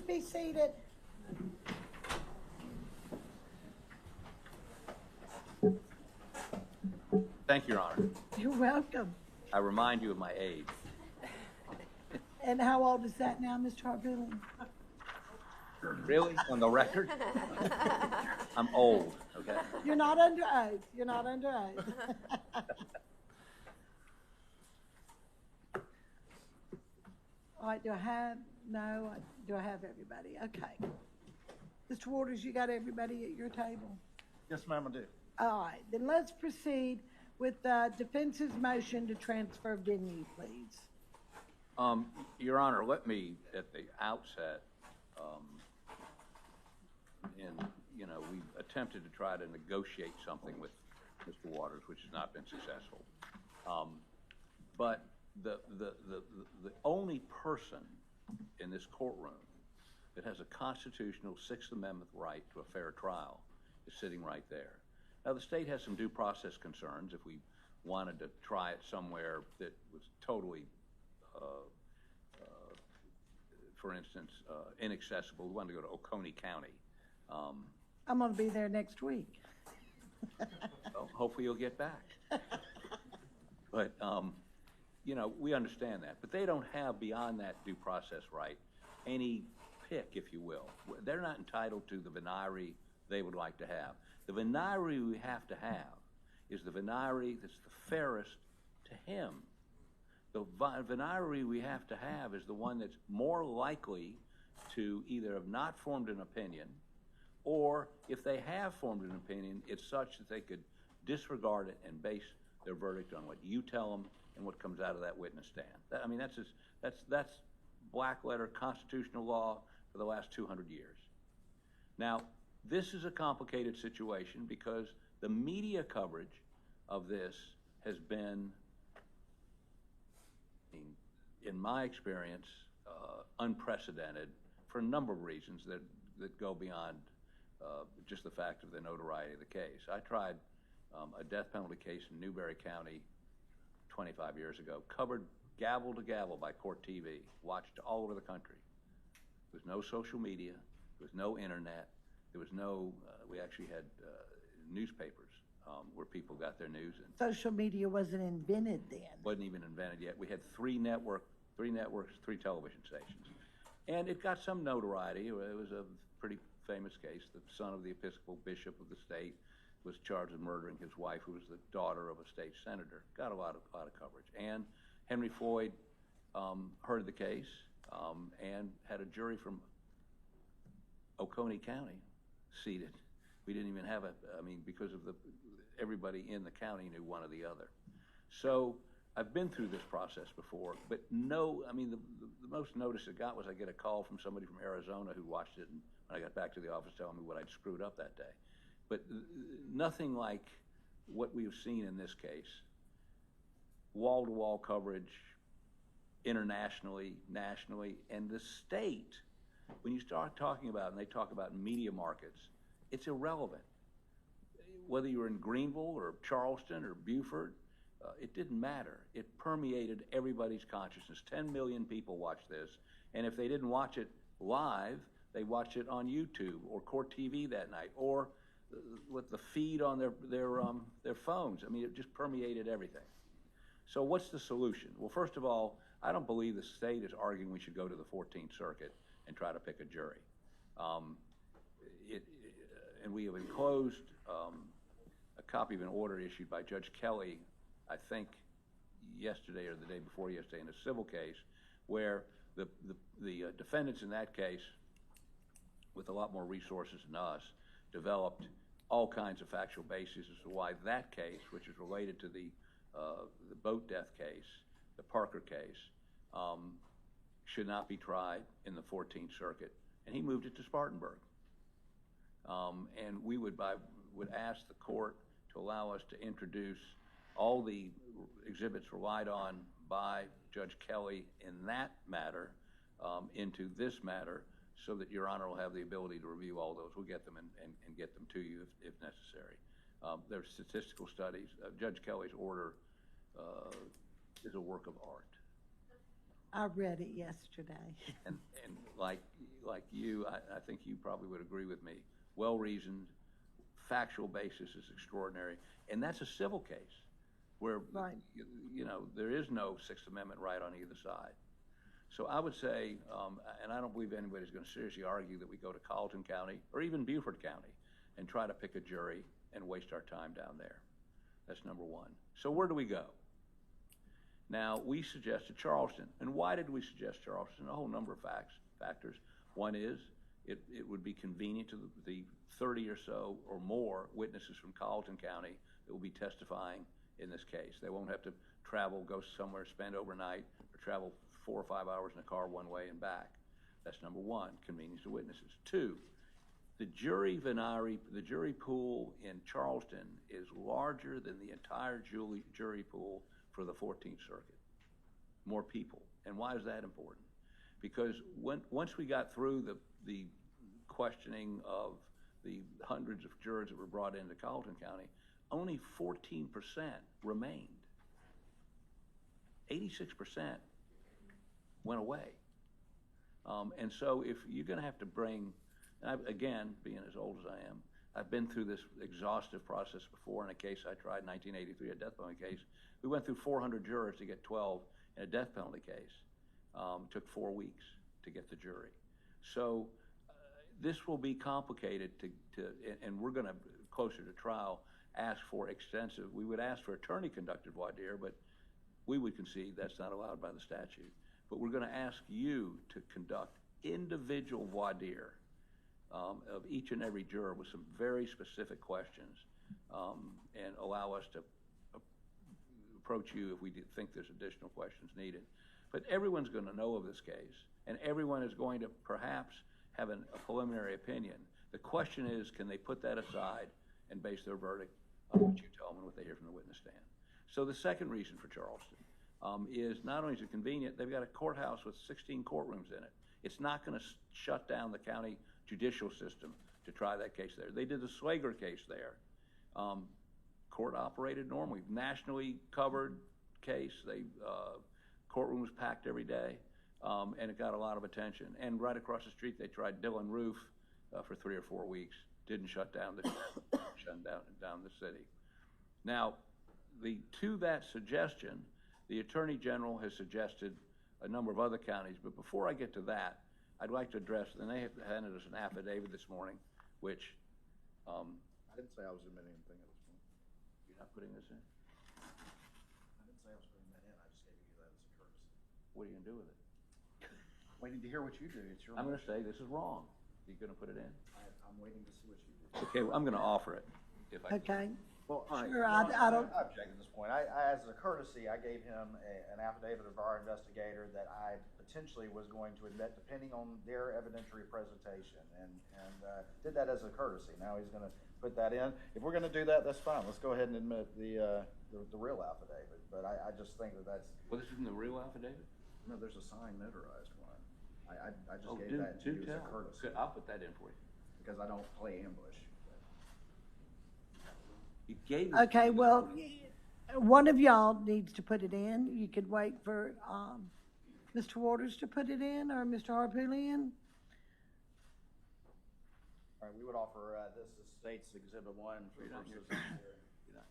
Speaker 1: be seated.
Speaker 2: Thank you, Your Honor.
Speaker 1: You're welcome.
Speaker 2: I remind you of my age.
Speaker 1: And how old is that now, Mr. Harpoon?
Speaker 2: Really? On the record? I'm old, okay?
Speaker 1: You're not under oath. You're not under oath. All right, do I have everybody? Okay. Mr. Waters, you got everybody at your table?
Speaker 6: Yes, ma'am, I do.
Speaker 1: All right, then let's proceed with the defense's motion to transfer venue, please.
Speaker 2: Your Honor, let me, at the outset, we've attempted to try to negotiate something with Mr. Waters, which has not been successful. But the only person in this courtroom that has a constitutional Sixth Amendment right to a fair trial is sitting right there. Now, the state has some due process concerns. If we wanted to try it somewhere that was totally, for instance, inaccessible, we wanted to go to Oconee County.
Speaker 1: I'm gonna be there next week.
Speaker 2: Well, hopefully you'll get back. But, we understand that. But they don't have, beyond that due process right, any pick, if you will. They're not entitled to the venire they would like to have. The venire we have to have is the venire that's the fairest to him. The venire we have to have is the one that's more likely to either have not formed an opinion, or if they have formed an opinion, it's such that they could disregard it and base their verdict on what you tell them and what comes out of that witness stand. That's black letter constitutional law for the last 200 years. Now, this is a complicated situation because the media coverage of this has been, in my experience, unprecedented for a number of reasons that go beyond just the fact of the notoriety of the case. I tried a death penalty case in Newberry County 25 years ago, covered gavel to gavel by Court TV, watched all over the country. There was no social media, there was no internet, there was no, we actually had newspapers where people got their news. And
Speaker 1: Social media wasn't invented then.
Speaker 2: wasn't even invented yet. We had three networks, three television stations. And it got some notoriety. It was a pretty famous case. The son of the Episcopal bishop of the state was charged with murdering his wife, who was the daughter of a state senator. Got a lot of coverage. And Henry Floyd heard the case and had a jury from Oconee County seated. We didn't even have because of everybody in the county knew one or the other. So I've been through this process before, but the most notice it got was I get a call from somebody from Arizona who watched it, and when I got back to the office telling me what I'd screwed up that day. But nothing like what we have seen in this case. Wall-to-wall coverage, internationally, nationally, and the state, when you start talking about, and they talk about media markets, it's irrelevant. Whether you were in Greenville or Charleston or Beaufort, it didn't matter. It permeated everybody's consciousness. 10 million people watched this, and if they didn't watch it live, they watched it on YouTube or Court TV that night, or with the feed on their phones. It just permeated everything. So what's the solution? Well, first of all, I don't believe the state is arguing we should go to the 14th Circuit and try to pick a jury. And we have enclosed a copy of an order issued by Judge Kelly, I think yesterday or the day before yesterday, in a civil case where the defendants in that case, with a lot more resources than us, developed all kinds of factual bases as to why that case, which is related to the boat death case, the Parker case, should not be tried in the 14th Circuit, and he moved it to Spartanburg. And we would ask the court to allow us to introduce all the exhibits relied on by Judge Kelly in that matter into this matter, so that Your Honor will have the ability to review all those. We'll get them and get them to you if necessary. There are statistical studies. Judge Kelly's order is a work of art.
Speaker 1: I read it yesterday.
Speaker 2: And like you, I think you probably would agree with me, well-reasoned, factual basis is extraordinary. And that's a civil case where,
Speaker 1: Right.
Speaker 2: you know, there is no Sixth Amendment right on either side. So I would say, and I don't believe anybody's going to seriously argue that we go to Colleton County or even Beaufort County and try to pick a jury and waste our time down there. That's number one. So where do we go? Now, we suggested Charleston. And why did we suggest Charleston? A whole number of factors. One is it would be convenient to the 30 or so or more witnesses from Colleton County that will be testifying in this case. They won't have to travel, go somewhere, spend overnight, or travel 4 or 5 hours in a car one way and back. That's number one, convenience to witnesses. Two, the jury pool in Charleston is larger than the entire jury pool for the 14th Circuit. More people. And why is that important? Because once we got through the questioning of the hundreds of jurors that were brought into Colleton County, only 14% remained. 86% went away. And so if you're going to have to bring, and again, being as old as I am, I've been through this exhaustive process before in a case I tried in 1983, a death penalty case. We went through 400 jurors to get 12 in a death penalty case. Took 4 weeks to get the jury. So this will be complicated and we're going to, closer to trial, ask for extensive, we would ask for attorney-conducted voir dire, but we would concede that's not allowed by the statute. But we're going to ask you to conduct individual voir dire of each and every juror with some very specific questions and allow us to approach you if we think there's additional questions needed. But everyone's going to know of this case, and everyone is going to perhaps have a preliminary opinion. The question is, can they put that aside and base their verdict on what you tell them and what they hear from the witness stand? So the second reason for Charleston is not only is it convenient, they've got a courthouse with 16 courtrooms in it. It's not going to shut down the county judicial system to try that case there. They did the Slager case there. Court operated normally, nationally covered case. Courtroom was packed every day, and it got a lot of attention. And right across the street, they tried Dillon Roof for 3 or 4 weeks. Didn't shut down down the city. Now, to that suggestion, the Attorney General has suggested a number of other counties. But before I get to that, I'd like to address, and they have handed us an affidavit this morning, which
Speaker 6: I didn't say I was admitting anything at this point.
Speaker 2: you're not putting this in.
Speaker 6: I didn't say I was putting that in. I just gave you that as a courtesy.
Speaker 2: What are you going to do with it?
Speaker 6: Waiting to hear what you do. It's your.
Speaker 2: I'm going to say this is wrong. You're going to put it in?
Speaker 6: I'm waiting to see what you do.
Speaker 2: Okay, well, I'm going to offer it. If I
Speaker 1: Okay,
Speaker 6: Well,
Speaker 1: sure, I don't,
Speaker 6: I object at this point. As a courtesy, I gave him an affidavit of our investigator that I potentially was going to admit depending on their evidentiary presentation, and did that as a courtesy. Now he's going to put that in. If we're going to do that, that's fine. Let's go ahead and admit the real affidavit. But I just think that's.
Speaker 2: Well, this isn't the real affidavit?
Speaker 6: No, there's a signed notarized one. I just
Speaker 2: Oh,
Speaker 6: gave that to you as a
Speaker 2: tell.
Speaker 6: courtesy
Speaker 2: Good, I'll put that in for you.
Speaker 6: because I don't play ambush.
Speaker 2: You gave it.
Speaker 1: okay, well, one of y'all needs to put it in. You could wait for, Mr. Waters to put it in, or Mr. Harpootlian.
Speaker 6: All right, we would offer this as State's Exhibit 1 for
Speaker 2: You're not
Speaker 6: purposes
Speaker 2: here.
Speaker 6: of hearing.
Speaker 2: You're not-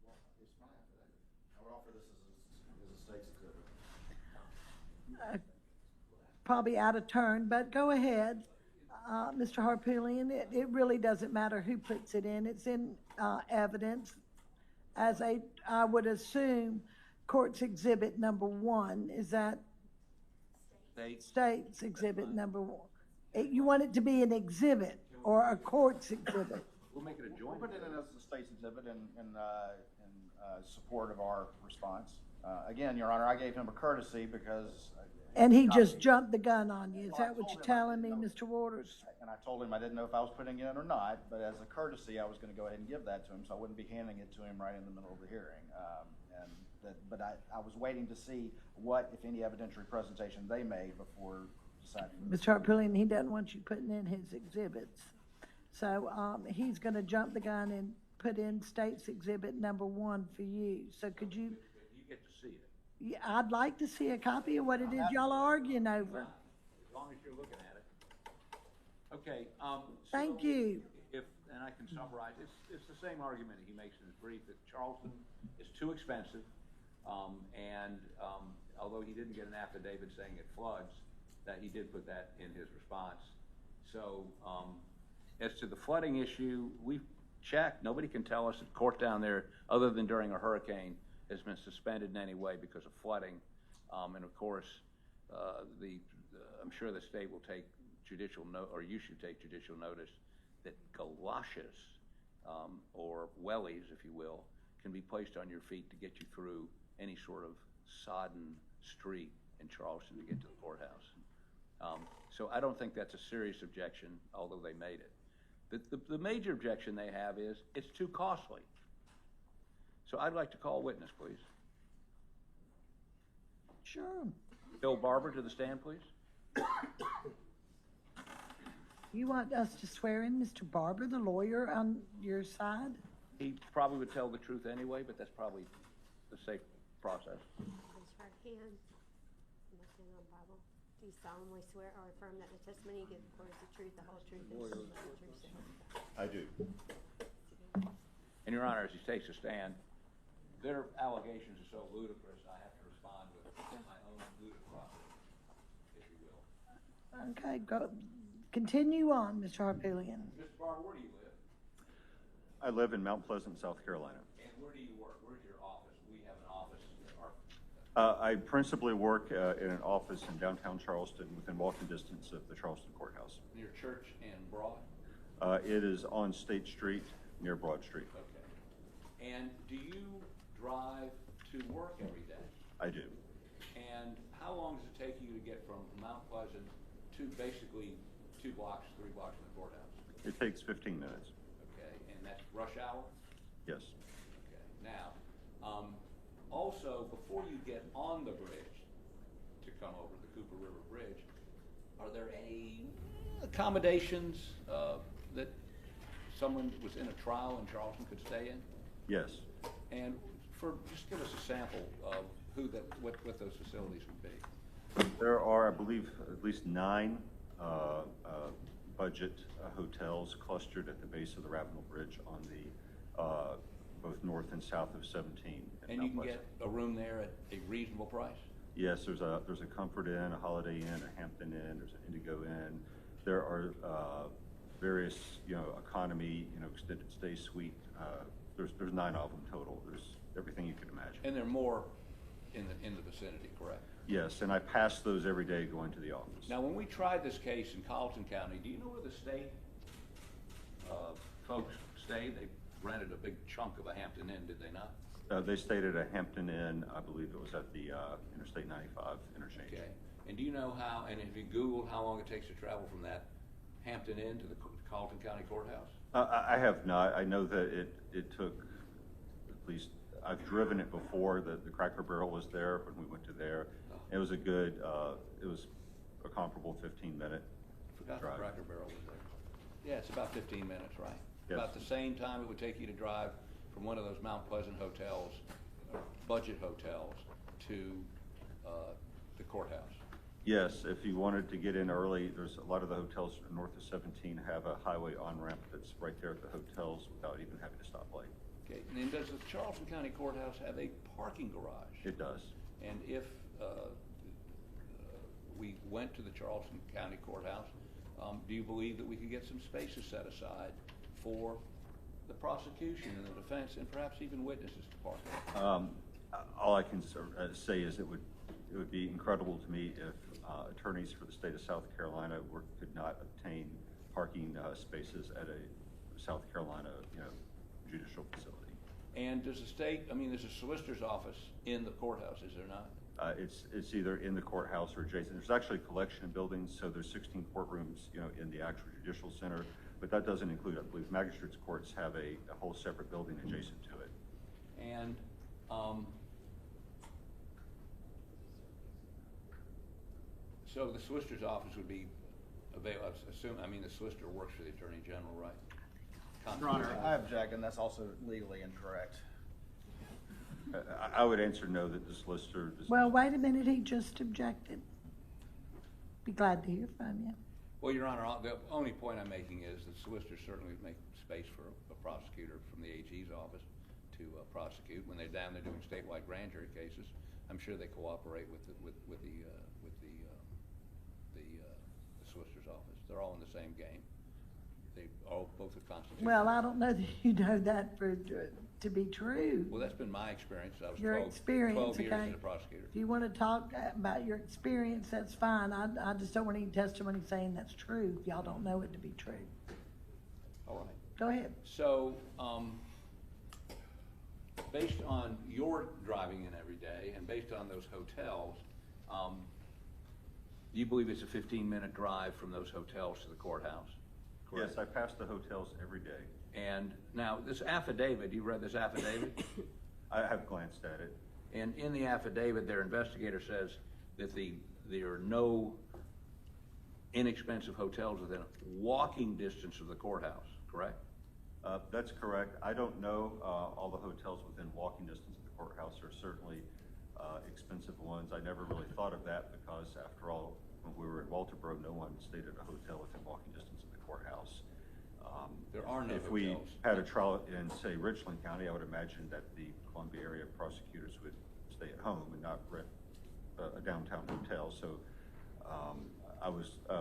Speaker 6: Well, it's my affidavit. I would offer this as a State's Exhibit.
Speaker 1: Probably out of turn, but go ahead, Mr. Harpootlian. It really doesn't matter who puts it in. It's in evidence as I would assume, Court's Exhibit number 1. Is that State's Exhibit number 1? You want it to be an exhibit or a court's exhibit?
Speaker 2: We'll make it a
Speaker 6: We'll
Speaker 2: joint.
Speaker 6: put it in as the State's Exhibit in support of our response. Again, Your Honor, I gave him a courtesy because.
Speaker 1: And he just jumped the gun on you. Is that what you're telling me, Mr. Waters?
Speaker 6: And I told him I didn't know if I was putting it in or not, but as a courtesy, I was going to go ahead and give that to him, so I wouldn't be handing it to him right in the middle of the hearing. But I was waiting to see what, if any, evidentiary presentation they made before deciding.
Speaker 1: Mr. Harpootlian, he doesn't want you putting in his exhibits. So he's going to jump the gun and put in State's Exhibit number 1 for you. So could you?
Speaker 2: But you get to see it.
Speaker 1: Yeah, I'd like to see a copy of what it is y'all are arguing over.
Speaker 2: As long as you're looking at it. Okay,
Speaker 1: Thank
Speaker 2: so
Speaker 1: you.
Speaker 2: If, and I can summarize, it's the same argument he makes in his brief, that Charleston is too expensive, although he didn't get an affidavit saying it floods, that he did put that in his response. So, as to the flooding issue, we've checked. Nobody can tell us that court down there, other than during a hurricane, has been suspended in any way because of flooding. And of course, I'm sure the state will take judicial note, or you should take judicial notice, that galoshes, or wellies, if you will, can be placed on your feet to get you through any sort of sodden street in Charleston to get to the courthouse. So I don't think that's a serious objection, although they made it. The major objection they have is it's too costly. So I'd like to call a witness, please.
Speaker 1: Sure.
Speaker 2: Bill Barber to the stand, please.
Speaker 1: You want us to swear in Mr. Barber, the lawyer, on your side?
Speaker 2: He probably would tell the truth anyway, but that's probably the safe process.
Speaker 7: Raise your right hand. Left hand on the Bible. Do you solemnly swear or affirm that the testimony you give the court is the truth, the whole truth, and nothing but the truth, so help you God?
Speaker 5: I do.
Speaker 2: And Your Honor, as he takes a stand, their allegations are so ludicrous, I have to respond with my own ludicrosity, if you will.
Speaker 1: Okay, go. Continue on, Mr. Harpelian.
Speaker 2: Mr. Barber, where do you live?
Speaker 5: I live in Mount Pleasant, South Carolina.
Speaker 2: And where do you work? Where's your office? We have an office.
Speaker 5: I principally work in an office in downtown Charleston, within walking distance of the Charleston Courthouse.
Speaker 2: Near Church and Broad?
Speaker 5: It is on State Street, near Broad Street.
Speaker 2: Okay. And do you drive to work every day?
Speaker 5: I do.
Speaker 2: And how long does it take you to get from Mount Pleasant to basically 2 blocks, 3 blocks from the courthouse?
Speaker 5: It takes 15 minutes.
Speaker 2: Okay, and that's rush hour?
Speaker 5: Yes.
Speaker 2: Okay, now, also, before you get on the bridge to come over the Cooper River Bridge, are there any accommodations that someone who was in a trial in Charleston could stay in?
Speaker 5: Yes.
Speaker 2: And just give us a sample of what those facilities would be.
Speaker 5: There are, I believe, at least 9 budget hotels clustered at the base of the Ravenel Bridge on the both north and south of 17.
Speaker 2: And you can get a room there at a reasonable price?
Speaker 5: Yes, there's a Comfort Inn, a Holiday Inn, a Hampton Inn, there's an Indigo Inn. There are various, economy, extended stay suite. There's 9 of them total. There's everything you can imagine.
Speaker 2: And there are more in the vicinity, correct?
Speaker 5: Yes, and I pass those every day going to the office.
Speaker 2: Now, when we tried this case in Colleton County, do you know where the state folks stayed? They rented a big chunk of a Hampton Inn, did they not?
Speaker 5: They stayed at a Hampton Inn. I believe it was at the Interstate 95 interchange.
Speaker 2: Okay. And do you know how, and have you Googled how long it takes to travel from that Hampton Inn to the Colleton County Courthouse?
Speaker 5: I have not. I know that it took at least, I've driven it before. The Cracker Barrel was there when we went to there. It was a good, it was a comparable 15-minute
Speaker 2: Forgot
Speaker 5: drive.
Speaker 2: the Cracker Barrel was there. Yeah, it's about 15 minutes, right?
Speaker 5: Yes.
Speaker 2: About the same time it would take you to drive from one of those Mount Pleasant hotels, budget hotels, to the courthouse.
Speaker 5: Yes, if you wanted to get in early, there's a lot of the hotels north of 17 have a highway on-ramp that's right there at the hotels without even having to stop late.
Speaker 2: Okay, and then does the Charleston County Courthouse have a parking garage?
Speaker 5: It does.
Speaker 2: And if we went to the Charleston County Courthouse, do you believe that we could get some spaces set aside for the prosecution and the defense and perhaps even witnesses to park?
Speaker 5: All I can say is it would be incredible to me if attorneys for the state of South Carolina could not obtain parking spaces at a South Carolina, judicial facility.
Speaker 2: And does the state, there's a solicitor's office in the courthouse, is there not?
Speaker 5: It's either in the courthouse or adjacent. There's actually a collection of buildings, so there's 16 courtrooms, in the actual judicial center, but that doesn't include, I believe, magistrates' courts have a whole separate building adjacent to it.
Speaker 2: And so the solicitor's office would be available, the solicitor works for the Attorney General, right?
Speaker 6: Your Honor, I object, and that's also legally incorrect.
Speaker 5: I would answer no, that the solicitor does.
Speaker 1: Well, wait a minute, he just objected. Be glad to hear from you.
Speaker 2: Well, Your Honor, the only point I'm making is that solicitors certainly make space for a prosecutor from the AG's office to prosecute. When they're down there doing statewide grand jury cases, I'm sure they cooperate with the solicitor's office. They're all in the same game. They all both are constitutional.
Speaker 1: Well, I don't know that you know that to be true.
Speaker 2: Well, that's been my experience. I was
Speaker 1: Your
Speaker 2: 12
Speaker 1: experience,
Speaker 2: years
Speaker 1: okay?
Speaker 2: as a prosecutor.
Speaker 1: If you want to talk about your experience, that's fine. I just don't want any testimony saying that's true if y'all don't know it to be true.
Speaker 2: All right.
Speaker 1: Go ahead.
Speaker 2: So, based on your driving in every day and based on those hotels, do you believe it's a 15-minute drive from those hotels to the courthouse?
Speaker 5: Yes, I pass the hotels every day.
Speaker 2: And now, this affidavit, you read this affidavit?
Speaker 5: I have glanced at it.
Speaker 2: And in the affidavit, their investigator says that there are no inexpensive hotels within walking distance of the courthouse, correct?
Speaker 5: That's correct. I don't know all the hotels within walking distance of the courthouse are certainly expensive ones. I never really thought of that because, after all, when we were in Walterboro, no one stayed at a hotel within walking distance of the courthouse.
Speaker 2: There are no
Speaker 5: If we
Speaker 2: hotels.
Speaker 5: had a trial in, say, Richland County, I would imagine that the Columbia area prosecutors would stay at home and not rent a downtown hotel. So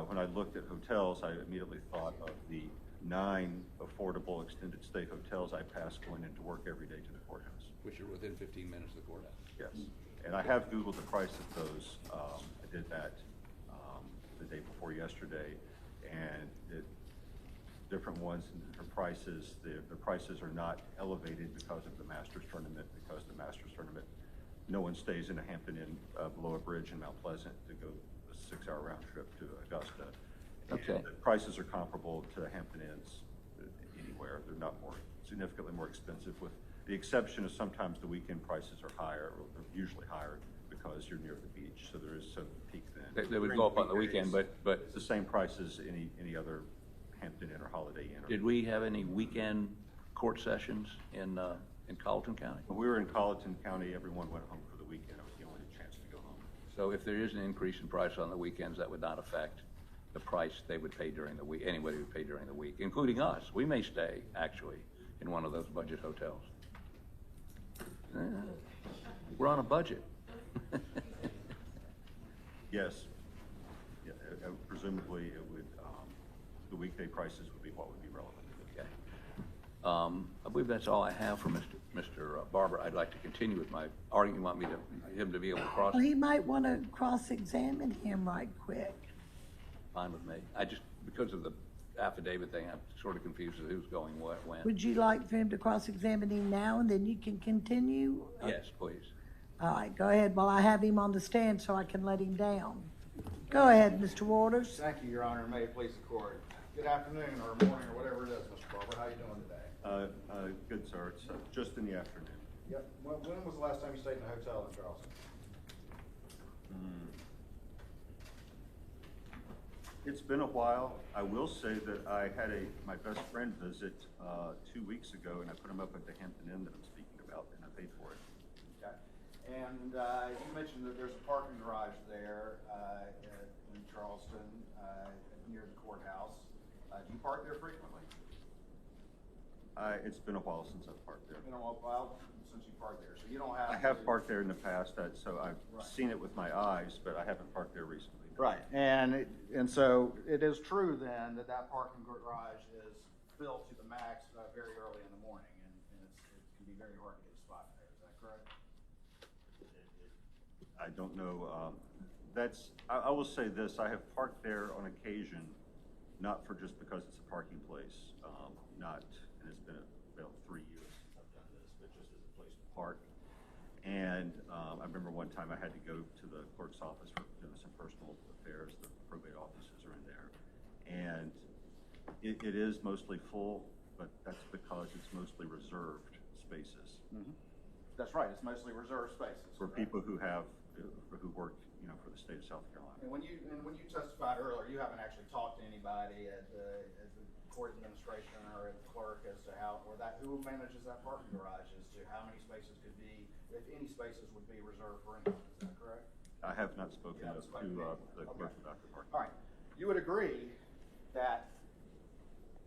Speaker 5: when I looked at hotels, I immediately thought of the 9 affordable extended stay hotels I pass going into work every day to the courthouse.
Speaker 2: Which are within 15 minutes of the courthouse.
Speaker 5: Yes, and I have Googled the price of those. I did that the day before yesterday, and different ones and different prices. The prices are not elevated because of the Masters tournament, because the Masters tournament, no one stays in a Hampton Inn below a bridge in Mount Pleasant to go a 6-hour round trip to Augusta.
Speaker 2: Okay.
Speaker 5: And the prices are comparable to the Hampton Inns anywhere. They're not significantly more expensive, with the exception of sometimes the weekend prices are higher, or usually higher, because you're near the beach, so there is some peak then.
Speaker 2: They would go up on the weekend, but
Speaker 5: It's the same price as any other Hampton Inn or Holiday Inn.
Speaker 2: did we have any weekend court sessions in Colleton County?
Speaker 5: When we were in Colleton County, everyone went home for the weekend. It was the only chance to go home.
Speaker 2: So if there is an increase in price on the weekends, that would not affect the price they would pay during the week, anybody would pay during the week, including us. We may stay, actually, in one of those budget hotels. We're on a budget.
Speaker 5: Yes. Yeah, presumably it would, the weekday prices would be what would be relevant.
Speaker 2: Okay. I believe that's all I have for Mr. Barber. I'd like to continue with my argument. You want him to be able to cross?
Speaker 1: Well, he might want to cross-examine him right quick.
Speaker 2: Fine with me. Because of the affidavit thing, I'm sort of confused as to who's going what, when.
Speaker 1: Would you like for him to cross-examine him now and then you can continue?
Speaker 2: Yes, please.
Speaker 1: All right, go ahead while I have him on the stand so I can let him down. Go ahead, Mr. Waters.
Speaker 6: Thank you, Your Honor, and may it please the court. Good afternoon, or morning, or whatever it is, Mr. Barber. How you doing today?
Speaker 5: Good, sir. It's just in the afternoon.
Speaker 6: Yep. When was the last time you stayed in a hotel in Charleston?
Speaker 5: It's been a while. I will say that I had my best friend visit 2 weeks ago, and I put him up at the Hampton Inn that I'm speaking about, and I paid for it.
Speaker 6: Okay. And you mentioned that there's a parking garage there in Charleston near the courthouse. Do you park there frequently?
Speaker 5: It's been a while since I've parked there.
Speaker 6: It's been a while since you parked there, so you don't have.
Speaker 5: I have parked there in the past, so I've seen it with my eyes, but I haven't parked there recently.
Speaker 6: Right, and so it is true then that parking garage is filled to the max very early in the morning, and it can be very hard to get a spot there. Is that correct?
Speaker 5: I don't know. I will say this: I have parked there on occasion, not just because it's a parking place, and it's been about 3 years since I've done this, but just as a place to park. And I remember one time I had to go to the clerk's office for some personal affairs. The probate offices are in there, and it is mostly full, but that's because it's mostly reserved spaces.
Speaker 6: Mm-hmm. That's right. It's mostly reserved spaces
Speaker 5: For people who have who work, for the state of South Carolina.
Speaker 6: And when you testified earlier, you haven't actually talked to anybody at the court administration or at the clerk as to who manages that parking garage as to how many spaces could be, if any spaces would be reserved for anyone. Is that correct?
Speaker 5: I have not spoken to the clerk
Speaker 6: Okay.
Speaker 5: about the parking.
Speaker 6: All right. You would agree that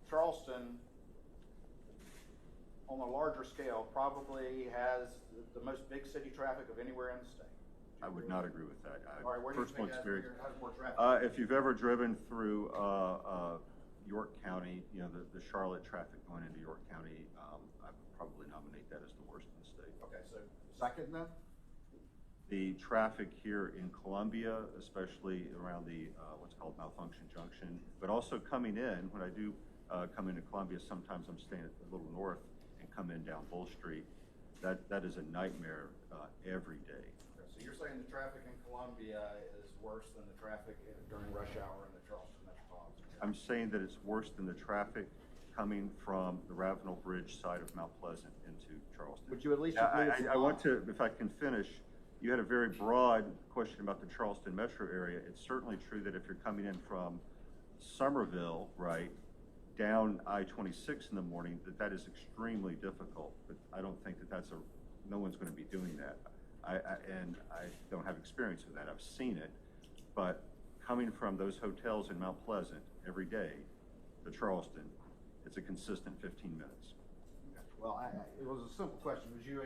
Speaker 6: Charleston, on a larger scale, probably has the most big city traffic of anywhere in the state?
Speaker 5: I would not agree with that.
Speaker 6: All right, where do you
Speaker 5: Personal
Speaker 6: think
Speaker 5: experience.
Speaker 6: has more traffic?
Speaker 5: If you've ever driven through York County, the Charlotte traffic going into York County, I would probably nominate that as the worst in the state.
Speaker 6: Okay, so second then?
Speaker 5: The traffic here in Columbia, especially around the what's called Malfunction Junction, but also coming in, when I do come into Columbia, sometimes I'm staying a little north and come in down Bull Street. That is a nightmare every day.
Speaker 6: Okay, so you're saying the traffic in Columbia is worse than the traffic during rush hour in the Charleston metropolitan area?
Speaker 5: I'm saying that it's worse than the traffic coming from the Ravenel Bridge side of Mount Pleasant into Charleston.
Speaker 6: Would you at least agree with
Speaker 5: I want to, if I can finish, you had a very broad question about the Charleston metro area. It's certainly true that if you're coming in from Somerville, right, down I-26 in the morning, that is extremely difficult. But I don't think that no one's going to be doing that. And I don't have experience with that. I've seen it. But coming from those hotels in Mount Pleasant every day to Charleston, it's a consistent 15 minutes.
Speaker 6: Well, it was a simple question. You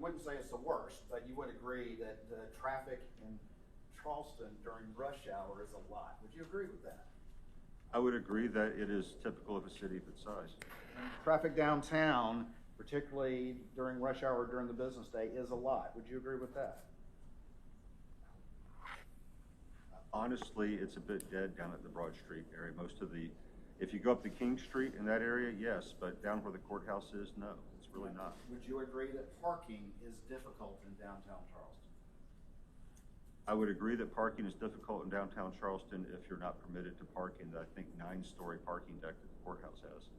Speaker 6: wouldn't say it's the worst, but you would agree that the traffic in Charleston during rush hour is a lot. Would you agree with that?
Speaker 5: I would agree that it is typical of a city of its size.
Speaker 6: And traffic downtown, particularly during rush hour during the business day, is a lot. Would you agree with that?
Speaker 5: Honestly, it's a bit dead down at the Broad Street area. If you go up to King Street in that area, yes, but down where the courthouse is, no, it's really not.
Speaker 6: Would you agree that parking is difficult in downtown Charleston?
Speaker 5: I would agree that parking is difficult in downtown Charleston if you're not permitted to park in the, I think, 9-story parking deck that the courthouse has.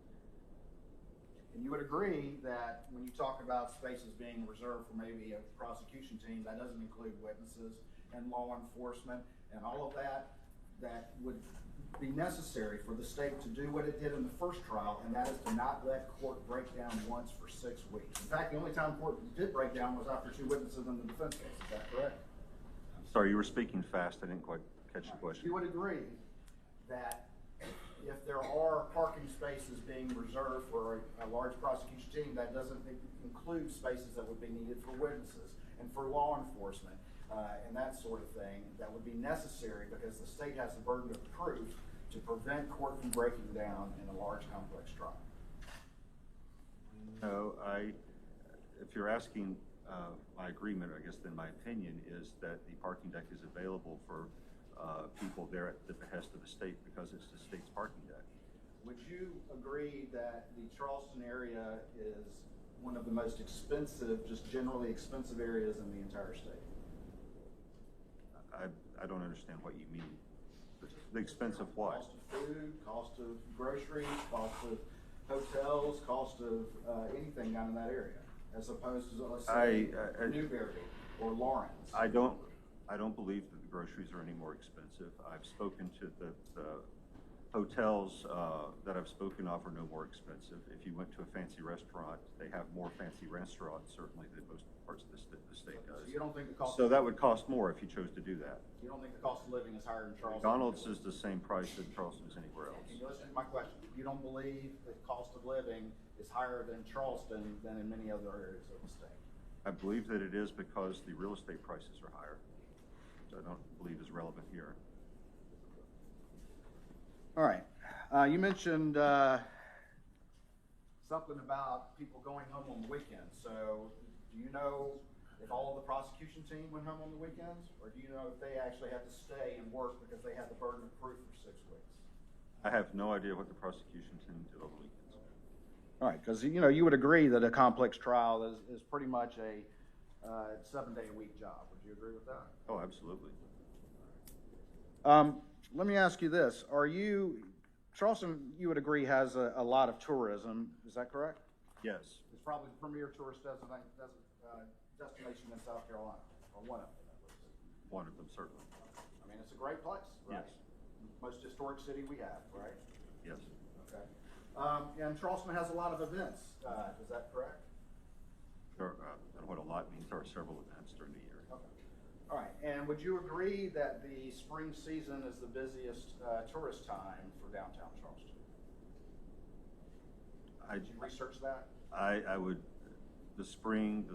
Speaker 6: And you would agree that when you talk about spaces being reserved for maybe a prosecution team, that doesn't include witnesses and law enforcement and all of that would be necessary for the state to do what it did in the first trial, and that is to not let court break down once for 6 weeks. In fact, the only time court did break down was after 2 witnesses in the defense case. Is that correct?
Speaker 5: I'm sorry, you were speaking fast. I didn't quite catch the question.
Speaker 6: You would agree that if there are parking spaces being reserved for a large prosecution team, that doesn't include spaces that would be needed for witnesses and for law enforcement and that sort of thing, that would be necessary because the state has the burden of proof to prevent court from breaking down in a large complex trial.
Speaker 5: No, if you're asking my agreement, I guess then my opinion is that the parking deck is available for people there at the behest of the state because it's the state's parking deck.
Speaker 6: Would you agree that the Charleston area is one of the most expensive, just generally expensive areas in the entire state?
Speaker 5: I don't understand what you mean. The expense of what?
Speaker 6: Cost of food, cost of groceries, cost of hotels, cost of anything down in that area, as opposed to, let's say, Newberry or Lawrence.
Speaker 5: I don't believe that the groceries are any more expensive. I've spoken to the hotels that I've spoken of are no more expensive. If you went to a fancy restaurant, they have more fancy restaurants certainly than most parts of the state does.
Speaker 6: So you don't think the cost?
Speaker 5: So that would cost more if you chose to do that.
Speaker 6: You don't think the cost of living is higher in Charleston?
Speaker 5: McDonald's is the same price in Charleston as anywhere else.
Speaker 6: Can you listen to my question? You don't believe the cost of living is higher in Charleston than in many other areas of the state?
Speaker 5: I believe that it is because the real estate prices are higher, which I don't believe is relevant here.
Speaker 6: All right. You mentioned something about people going home on the weekends. So do you know if all of the prosecution team went home on the weekends? Or do you know if they actually had to stay and work because they had the burden of proof for 6 weeks?
Speaker 5: I have no idea what the prosecution team did over the weekends.
Speaker 6: All right, because you would agree that a complex trial is pretty much a 7-day-a-week job. Would you agree with that?
Speaker 5: Oh, absolutely.
Speaker 6: Let me ask you this. Charleston, you would agree, has a lot of tourism. Is that correct?
Speaker 5: Yes.
Speaker 6: It's probably the premier tourist destination in South Carolina, or one of them.
Speaker 5: One of them, certainly.
Speaker 6: I mean, it's a great place, right?
Speaker 5: Yes.
Speaker 6: Most historic city we have, right?
Speaker 5: Yes.
Speaker 6: Okay. And Charleston has a lot of events, is that correct?
Speaker 5: There, and what a lot means, there are several events during the year.
Speaker 6: Okay. All right, and would you agree that the spring season is the busiest tourist time for downtown Charleston? Did you research that?
Speaker 5: I would, the spring,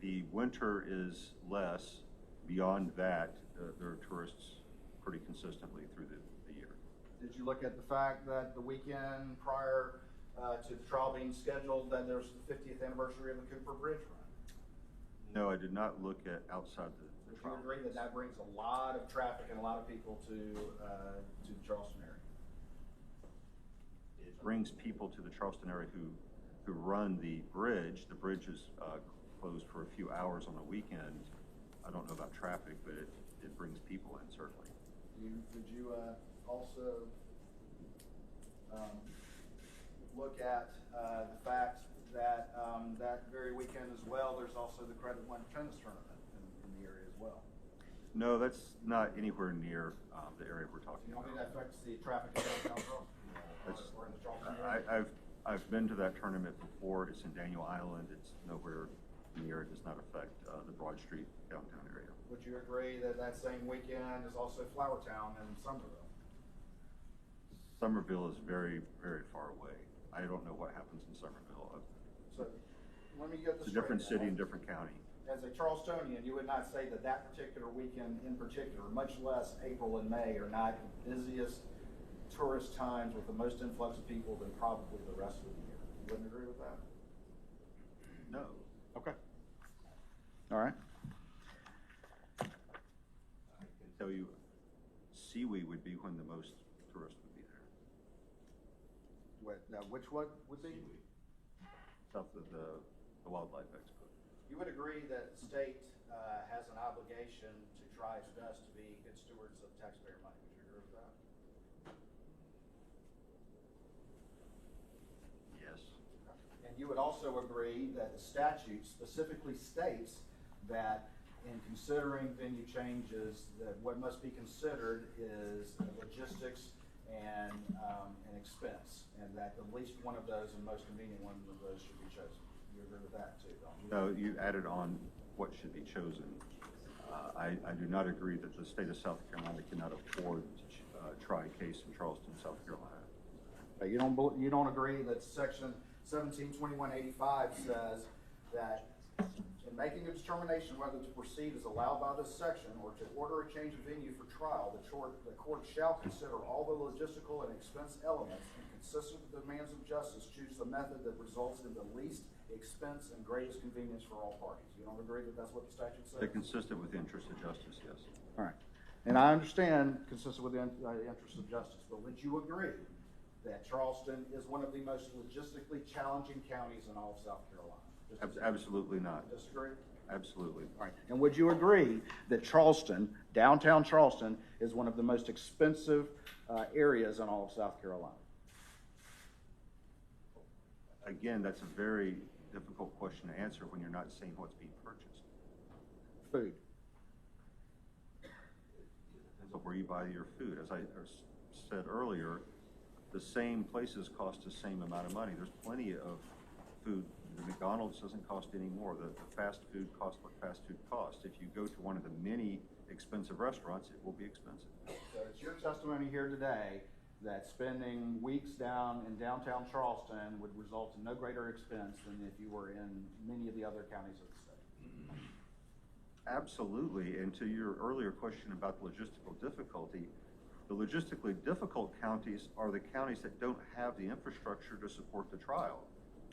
Speaker 5: the winter is less. Beyond that, there are tourists pretty consistently through the year.
Speaker 6: Did you look at the fact that the weekend prior to the trial being scheduled, that there's the 50th anniversary of the Cooper Bridge run?
Speaker 5: No, I did not look at outside the
Speaker 6: Would you
Speaker 5: trial.
Speaker 6: agree that that brings a lot of traffic and a lot of people to the Charleston area?
Speaker 5: It brings people to the Charleston area who run the bridge. The bridge is closed for a few hours on the weekend. I don't know about traffic, but it brings people in, certainly.
Speaker 6: Did you also look at the fact that that very weekend as well, there's also the Credit One tennis tournament in the area as well?
Speaker 5: No, that's not anywhere near the area we're talking
Speaker 6: You know,
Speaker 5: about.
Speaker 6: that affects the traffic in downtown Charleston, or in the Charleston area?
Speaker 5: I've been to that tournament before. It's in Daniel Island. It's nowhere near. It does not affect the Broad Street downtown area.
Speaker 6: Would you agree that that same weekend is also Flowertown in Somerville?
Speaker 5: Somerville is very, very far away. I don't know what happens in Somerville.
Speaker 6: So, let me get this
Speaker 5: It's a different
Speaker 6: straight
Speaker 5: city
Speaker 6: now.
Speaker 5: and different county.
Speaker 6: As a Charlestonian, you would not say that that particular weekend in particular, much less April and May, are not the busiest tourist times with the most influx of people than probably the rest of the year. You wouldn't agree with that?
Speaker 5: No.
Speaker 6: Okay. All right.
Speaker 5: I can tell you, Seawee would be when the most tourists would be there.
Speaker 6: Which one would be?
Speaker 5: South of the Wildlife Expo.
Speaker 6: You would agree that the state has an obligation to try its best to be good stewards of taxpayer money. Would you agree with that?
Speaker 5: Yes.
Speaker 6: And you would also agree that the statute specifically states that in considering venue changes, that what must be considered is logistics and an expense, and that the least one of those and most convenient one of those should be chosen. You agree with that too, don't you?
Speaker 5: No, you added on what should be chosen. I do not agree that the state of South Carolina cannot afford to try a case in Charleston, South Carolina.
Speaker 6: You don't agree that section 172185 says that in making a determination whether to proceed as allowed by this section or to order a change of venue for trial, the court shall consider all the logistical and expense elements and consistent with the demands of justice, choose the method that results in the least expense and greatest convenience for all parties. You don't agree that that's what the statute says?
Speaker 5: They're consistent with the interest of justice, yes.
Speaker 6: All right. And I understand consistent with the interest of justice, but would you agree that Charleston is one of the most logistically challenging counties in all of South Carolina?
Speaker 5: Absolutely not.
Speaker 6: Disagree?
Speaker 5: Absolutely.
Speaker 6: All right. And would you agree that Charleston, downtown Charleston, is one of the most expensive areas in all of South Carolina?
Speaker 5: Again, that's a very difficult question to answer when you're not saying what's being purchased.
Speaker 6: Food.
Speaker 5: Depends on where you buy your food. As I said earlier, the same places cost the same amount of money. There's plenty of food. The McDonald's doesn't cost any more. The fast food costs what fast food costs. If you go to one of the many expensive restaurants, it will be expensive.
Speaker 6: So it's your testimony here today that spending weeks down in downtown Charleston would result in no greater expense than if you were in many of the other counties of the state.
Speaker 5: Absolutely. And to your earlier question about the logistical difficulty, the logistically difficult counties are the counties that don't have the infrastructure to support the trial.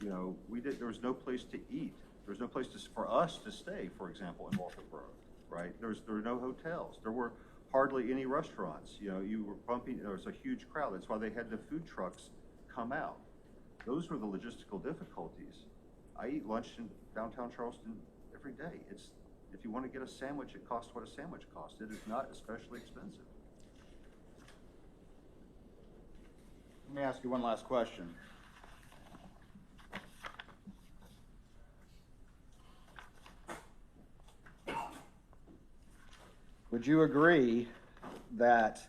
Speaker 5: You know, there was no place to eat. There was no place for us to stay, for example, in Walterboro, right? There were no hotels. There were hardly any restaurants. You know, there was a huge crowd. That's why they had the food trucks come out. Those were the logistical difficulties. I eat lunch in downtown Charleston every day. If you want to get a sandwich, it costs what a sandwich costs. It is not especially expensive.
Speaker 6: Let me ask you one last question. would you agree that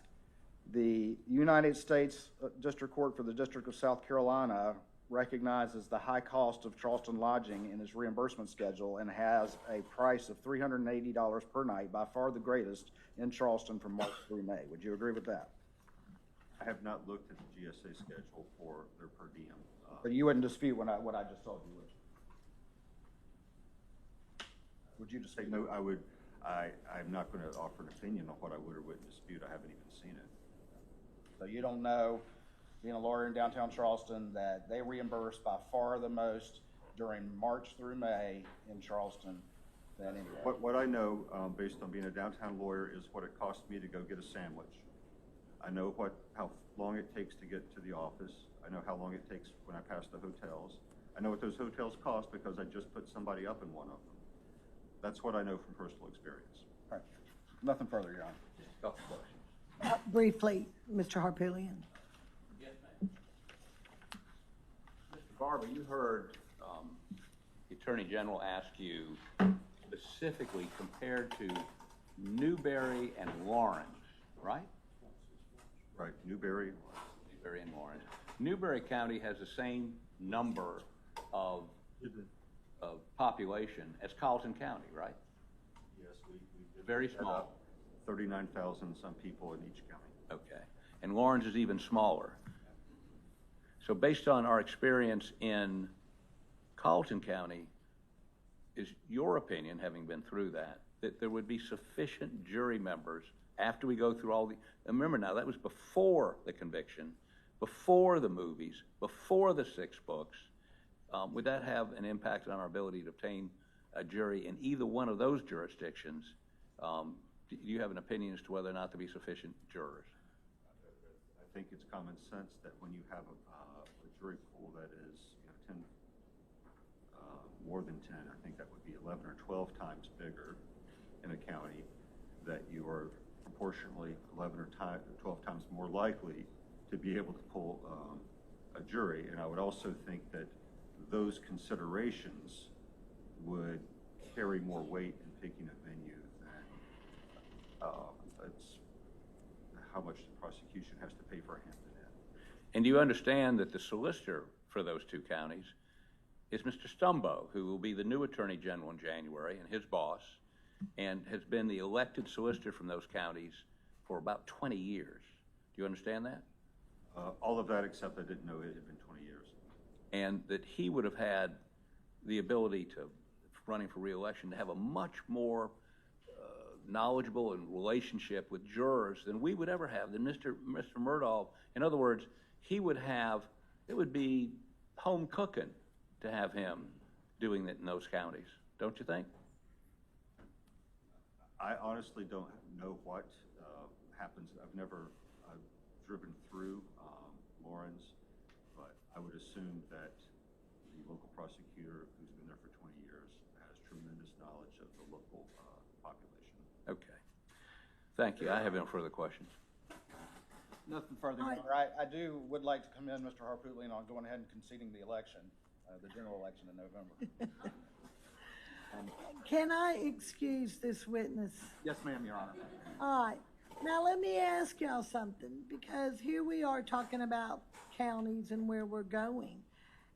Speaker 6: the United States District Court for the District of South Carolina recognizes the high cost of Charleston lodging in its reimbursement schedule and has a price of $380 per night, by far the greatest in Charleston from March through May? Would you agree with that?
Speaker 5: I have not looked at the GSA schedule for their per diem.
Speaker 6: But you wouldn't dispute what I just told you, would you? Would you
Speaker 5: Say
Speaker 6: dispute?
Speaker 5: no, I'm not going to offer an opinion on what I would or wouldn't dispute. I haven't even seen it.
Speaker 6: So you don't know, being a lawyer in downtown Charleston, that they reimburse by far the most during March through May in Charleston than anywhere?
Speaker 5: What I know, based on being a downtown lawyer, is what it cost me to go get a sandwich. I know how long it takes to get to the office. I know how long it takes when I pass the hotels. I know what those hotels cost because I just put somebody up in one of them. That's what I know from personal experience.
Speaker 6: All right. Nothing further, Your Honor.
Speaker 2: Just a couple questions.
Speaker 1: Briefly, Mr. Harpootlian.
Speaker 2: Yes, ma'am. Mr. Barber, you heard the Attorney General ask you specifically compared to Newberry and Lawrence, right?
Speaker 5: Right, Newberry.
Speaker 2: Newberry and Lawrence. Newberry County has the same number of population as Carleton County, right?
Speaker 5: Yes, we did.
Speaker 2: Very
Speaker 5: Had
Speaker 2: small.
Speaker 5: about 39,000 some people in each county.
Speaker 2: Okay. And Lawrence is even smaller. So based on our experience in Carleton County, is your opinion, having been through that there would be sufficient jury members after we go through all the, remember now, that was before the conviction, before the movies, before the 6 books. Would that have an impact on our ability to obtain a jury in either one of those jurisdictions? Do you have an opinion as to whether or not there be sufficient jurors?
Speaker 5: I think it's common sense that when you have a jury pool that is 10, more than 10, I think that would be 11 or 12 times bigger in a county, that you are proportionally 11 or 12 times more likely to be able to pull a jury. And I would also think that those considerations would carry more weight in picking a venue than it's how much the prosecution has to pay for a Hampton Inn.
Speaker 2: And do you understand that the solicitor for those 2 counties is Mr. Stumbo, who will be the new Attorney General in January, and his boss, and has been the elected solicitor from those counties for about 20 years. Do you understand that?
Speaker 5: All of that, except I didn't know it had been 20 years.
Speaker 2: And that he would have had the ability to, running for re-election, to have a much more knowledgeable and relationship with jurors than we would ever have, than Mr. Murdaugh. In other words, he would have, it would be home cooking to have him doing it in those counties, don't you think?
Speaker 5: I honestly don't know what happens. I've never driven through Lawrence, but I would assume that the local prosecutor who's been there for 20 years has tremendous knowledge of the local population.
Speaker 2: Okay. Thank you. I have no further questions.
Speaker 6: Nothing further, Your Honor. I would like to commend Mr. Harpootlian on going ahead and conceding the election, the general election in November.
Speaker 1: Can I excuse this witness?
Speaker 6: Yes, ma'am, Your Honor.
Speaker 1: All right. Now, let me ask y'all something, because here we are talking about counties and where we're going.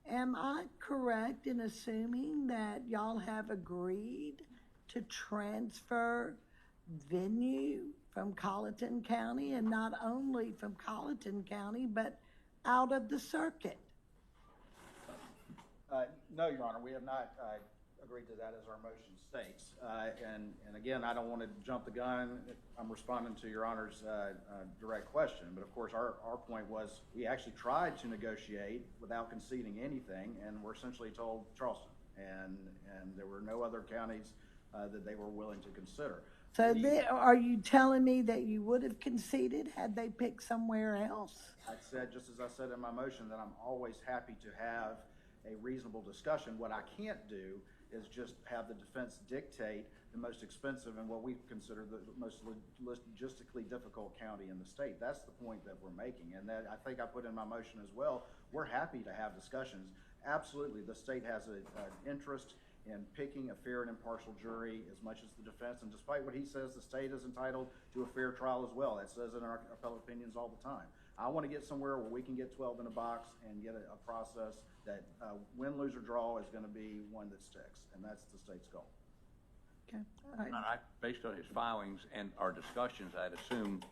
Speaker 1: Am I correct in assuming that y'all have agreed to transfer venue from Colleton County, and not only from Colleton County, but out of the circuit?
Speaker 6: No, Your Honor, we have not agreed to that, as our motion states. And again, I don't want to jump the gun. I'm responding to Your Honor's direct question, but of course our point was we actually tried to negotiate without conceding anything, and we're essentially told Charleston, and there were no other counties that they were willing to consider.
Speaker 1: So are you telling me that you would have conceded had they picked somewhere else?
Speaker 6: I said, just as I said in my motion, that I'm always happy to have a reasonable discussion. What I can't do is just have the defense dictate the most expensive and what we consider the most logistically difficult county in the state. That's the point that we're making, and that I think I put in my motion as well. We're happy to have discussions. Absolutely, the state has an interest in picking a fair and impartial jury as much as the defense. And despite what he says, the state is entitled to a fair trial as well. That says in our appellate opinions all the time. I want to get somewhere where we can get 12 in a box and get a process that win, lose, or draw is going to be one that sticks. And that's the state's goal.
Speaker 1: Okay, all right.
Speaker 2: Based on his filings and our discussions, I'd assumed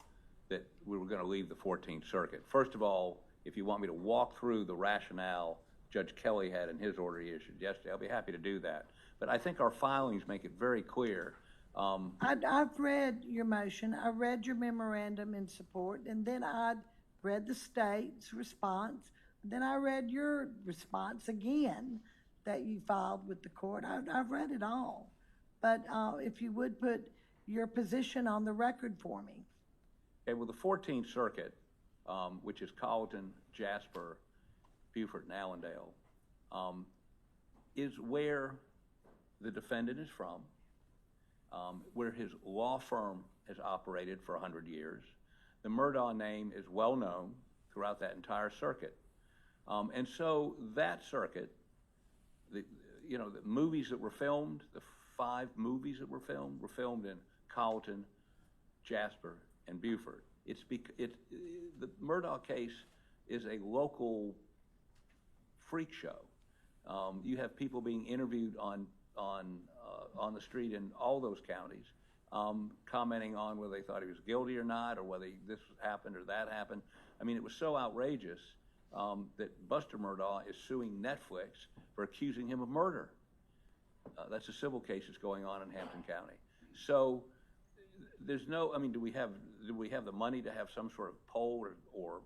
Speaker 2: that we were going to leave the 14th Circuit. First of all, if you want me to walk through the rationale Judge Kelly had in his order he issued yesterday, I'll be happy to do that. But I think our filings make it very clear.
Speaker 1: I've read your motion, I read your memorandum in support, and then I read the state's response. Then I read your response again that you filed with the court. I've read it all. But if you would put your position on the record for me.
Speaker 2: Okay, well, the 14th Circuit, which is Colleton, Jasper, Beaufort, and Allendale, is where the defendant is from, where his law firm has operated for 100 years. The Murdaugh name is well known throughout that entire circuit. And so that circuit, the movies that were filmed, the 5 movies that were filmed in Colleton, Jasper, and Beaufort. The Murdaugh case is a local freak show. You have people being interviewed on the street in all those counties, commenting on whether they thought he was guilty or not, or whether this happened or that happened. I mean, it was so outrageous that Buster Murdaugh is suing Netflix for accusing him of murder. That's a civil case that's going on in Hampton County. So there's no, I mean, do we have the money to have some sort of poll or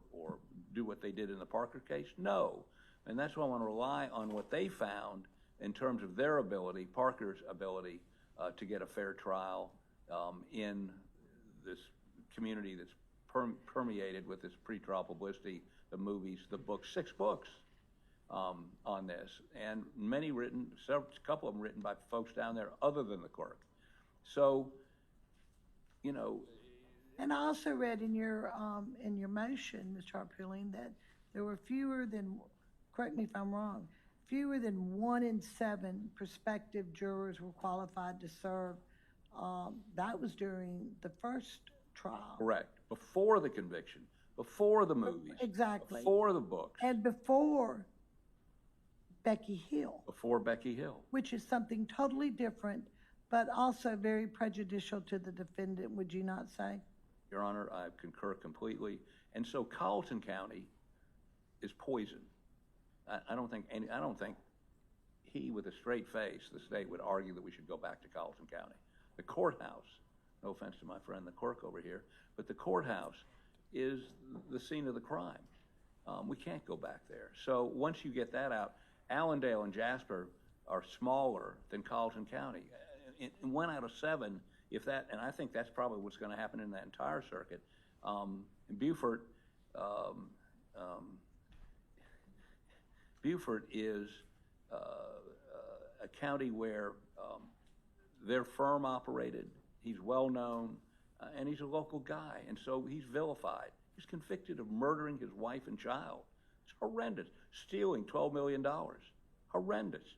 Speaker 2: do what they did in the Parker case? No. And that's why I want to rely on what they found in terms of their ability, Parker's ability, to get a fair trial in this community that's permeated with this pretrial publicity, the movies, the books, 6 books on this, and many written, a couple of them written by folks down there other than the clerk. So,
Speaker 1: And I also read in your motion, Mr. Harpillion, that there were fewer than, correct me if I'm wrong, fewer than 1 in 7 prospective jurors were qualified to serve. That was during the first trial.
Speaker 2: Correct. Before the conviction, before the movies.
Speaker 1: Exactly.
Speaker 2: Before the books.
Speaker 1: And before Becky Hill.
Speaker 2: Before Becky Hill.
Speaker 1: Which is something totally different, but also very prejudicial to the defendant, would you not say?
Speaker 2: Your Honor, I concur completely. And so Colleton County is poison. I don't think he, with a straight face, the state would argue that we should go back to Colleton County. The courthouse, no offense to my friend the clerk over here, but the courthouse is the scene of the crime. We can't go back there. So once you get that out, Allendale and Jasper are smaller than Colleton County. In 1 out of 7, if that, and I think that's probably what's going to happen in that entire circuit. In Beaufort, Beaufort is a county where their firm operated. He's well known, and he's a local guy, and so he's vilified. He's convicted of murdering his wife and child. It's horrendous. Stealing $12 million. Horrendous.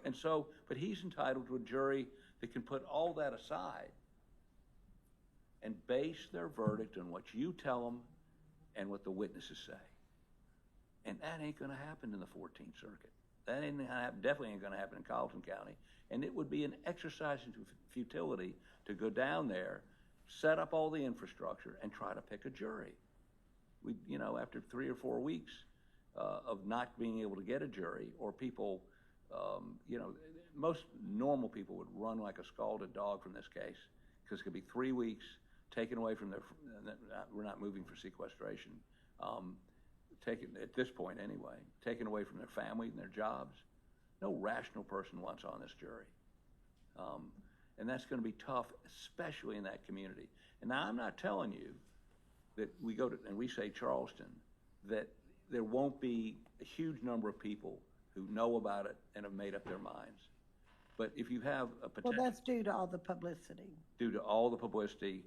Speaker 2: And so, but he's entitled to a jury that can put all that aside and base their verdict on what you tell them and what the witnesses say. And that ain't going to happen in the 14th Circuit. That ain't gonna happen, definitely ain't going to happen in Colleton County. And it would be an exercise in futility to go down there, set up all the infrastructure, and try to pick a jury. We, after 3 or 4 weeks of not being able to get a jury, or people, most normal people would run like a scalded dog from this case, because it could be 3 weeks taken away from their, we're not moving for sequestration, taken, at this point anyway, taken away from their family and their jobs. No rational person wants on this jury. And that's going to be tough, especially in that community. And now I'm not telling you that we go to, and we say Charleston, that there won't be a huge number of people who know about it and have made up their minds. But if you have a potential...
Speaker 1: Well, that's due to all the publicity.
Speaker 2: Due to all the publicity.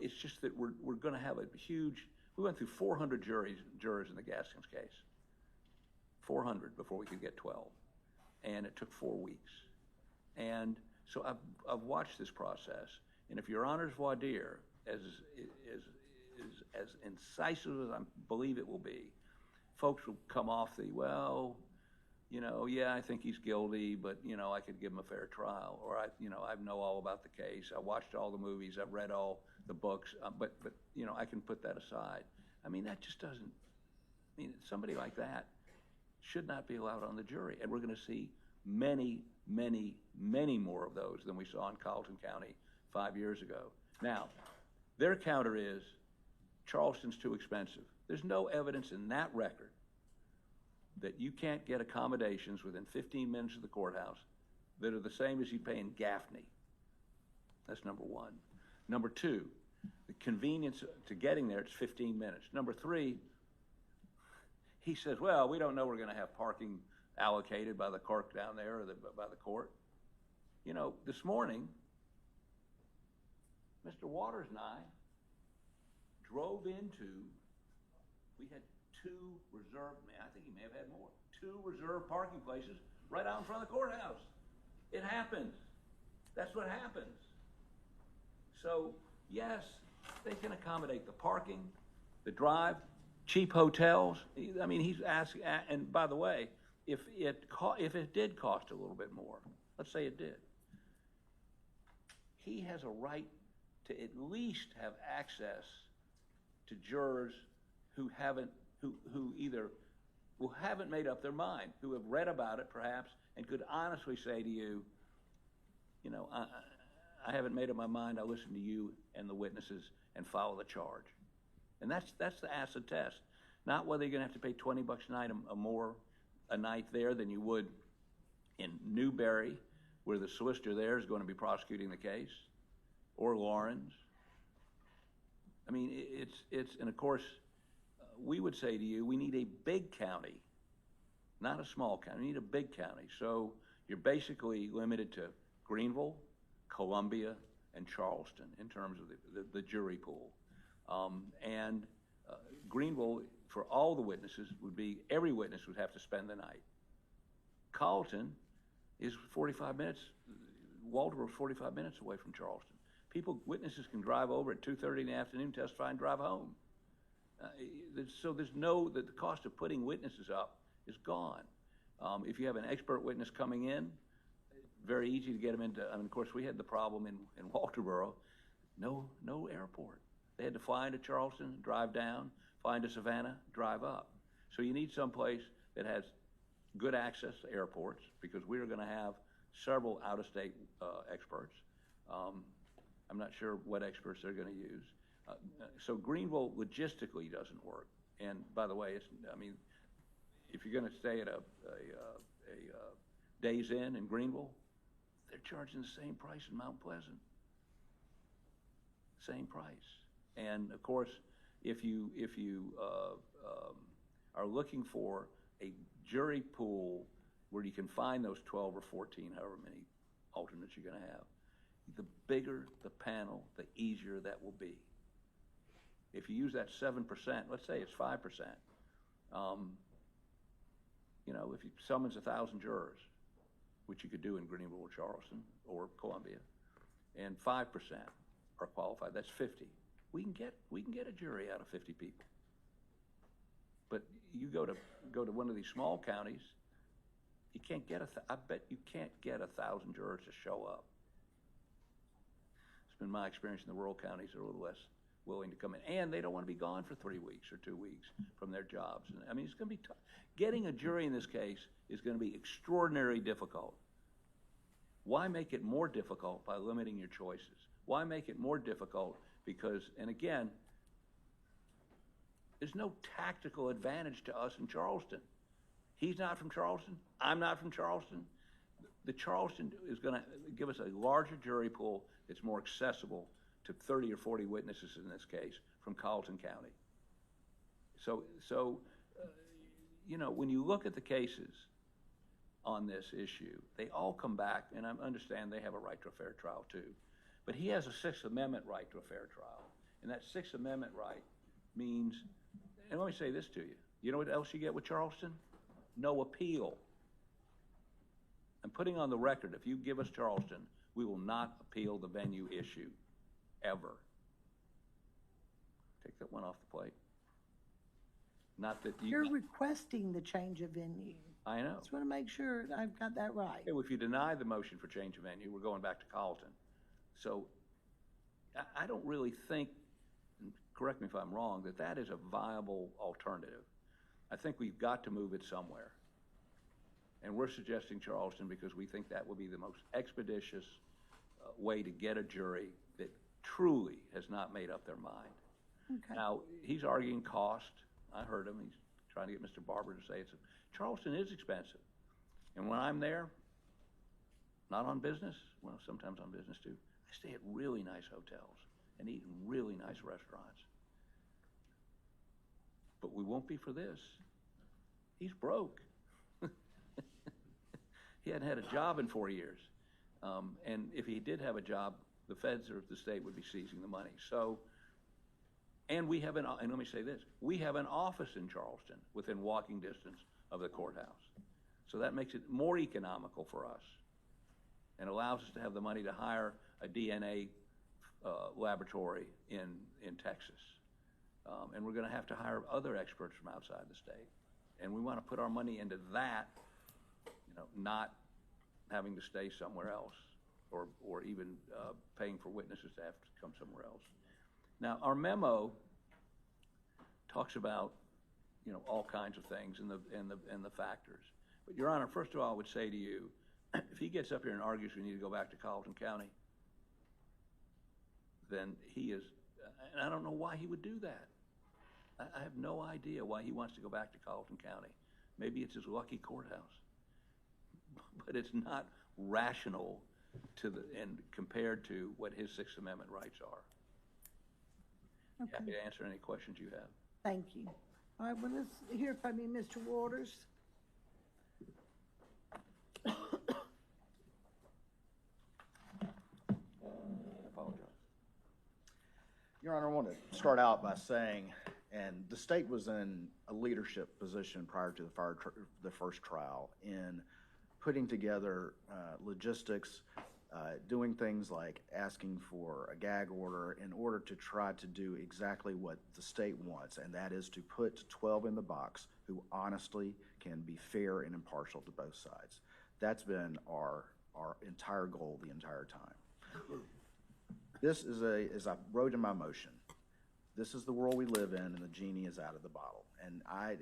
Speaker 2: It's just that we're going to have a huge... We went through 400 jurors in the Gaskins case. 400 before we could get 12. And it took 4 weeks. And so I've watched this process. And if Your Honor's voir dire, as incisive as I believe it will be, folks will come off the, well, you know, yeah, I think he's guilty, but, you know, I could give him a fair trial. Or, I know all about the case. I watched all the movies. I've read all the books. But you know, I can put that aside. I mean, that just doesn't, I mean, somebody like that should not be allowed on the jury. And we're going to see many, many, many more of those than we saw in Carleton County 5 years ago. Now, their counter is Charleston's too expensive. There's no evidence in that record that you can't get accommodations within 15 minutes of the courthouse that are the same as you pay in Gaffney. That's number one. Number two, the convenience to getting there, it's 15 minutes. Number three, he says, well, we don't know we're going to have parking allocated by the clerk down there or by the court. You know, this morning, Mr. Waters and I drove into, we had 2 reserved, I think he may have had more, 2 reserved parking places right out in front of the courthouse. It happens. That's what happens. So, yes, they can accommodate the parking, the drive, cheap hotels. I mean, he's asking, and by the way, if it did cost a little bit more, let's say it did, he has a right to at least have access to jurors who haven't made up their mind, who have read about it perhaps, and could honestly say to you, you know, I haven't made up my mind. I'll listen to you and the witnesses and follow the charge. And that's the acid test. Not whether you're going to have to pay $20 a night more a night there than you would in Newberry, where the solicitor there is going to be prosecuting the case, or Lawrence. I mean, it's and of course, we would say to you, we need a big county, not a small county. We need a big county. So you're basically limited to Greenville, Columbia, and Charleston in terms of the jury pool. Greenville, for all the witnesses, would be, every witness would have to spend the night. Carleton is 45 minutes, Walter is 45 minutes away from Charleston. Witnesses can drive over at 2:30 in the afternoon, testify, and drive home. So there's the cost of putting witnesses up is gone. If you have an expert witness coming in, very easy to get them into, I mean, of course, we had the problem in Walterboro, no airport. They had to fly into Charleston, drive down, fly into Savannah, drive up. So you need someplace that has good access to airports, because we're going to have several out-of-state experts. I'm not sure what experts they're going to use. So Greenville logistically doesn't work. And by the way, if you're going to stay at a Days Inn in Greenville, they're charging the same price in Mount Pleasant. Same price. And of course, if you are looking for a jury pool where you can find those 12 or 14, however many alternates you're going to have, the bigger the panel, the easier that will be. If you use that 7%, let's say it's 5%, if you summons 1,000 jurors, which you could do in Greenville or Charleston or Columbia, and 5% are qualified, that's 50. We can get a jury out of 50 people. But you go to one of these small counties, you can't get I bet you can't get 1,000 jurors to show up. It's been my experience in the rural counties are a little less willing to come in, and they don't want to be gone for 3 weeks or 2 weeks from their jobs. And, I mean, it's going to be tough. Getting a jury in this case is going to be extraordinarily difficult. Why make it more difficult by limiting your choices? Why make it more difficult? Because, and again, there's no tactical advantage to us in Charleston. He's not from Charleston. I'm not from Charleston. The Charleston is going to give us a larger jury pool that's more accessible to 30 or 40 witnesses in this case from Carleton County. So when you look at the cases on this issue, they all come back, and I understand they have a right to a fair trial too, but he has a Sixth Amendment right to a fair trial. And that Sixth Amendment right means, and let me say this to you, you know what else you get with Charleston? no appeal. I'm putting on the record, if you give us Charleston, we will not appeal the venue issue, ever. Take that one off the plate. Not that you.
Speaker 1: You're requesting the change of venue.
Speaker 2: I know.
Speaker 1: Just want to make sure I've got that right.
Speaker 2: Okay, well, if you deny the motion for change of venue, we're going back to Carlton. So I don't really think, and correct me if I'm wrong, that that is a viable alternative. I think we've got to move it somewhere. And we're suggesting Charleston because we think that will be the most expeditious way to get a jury that truly has not made up their mind.
Speaker 1: Okay.
Speaker 2: Now, he's arguing cost. I heard him. He's trying to get Mr. Barber to say Charleston is expensive. And when I'm there, not on business, well, sometimes on business too, I stay at really nice hotels and eat in really nice restaurants. But we won't be for this. He's broke. He hadn't had a job in 4 years. And if he did have a job, the feds or the state would be seizing the money. So, and we have and let me say this, we have an office in Charleston within walking distance of the courthouse. So that makes it more economical for us and allows us to have the money to hire a DNA laboratory in Texas. And we're gonna have to hire other experts from outside the state. And we wanna put our money into that, not having to stay somewhere else or even paying for witnesses to have to come somewhere else. Now, our memo talks about, all kinds of things and the factors. But Your Honor, first of all, I would say to you, if he gets up here and argues we need to go back to Carleton County, then he is, and I don't know why he would do that. I have no idea why he wants to go back to Carleton County. Maybe it's his lucky courthouse. But it's not rational and compared to what his Sixth Amendment rights are.
Speaker 1: Okay.
Speaker 2: Happy to answer any questions you have.
Speaker 1: Thank you. All right, well, let's hear from you, Mr. Waters.
Speaker 2: I apologize.
Speaker 6: Your Honor, I want to start out by saying, and the state was in a leadership position prior to the first trial in putting together logistics, doing things like asking for a gag order in order to try to do exactly what the state wants, and that is to put 12 in the box who honestly can be fair and impartial to both sides. That's been our entire goal the entire time. This is as I wrote in my motion, this is the world we live in, and the genie is out of the bottle. And I'm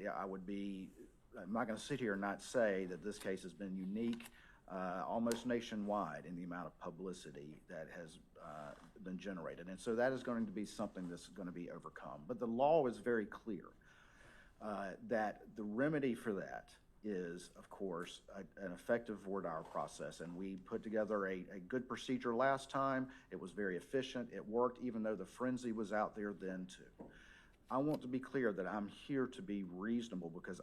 Speaker 6: not going to sit here and not say that this case has been unique, almost nationwide in the amount of publicity that has been generated. And so that is going to be something that's going to be overcome. But the law is very clear that the remedy for that is, of course, an effective voir dire process. And we put together a good procedure last time. It was very efficient. It worked, even though the frenzy was out there then too. I want to be clear that I'm here to be reasonable because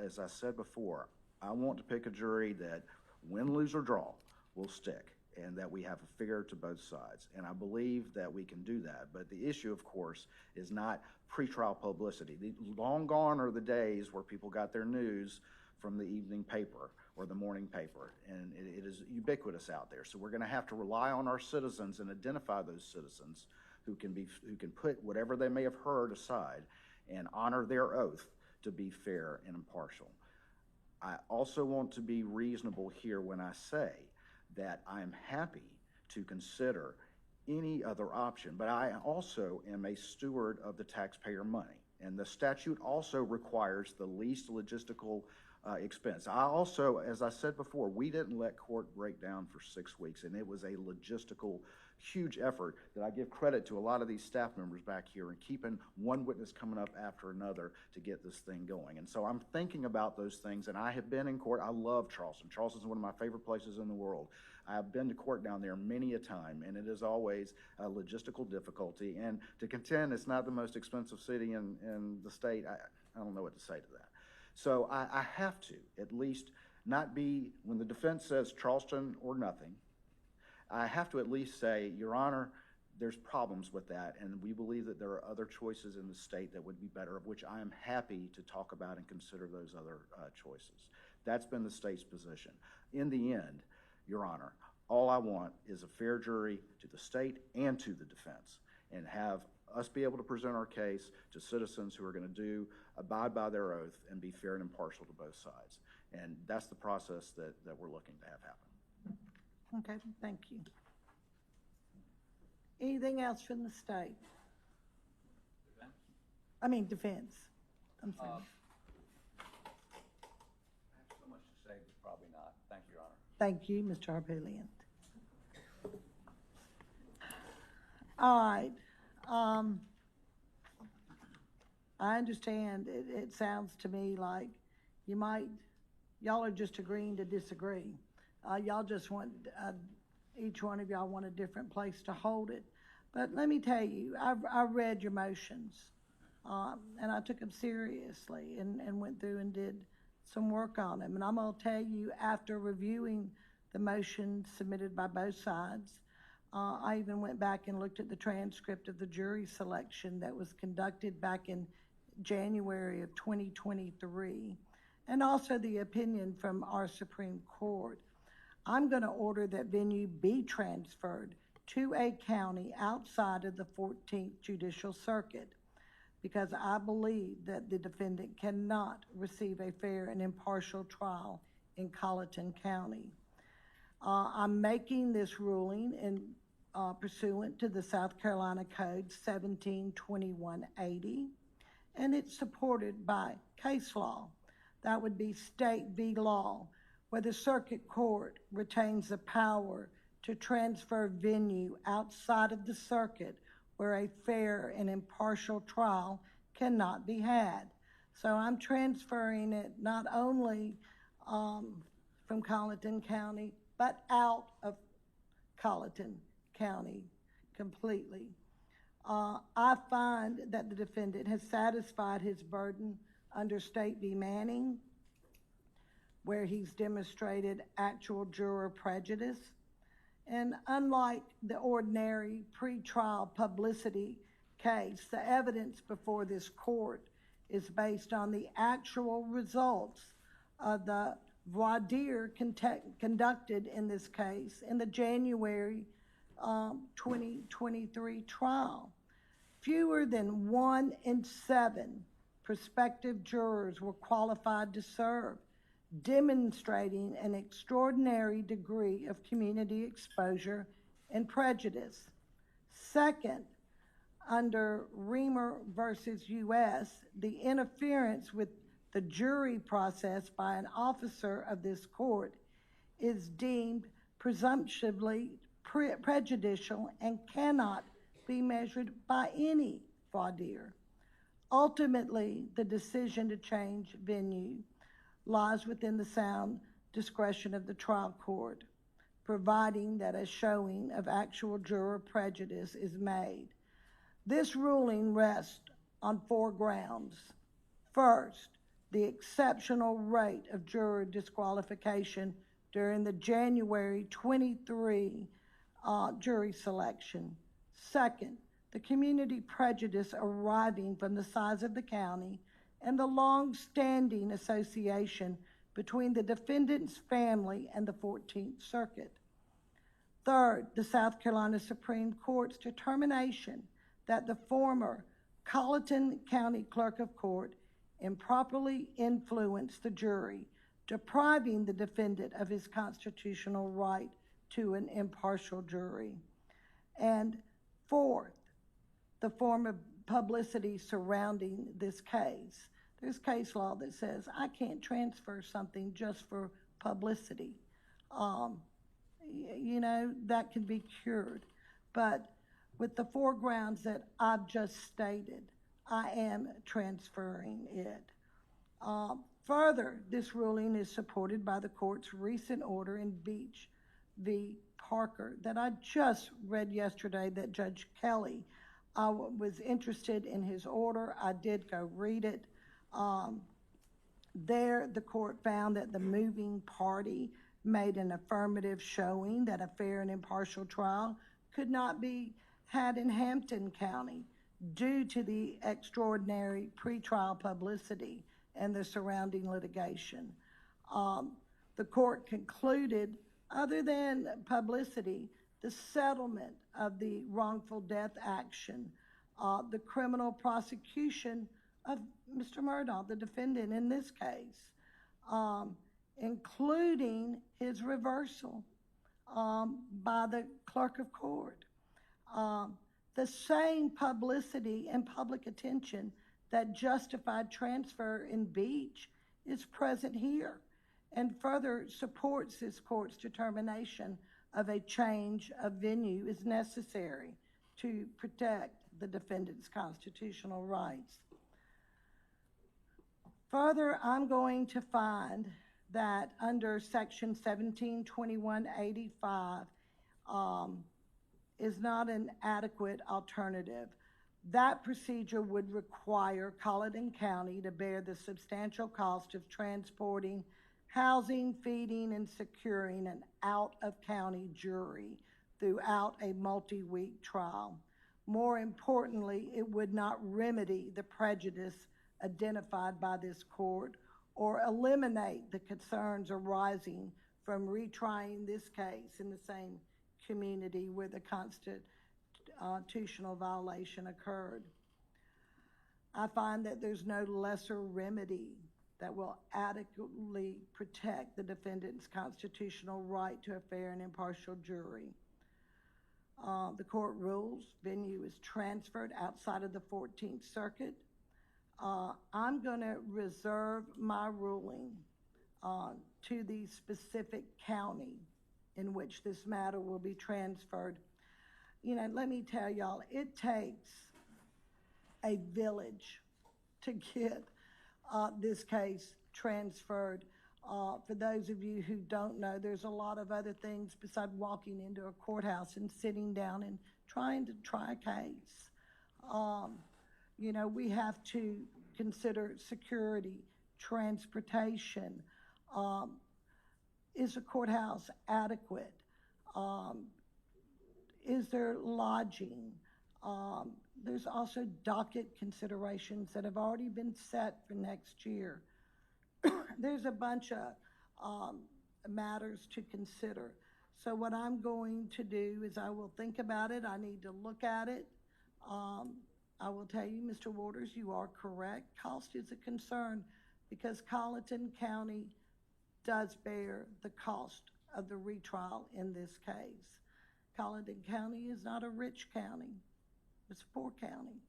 Speaker 6: as I said before, I want to pick a jury that win, lose, or draw will stick and that we have a fair to both sides. And I believe that we can do that. But the issue, of course, is not pretrial publicity. Long gone are the days where people got their news from the evening paper or the morning paper, and it is ubiquitous out there. So we're going to have to rely on our citizens and identify those citizens who can put whatever they may have heard aside and honor their oath to be fair and impartial. I also want to be reasonable here when I say that I'm happy to consider any other option, but I also am a steward of the taxpayer money, and the statute also requires the least logistical expense. I also, as I said before, we didn't let court break down for 6 weeks, and it was a logistical huge effort that I give credit to a lot of these staff members back here and keeping one witness coming up after another to get this thing going. And so I'm thinking about those things, and I have been in court. I love Charleston. Charleston's one of my favorite places in the world. I have been to court down there many a time, and it is always a logistical difficulty. And to contend it's not the most expensive city in the state, I don't know what to say to that. So I have to at least not be, when the defense says Charleston or nothing, I have to at least say, Your Honor, there's problems with that, and we believe that there are other choices in the state that would be better, of which I am happy to talk about and consider those other choices. That's been the state's position. In the end, Your Honor, all I want is a fair jury to the state and to the defense, and have us be able to present our case to citizens who are going to abide by their oath and be fair and impartial to both sides. And that's the process that we're looking to have happen.
Speaker 1: Okay, thank you. Anything else from the state? Defense. I'm sorry.
Speaker 2: I have so much to say, but probably not. Thank you, Your Honor.
Speaker 1: Thank you, Mr. Harpootlian. All right. I understand. It sounds to me like y'all are just agreeing to disagree. Y'all just want, each one of y'all want a different place to hold it. But let me tell you, I read your motions, and I took them seriously and went through and did some work on them. And I'm going to tell you, after reviewing the motions submitted by both sides, I even went back and looked at the transcript of the jury selection that was conducted back in January of 2023, and also the opinion from our Supreme Court. I'm going to order that venue be transferred to a county outside of the 14th Judicial Circuit, because I believe that the defendant cannot receive a fair and impartial trial in Colleton County. I'm making this ruling in pursuant to the South Carolina Code 172180, and it's supported by case law. That would be State v. Law, where the circuit court retains the power to transfer venue outside of the circuit where a fair and impartial trial cannot be had. So I'm transferring it not only from Colleton County, but out of Colleton County completely. I find that the defendant has satisfied his burden under State v. Manning, where he's demonstrated actual juror prejudice. And unlike the ordinary pretrial publicity case, the evidence before this court is based on the actual results of the voir dire conducted in this case in the January 2023 trial. Fewer than 1 in 7 prospective jurors were qualified to serve, demonstrating an extraordinary degree of community exposure and prejudice. Second, under Reamer versus U.S., the interference with the jury process by an officer of this court is deemed presumptively prejudicial and cannot be measured by any voir dire. Ultimately, the decision to change venue lies within the sound discretion of the trial court, providing that a showing of actual juror prejudice is made. This ruling rests on 4 grounds. First, the exceptional rate of juror disqualification during the January 23 jury selection. Second, the community prejudice arising from the size of the county and the long-standing association between the defendant's family and the 14th Circuit. Third, the South Carolina Supreme Court's determination that the former Colleton County Clerk of Court improperly influenced the jury, depriving the defendant of his constitutional right to an impartial jury. And fourth, the form of publicity surrounding this case. There's case law that says I can't transfer something just for publicity. That can be cured. But with the 4 grounds that I've just stated, I am transferring it. Further, this ruling is supported by the court's recent order in Beach v. Parker that I just read yesterday that Judge Kelly, I was interested in his order. I did go read it. There, the court found that the moving party made an affirmative showing that a fair and impartial trial could not be had in Hampton County due to the extraordinary pretrial publicity and the surrounding litigation. The court concluded, other than publicity, the settlement of the wrongful death action, the criminal prosecution of Mr. Murdaugh, the defendant in this case, including his reversal by the clerk of court. The same publicity and public attention that justified transfer in Beach is present here and further supports this court's determination of a change of venue is necessary to protect the defendant's constitutional rights. Further, I'm going to find that under Section 172185 is not an adequate alternative. That procedure would require Colleton County to bear the substantial cost of transporting, housing, feeding, and securing an out-of-county jury throughout a multi-week trial. More importantly, it would not remedy the prejudice identified by this court or eliminate the concerns arising from retrying this case in the same community where the constitutional violation occurred. I find that there's no lesser remedy that will adequately protect the defendant's constitutional right to a fair and impartial jury. The court rules venue is transferred outside of the 14th Circuit. I'm going to reserve my ruling to the specific county in which this matter will be transferred. You know, let me tell y'all, it takes a village to get this case transferred. For those of you who don't know, there's a lot of other things besides walking into a courthouse and sitting down and trying to try a case. You know, we have to consider security, transportation. Is a courthouse adequate? Is there lodging? There's also docket considerations that have already been set for next year. There's a bunch of matters to consider. So what I'm going to do is I will think about it. I need to look at it. I will tell you, Mr. Waters, you are correct. Cost is a concern because Colleton County does bear the cost of the retrial in this case. Colleton County is not a rich county. It's a poor county.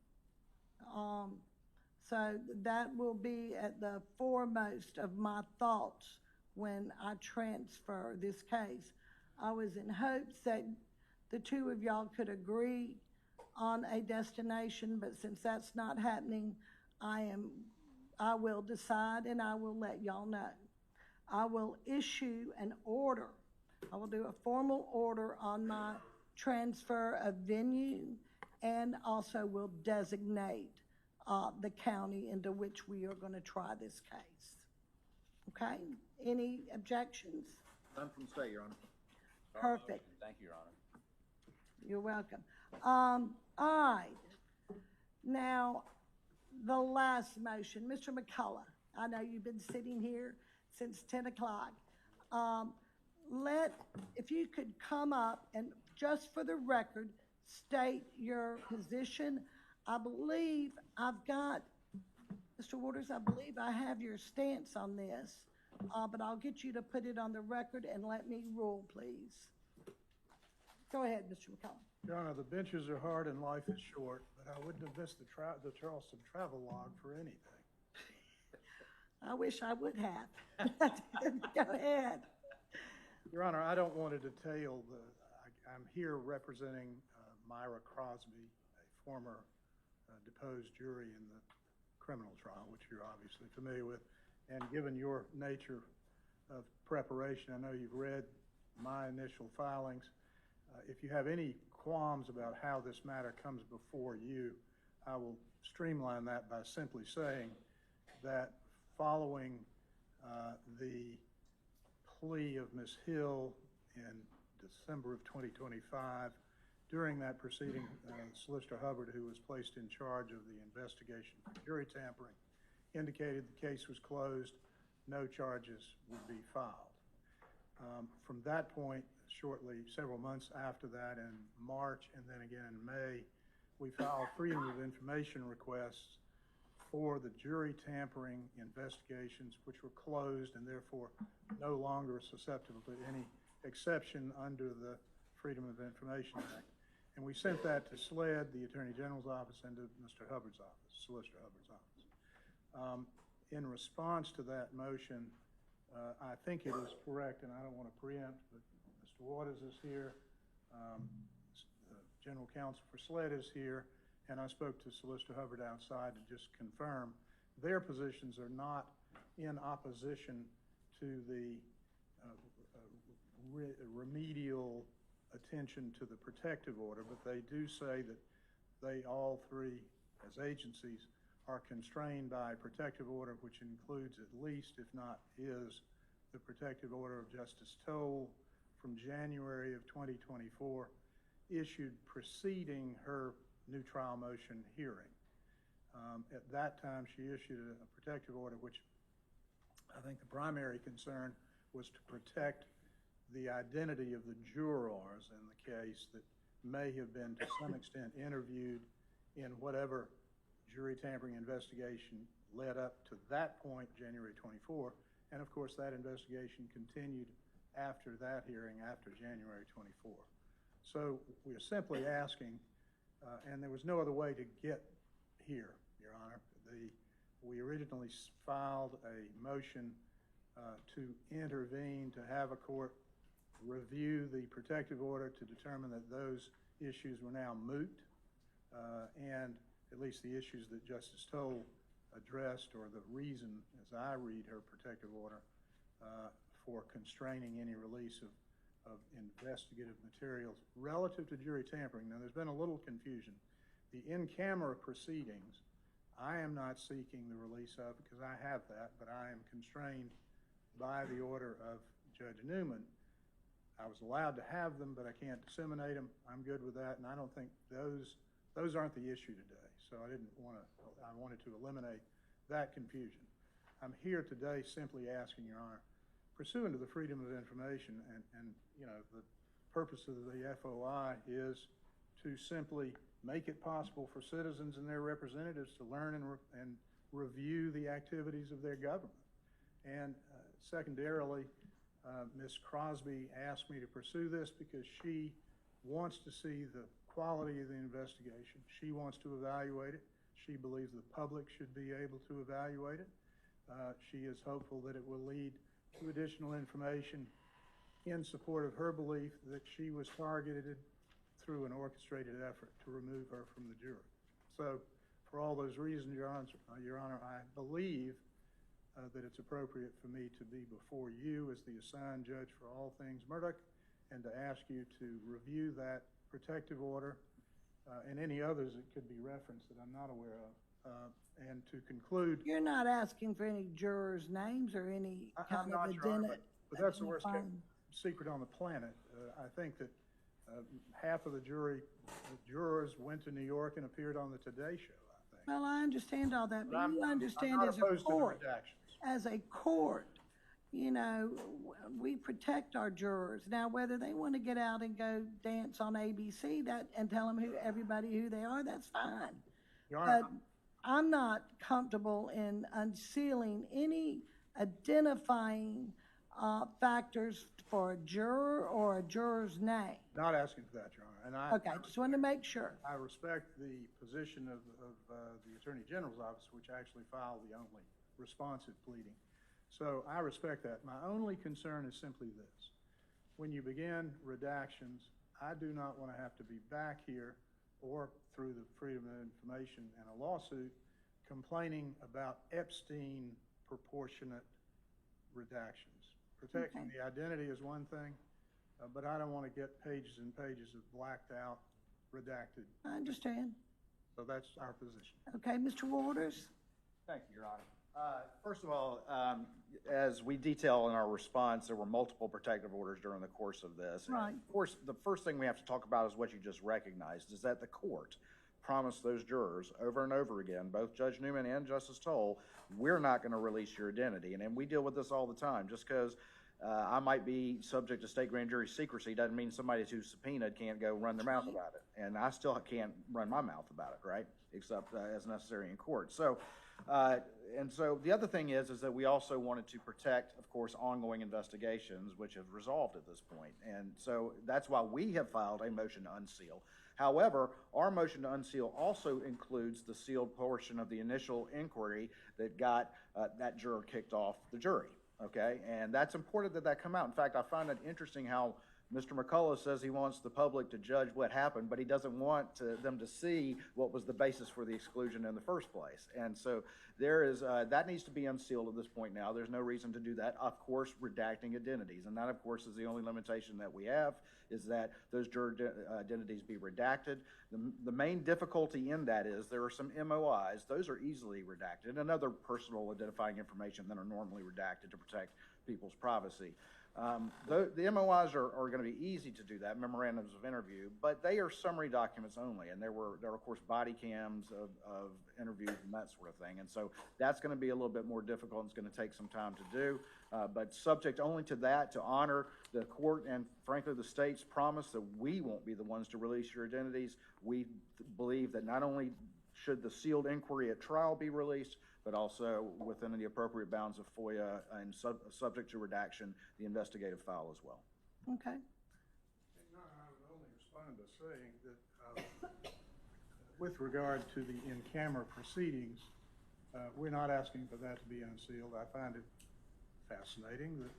Speaker 1: So that will be at the foremost of my thoughts when I transfer this case. I was in hopes that the two of y'all could agree on a destination, but since that's not happening, I will decide and I will let y'all know. I will issue an order. I will do a formal order on my transfer of venue and also will designate the county into which we are going to try this case. Okay? Any objections?
Speaker 6: None from the state, Your Honor.
Speaker 1: Perfect.
Speaker 2: Thank you, Your Honor.
Speaker 1: You're welcome. All right. Now, the last motion, Mr. McCullough, I know you've been sitting here since 10 o'clock. If you could come up and just for the record, state your position. I believe I've got, Mr. Waters, I believe I have your stance on this, but I'll get you to put it on the record and let me rule, please. Go ahead, Mr. McCullough.
Speaker 9: Your Honor, the benches are hard and life is short, but I wouldn't have missed the Charleston travel log for anything.
Speaker 1: I wish I would have. Go ahead.
Speaker 9: Your Honor, I don't want to detail I'm here representing Myra Crosby, a former deposed jury in the criminal trial, which you're obviously familiar with. And given your nature of preparation, I know you've read my initial filings. If you have any qualms about how this matter comes before you, I will streamline that by simply saying that following the plea of Ms. Hill in December of 2025 During that proceeding, Solicitor Hubbard, who was placed in charge of the investigation for jury tampering, indicated the case was closed, no charges would be filed. From that point, shortly, several months after that, in March and then again in May, we filed Freedom of Information requests for the jury tampering investigations, which were closed and therefore no longer susceptible to any exception under the Freedom of Information Act. And we sent that to SLED, the Attorney General's office, and to Mr. Hubbard's office, Solicitor Hubbard's office. In response to that motion, I think it is correct, and I don't want to preempt, but Mr. Waters is here, General Counsel for SLED is here, and I spoke to Solicitor Hubbard outside to just confirm their positions are not in opposition to the remedial attention to the protective order, but they do say that they all three, as agencies, are constrained by protective order, which includes at least, if not is, the protective order of Justice Toll from January of 2024, issued preceding her new trial motion hearing. At that time, she issued a protective order, which I think the primary concern was to protect the identity of the jurors in the case that may have been to some extent interviewed in whatever jury tampering investigation led up to that point, January 24. And of course, that investigation continued after that hearing, after January 24. So we are simply asking, and there was no other way to get here, Your Honor. We originally filed a motion to intervene, to have a court review the protective order to determine that those issues were now moot, and at least the issues that Justice Toll addressed, or the reason, as I read her protective order, for constraining any release of investigative materials relative to jury tampering. Now, there's been a little confusion. The in-camera proceedings, I am not seeking the release of, because I have that, but I am constrained by the order of Judge Newman. I was allowed to have them, but I can't disseminate them. I'm good with that, and I don't think those aren't the issue today. So I wanted to eliminate that confusion. I'm here today simply asking, Your Honor, pursuant to the Freedom of Information, and you know, the purpose of the FOI is to simply make it possible for citizens and their representatives to learn and review the activities of their government. And secondarily, Ms. Crosby asked me to pursue this because she wants to see the quality of the investigation. She wants to evaluate it. She believes the public should be able to evaluate it. She is hopeful that it will lead to additional information in support of her belief that she was targeted through an orchestrated effort to remove her from the jury. So for all those reasons, Your Honor, I believe that it's appropriate for me to be before you as the assigned judge for all things Murdaugh, and to ask you to review that protective order and any others that could be referenced that I'm not aware of. And to conclude...
Speaker 1: You're not asking for any jurors' names or any kind of identity?
Speaker 9: But that's the worst secret on the planet. I think that half of the jurors went to New York and appeared on the Today Show, I think.
Speaker 1: Well, I understand all that, but you understand as a court, you know, we protect our jurors. Now, whether they want to get out and go dance on ABC and tell them everybody who they are, that's fine.
Speaker 9: Your Honor,
Speaker 1: but I'm not comfortable in unsealing any identifying factors for a juror or a juror's name.
Speaker 9: Not asking for that, Your Honor.
Speaker 1: Okay, just wanted to make sure.
Speaker 9: I respect the position of the Attorney General's office, which actually filed the only responsive pleading. So I respect that. My only concern is simply this. When you begin redactions, I do not want to have to be back here or through the Freedom of Information and a lawsuit complaining about Epstein proportionate redactions. Protecting the identity is one thing, but I don't want to get pages and pages of blacked out, redacted.
Speaker 1: I understand.
Speaker 9: So that's our position.
Speaker 1: Okay, Mr. Waters?
Speaker 10: Thank you, Your Honor.
Speaker 6: First of all, as we detail in our response, there were multiple protective orders during the course of this. And
Speaker 1: Right.
Speaker 6: of course, the first thing we have to talk about is what you just recognized, is that the court promised those jurors over and over again, both Judge Newman and Justice Toll, we're not going to release your identity. And we deal with this all the time. Just because I might be subject to state grand jury secrecy doesn't mean somebody who's subpoenaed can't go run their mouth about it. And I still can't run my mouth about it, right? Except as necessary in court. So, and so the other thing is that we also wanted to protect, of course, ongoing investigations, which have resolved at this point. And so that's why we have filed a motion to unseal. However, our motion to unseal also includes the sealed portion of the initial inquiry that got that juror kicked off the jury. Okay, and that's important that that come out. In fact, I find it interesting how Mr. McCullough says he wants the public to judge what happened, but he doesn't want them to see what was the basis for the exclusion in the first place. And so there is, that needs to be unsealed at this point now. There's no reason to do that. Of course, redacting identities. And that, of course, is the only limitation that we have, is that those juror identities be redacted. The main difficulty in that is there are some MOIs. Those are easily redacted, and other personal identifying information that are normally redacted to protect people's privacy. The MOIs are going to be easy to do that, memorandums of interview, but they are summary documents only, and there were of course body cams of interviews and that sort of thing, and so that's going to be a little bit more difficult, and it's going to take some time to do, but subject only to that, to honor the court and frankly the state's promise that we won't be the ones to release your identities. We believe that not only should the sealed inquiry at trial be released, but also within the appropriate bounds of FOIA and subject to redaction, the investigative file as well.
Speaker 1: Okay.
Speaker 9: No, I would only respond by saying that with regard to the in-camera proceedings, we're not asking for that to be unsealed. I find it fascinating that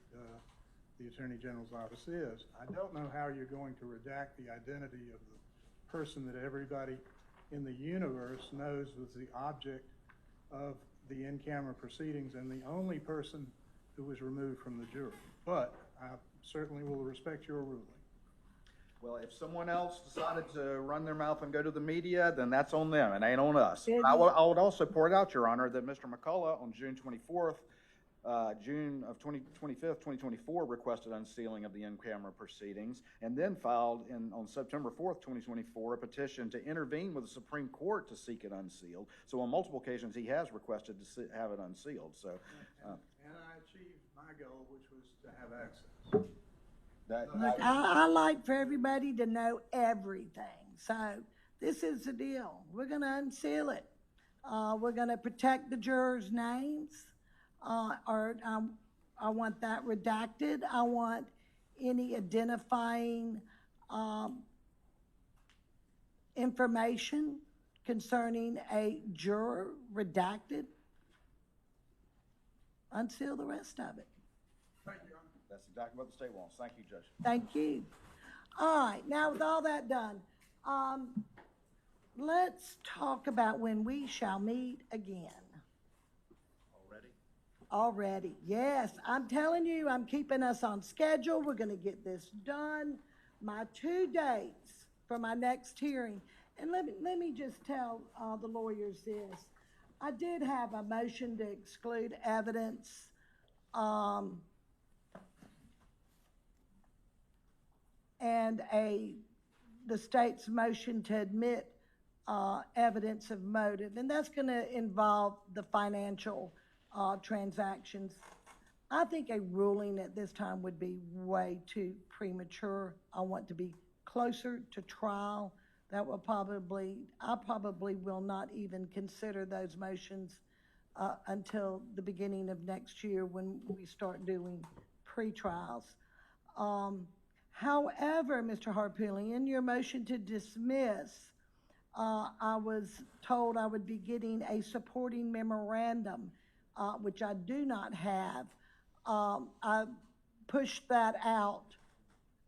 Speaker 9: the Attorney General's office is. I don't know how you're going to redact the identity of the person that everybody in the universe knows was the object of the in-camera proceedings and the only person who was removed from the jury. But I certainly will respect your ruling.
Speaker 6: Well, if someone else decided to run their mouth and go to the media, then that's on them and ain't on us. I would also point out, Your Honor, that Mr. McCullough on June 24th, June of 2024, requested unsealing of the in-camera proceedings, and then filed on September 4th, 2024, a petition to intervene with the Supreme Court to seek it unsealed. So on multiple occasions, he has requested to have it unsealed. So,
Speaker 9: and I achieved my goal, which was to have access.
Speaker 1: Look, I like for everybody to know everything. So this is the deal. We're going to unseal it. We're going to protect the jurors' names. I want that redacted. I want any identifying information concerning a juror redacted. Unseal the rest of it.
Speaker 9: Thank you, Your Honor.
Speaker 6: that's exactly what the state wants. Thank you, Judge.
Speaker 1: Thank you. All right, now with all that done, let's talk about when we shall meet again. Already, yes. I'm telling you, I'm keeping us on schedule. We're going to get this done. My 2 dates for my next hearing. And let me just tell the lawyers this. I did have a motion to exclude evidence. And the state's motion to admit evidence of motive. And that's going to involve the financial transactions. I think a ruling at this time would be way too premature. I want to be closer to trial. That will I probably will not even consider those motions until the beginning of next year when we start doing pretrials. However, Mr. Harpootlian, in your motion to dismiss, I was told I would be getting a supporting memorandum, which I do not have. I pushed that out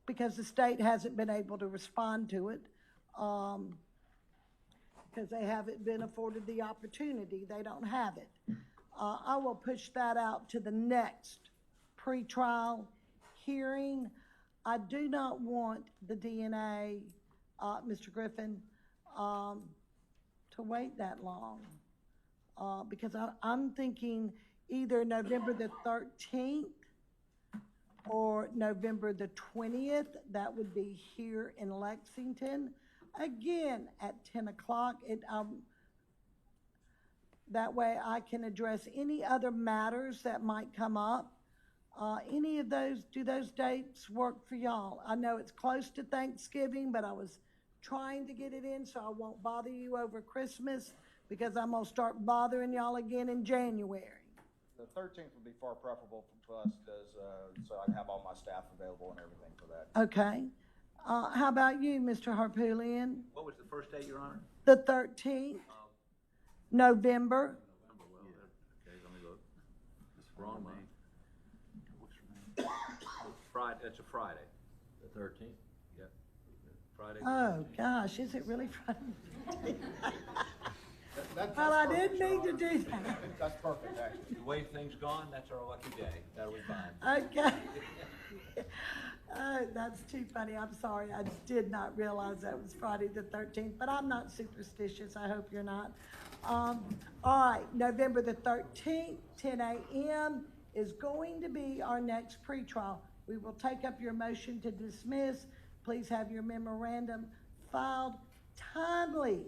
Speaker 1: because the state hasn't been able to respond to it because they haven't been afforded the opportunity. They don't have it. I will push that out to the next pretrial hearing. I do not want the DNA, Mr. Griffin, to wait that long. because I'm thinking either November the 13th or November the 20th. That would be here in Lexington, again, at 10 o'clock. That way I can address any other matters that might come up. Any of those, do those dates work for y'all? I know it's close to Thanksgiving, but I was trying to get it in so I won't bother you over Christmas, because I'm gonna start bothering y'all again in January.
Speaker 6: The 13th would be far preferable to us, because, so I can have all my staff available and everything for that.
Speaker 1: Okay. How about you, Mr. Harpoolian?
Speaker 2: What was the first date, Your Honor?
Speaker 1: The 13th, November.
Speaker 2: Okay, let me look. It's wrong month. Friday, it's a Friday. The 13th? Yep. Friday.
Speaker 1: Oh, gosh, is it really Friday?
Speaker 6: That's
Speaker 1: Well, I
Speaker 6: perfect,
Speaker 1: didn't
Speaker 6: Your
Speaker 1: mean to
Speaker 6: Honor.
Speaker 1: do that.
Speaker 6: That's perfect, actually.
Speaker 2: The way things gone, that's our lucky day. That'll be fine.
Speaker 1: Okay. Oh, that's too funny. I'm sorry. I did not realize that was Friday the 13th, but I'm not superstitious. I hope you're not. All right, November the 13th, 10 a.m. is going to be our next pretrial. We will take up your motion to dismiss. Please have your memorandum filed timely.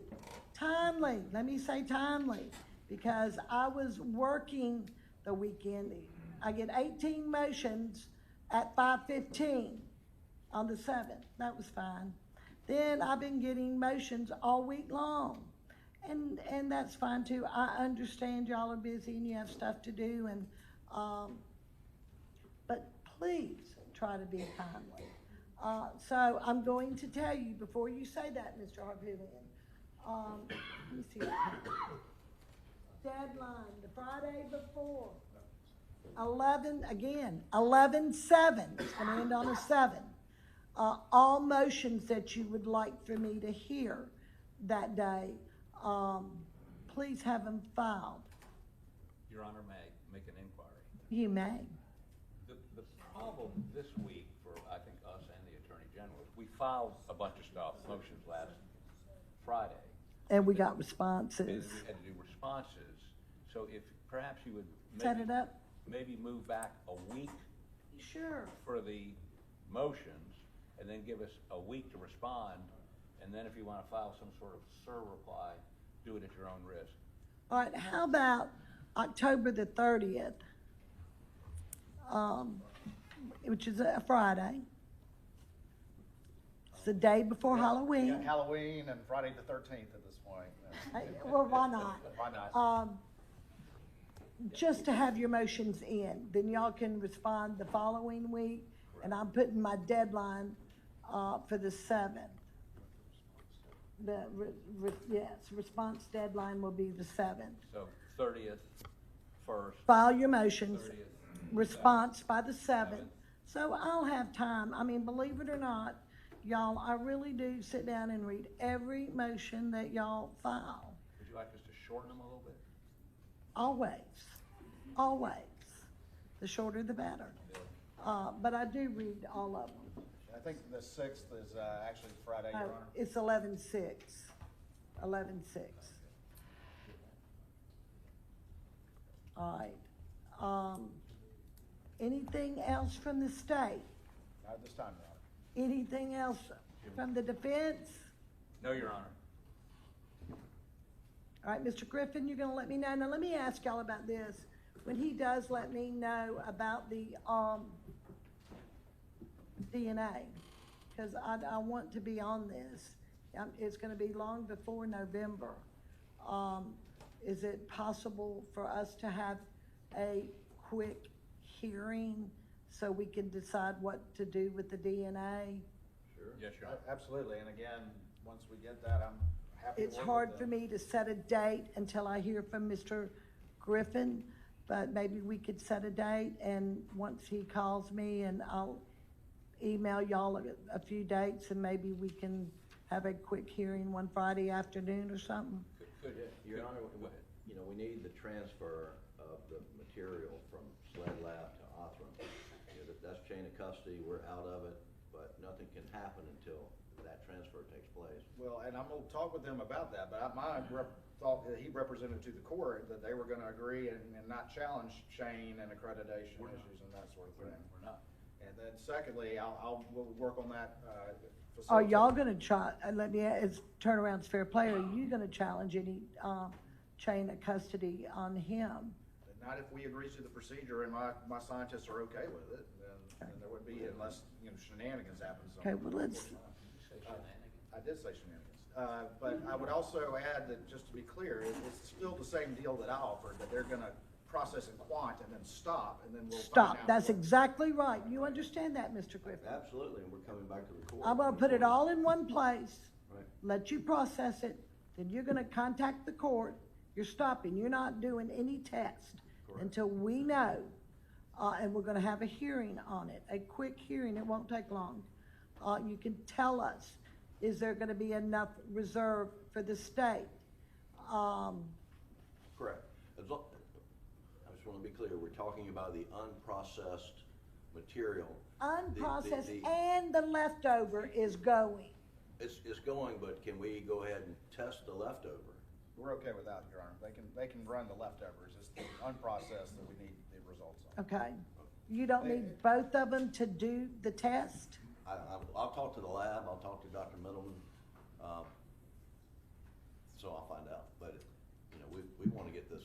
Speaker 1: Let me say timely, because I was working the weekend. I get 18 motions at 5:15 on the 7th. That was fine. Then I've been getting motions all week long, and that's fine too. I understand y'all are busy and you have stuff to do, and but please try to be timely. So I'm going to tell you before you say that, Mr. Harpoolian. Let me see. Deadline, the Friday before. 11/7. It's gonna end on a 7. All motions that you would like for me to hear that day, please have them filed.
Speaker 2: Your Honor, may I make an inquiry?
Speaker 1: You may.
Speaker 2: The problem this week for, I think, us and the Attorney General is we filed a bunch of stuff, motions last Friday.
Speaker 1: And we got
Speaker 2: And
Speaker 1: responses.
Speaker 2: we had to do responses. So if perhaps you would
Speaker 1: Set it up?
Speaker 2: maybe move back a week
Speaker 1: Sure.
Speaker 2: for the motions, and then give us a week to respond, and then if you want to file some sort of reply, do it at your own risk.
Speaker 1: All right, how about October the 30th, which is a Friday? It's the day before
Speaker 6: We
Speaker 1: Halloween.
Speaker 6: got Halloween and Friday the 13th at this point.
Speaker 1: Well, why not?
Speaker 6: Why not?
Speaker 1: Just to have your motions in, then y'all can respond the following week, and I'm putting my deadline, for the 7th. Response deadline will be the 7th.
Speaker 2: So 30th first.
Speaker 1: File your motions,
Speaker 2: 30th.
Speaker 1: response by the 7th. So I'll have time. I mean, believe it or not, y'all, I really do sit down and read every motion that y'all file.
Speaker 2: Would you like us to shorten them a little bit?
Speaker 1: Always. The shorter the better. But I do read all of them.
Speaker 6: I think the 6th is actually Friday, Your Honor.
Speaker 1: It's 11/6. 11/6. All right. Anything else from the state?
Speaker 6: Not at this time, Your Honor.
Speaker 1: Anything else from the defense?
Speaker 2: No, Your Honor.
Speaker 1: All right, Mr. Griffin, you're gonna let me know. Now, let me ask y'all about this. When he does let me know about the, DNA, because I want to be on this. It's gonna be long before November. Is it possible for us to have a quick hearing so we can decide what to do with the DNA?
Speaker 2: Sure. Yes, Your Honor.
Speaker 6: Absolutely, and again, once we get that, I'm happy to
Speaker 1: It's
Speaker 6: work
Speaker 1: hard
Speaker 6: with
Speaker 1: for
Speaker 6: them.
Speaker 1: me to set a date until I hear from Mr. Griffin, but maybe we could set a date, and once he calls me, and I'll email y'all a few dates, and maybe we can have a quick hearing one Friday afternoon or something.
Speaker 4: Your Honor,
Speaker 2: Go ahead.
Speaker 4: you know, we need the transfer of the material from SLED Lab to Othram. You know, that's chain of custody, we're out of it, but nothing can happen until that transfer takes place.
Speaker 6: Well, and I'm gonna talk with them about that, but my thought, that he represented to the court that they were gonna agree and not challenge chain and accreditation issues and that sort of thing.
Speaker 2: We're not.
Speaker 6: And then secondly, we'll work on that,
Speaker 1: Are
Speaker 6: facilitate-
Speaker 1: y'all gonna let me ask, turnaround's fair play, are you gonna challenge any, chain of custody on him?
Speaker 6: Not if we agree to the procedure and my scientists are okay with it, then there would be, unless, shenanigans happen somewhere.
Speaker 1: Okay, well, let's-
Speaker 6: I did say shenanigans. But I would also add that, just to be clear, it's still the same deal that I offered, that they're gonna process in quant and then stop, and then we'll find
Speaker 1: Stop,
Speaker 6: out
Speaker 1: that's
Speaker 6: what-
Speaker 1: exactly right, you understand that, Mr. Griffin?
Speaker 4: Absolutely, and we're coming back to the court.
Speaker 1: I'm gonna put it all in one place,
Speaker 4: Right.
Speaker 1: let you process it, then you're gonna contact the court, you're stopping, you're not doing any test
Speaker 4: Correct.
Speaker 1: until we know, and we're gonna have a hearing on it, a quick hearing, it won't take long. You can tell us, is there gonna be enough reserve for the state?
Speaker 4: Correct. I just want to be clear, we're talking about the unprocessed material.
Speaker 1: Unprocessed and the leftover is going.
Speaker 4: It's going, but can we go ahead and test the leftover?
Speaker 6: We're okay with that, Your Honor. They can run the leftovers. It's the unprocessed that we need the results on.
Speaker 1: Okay, you don't need both of them to do the test?
Speaker 4: I'll talk to the lab, I'll talk to Dr. Middleman, so I'll find out, but, we want to get this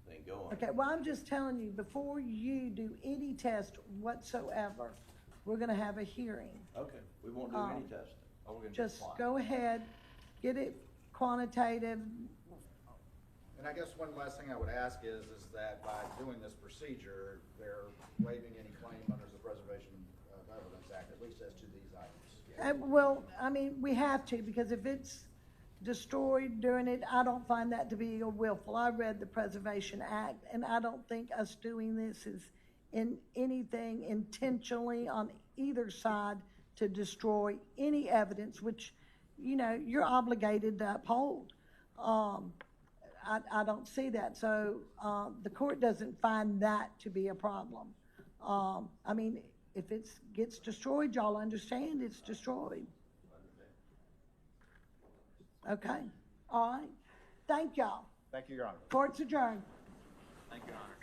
Speaker 4: thing going.
Speaker 1: Okay, well, I'm just telling you, before you do any test whatsoever, we're gonna have a hearing.
Speaker 4: Okay, we won't do any testing.
Speaker 2: Oh, we're gonna do
Speaker 1: Just
Speaker 2: quant.
Speaker 1: go ahead, get it quantitative.
Speaker 6: And I guess one last thing I would ask is that by doing this procedure, they're waiving any claim under the Preservation of Evidence Act, at least as to these items.
Speaker 1: Well, I mean, we have to, because if it's destroyed during it, I don't find that to be willful. I read the Preservation Act, and I don't think us doing this is in anything intentionally on either side to destroy any evidence, which, you're obligated to uphold. I don't see that, so, the court doesn't find that to be a problem. I mean, if it gets destroyed, y'all understand it's destroyed. Okay, all right, thank y'all.
Speaker 6: Thank you, Your Honor.
Speaker 1: Court's adjourned.
Speaker 2: Thank you, Your Honor.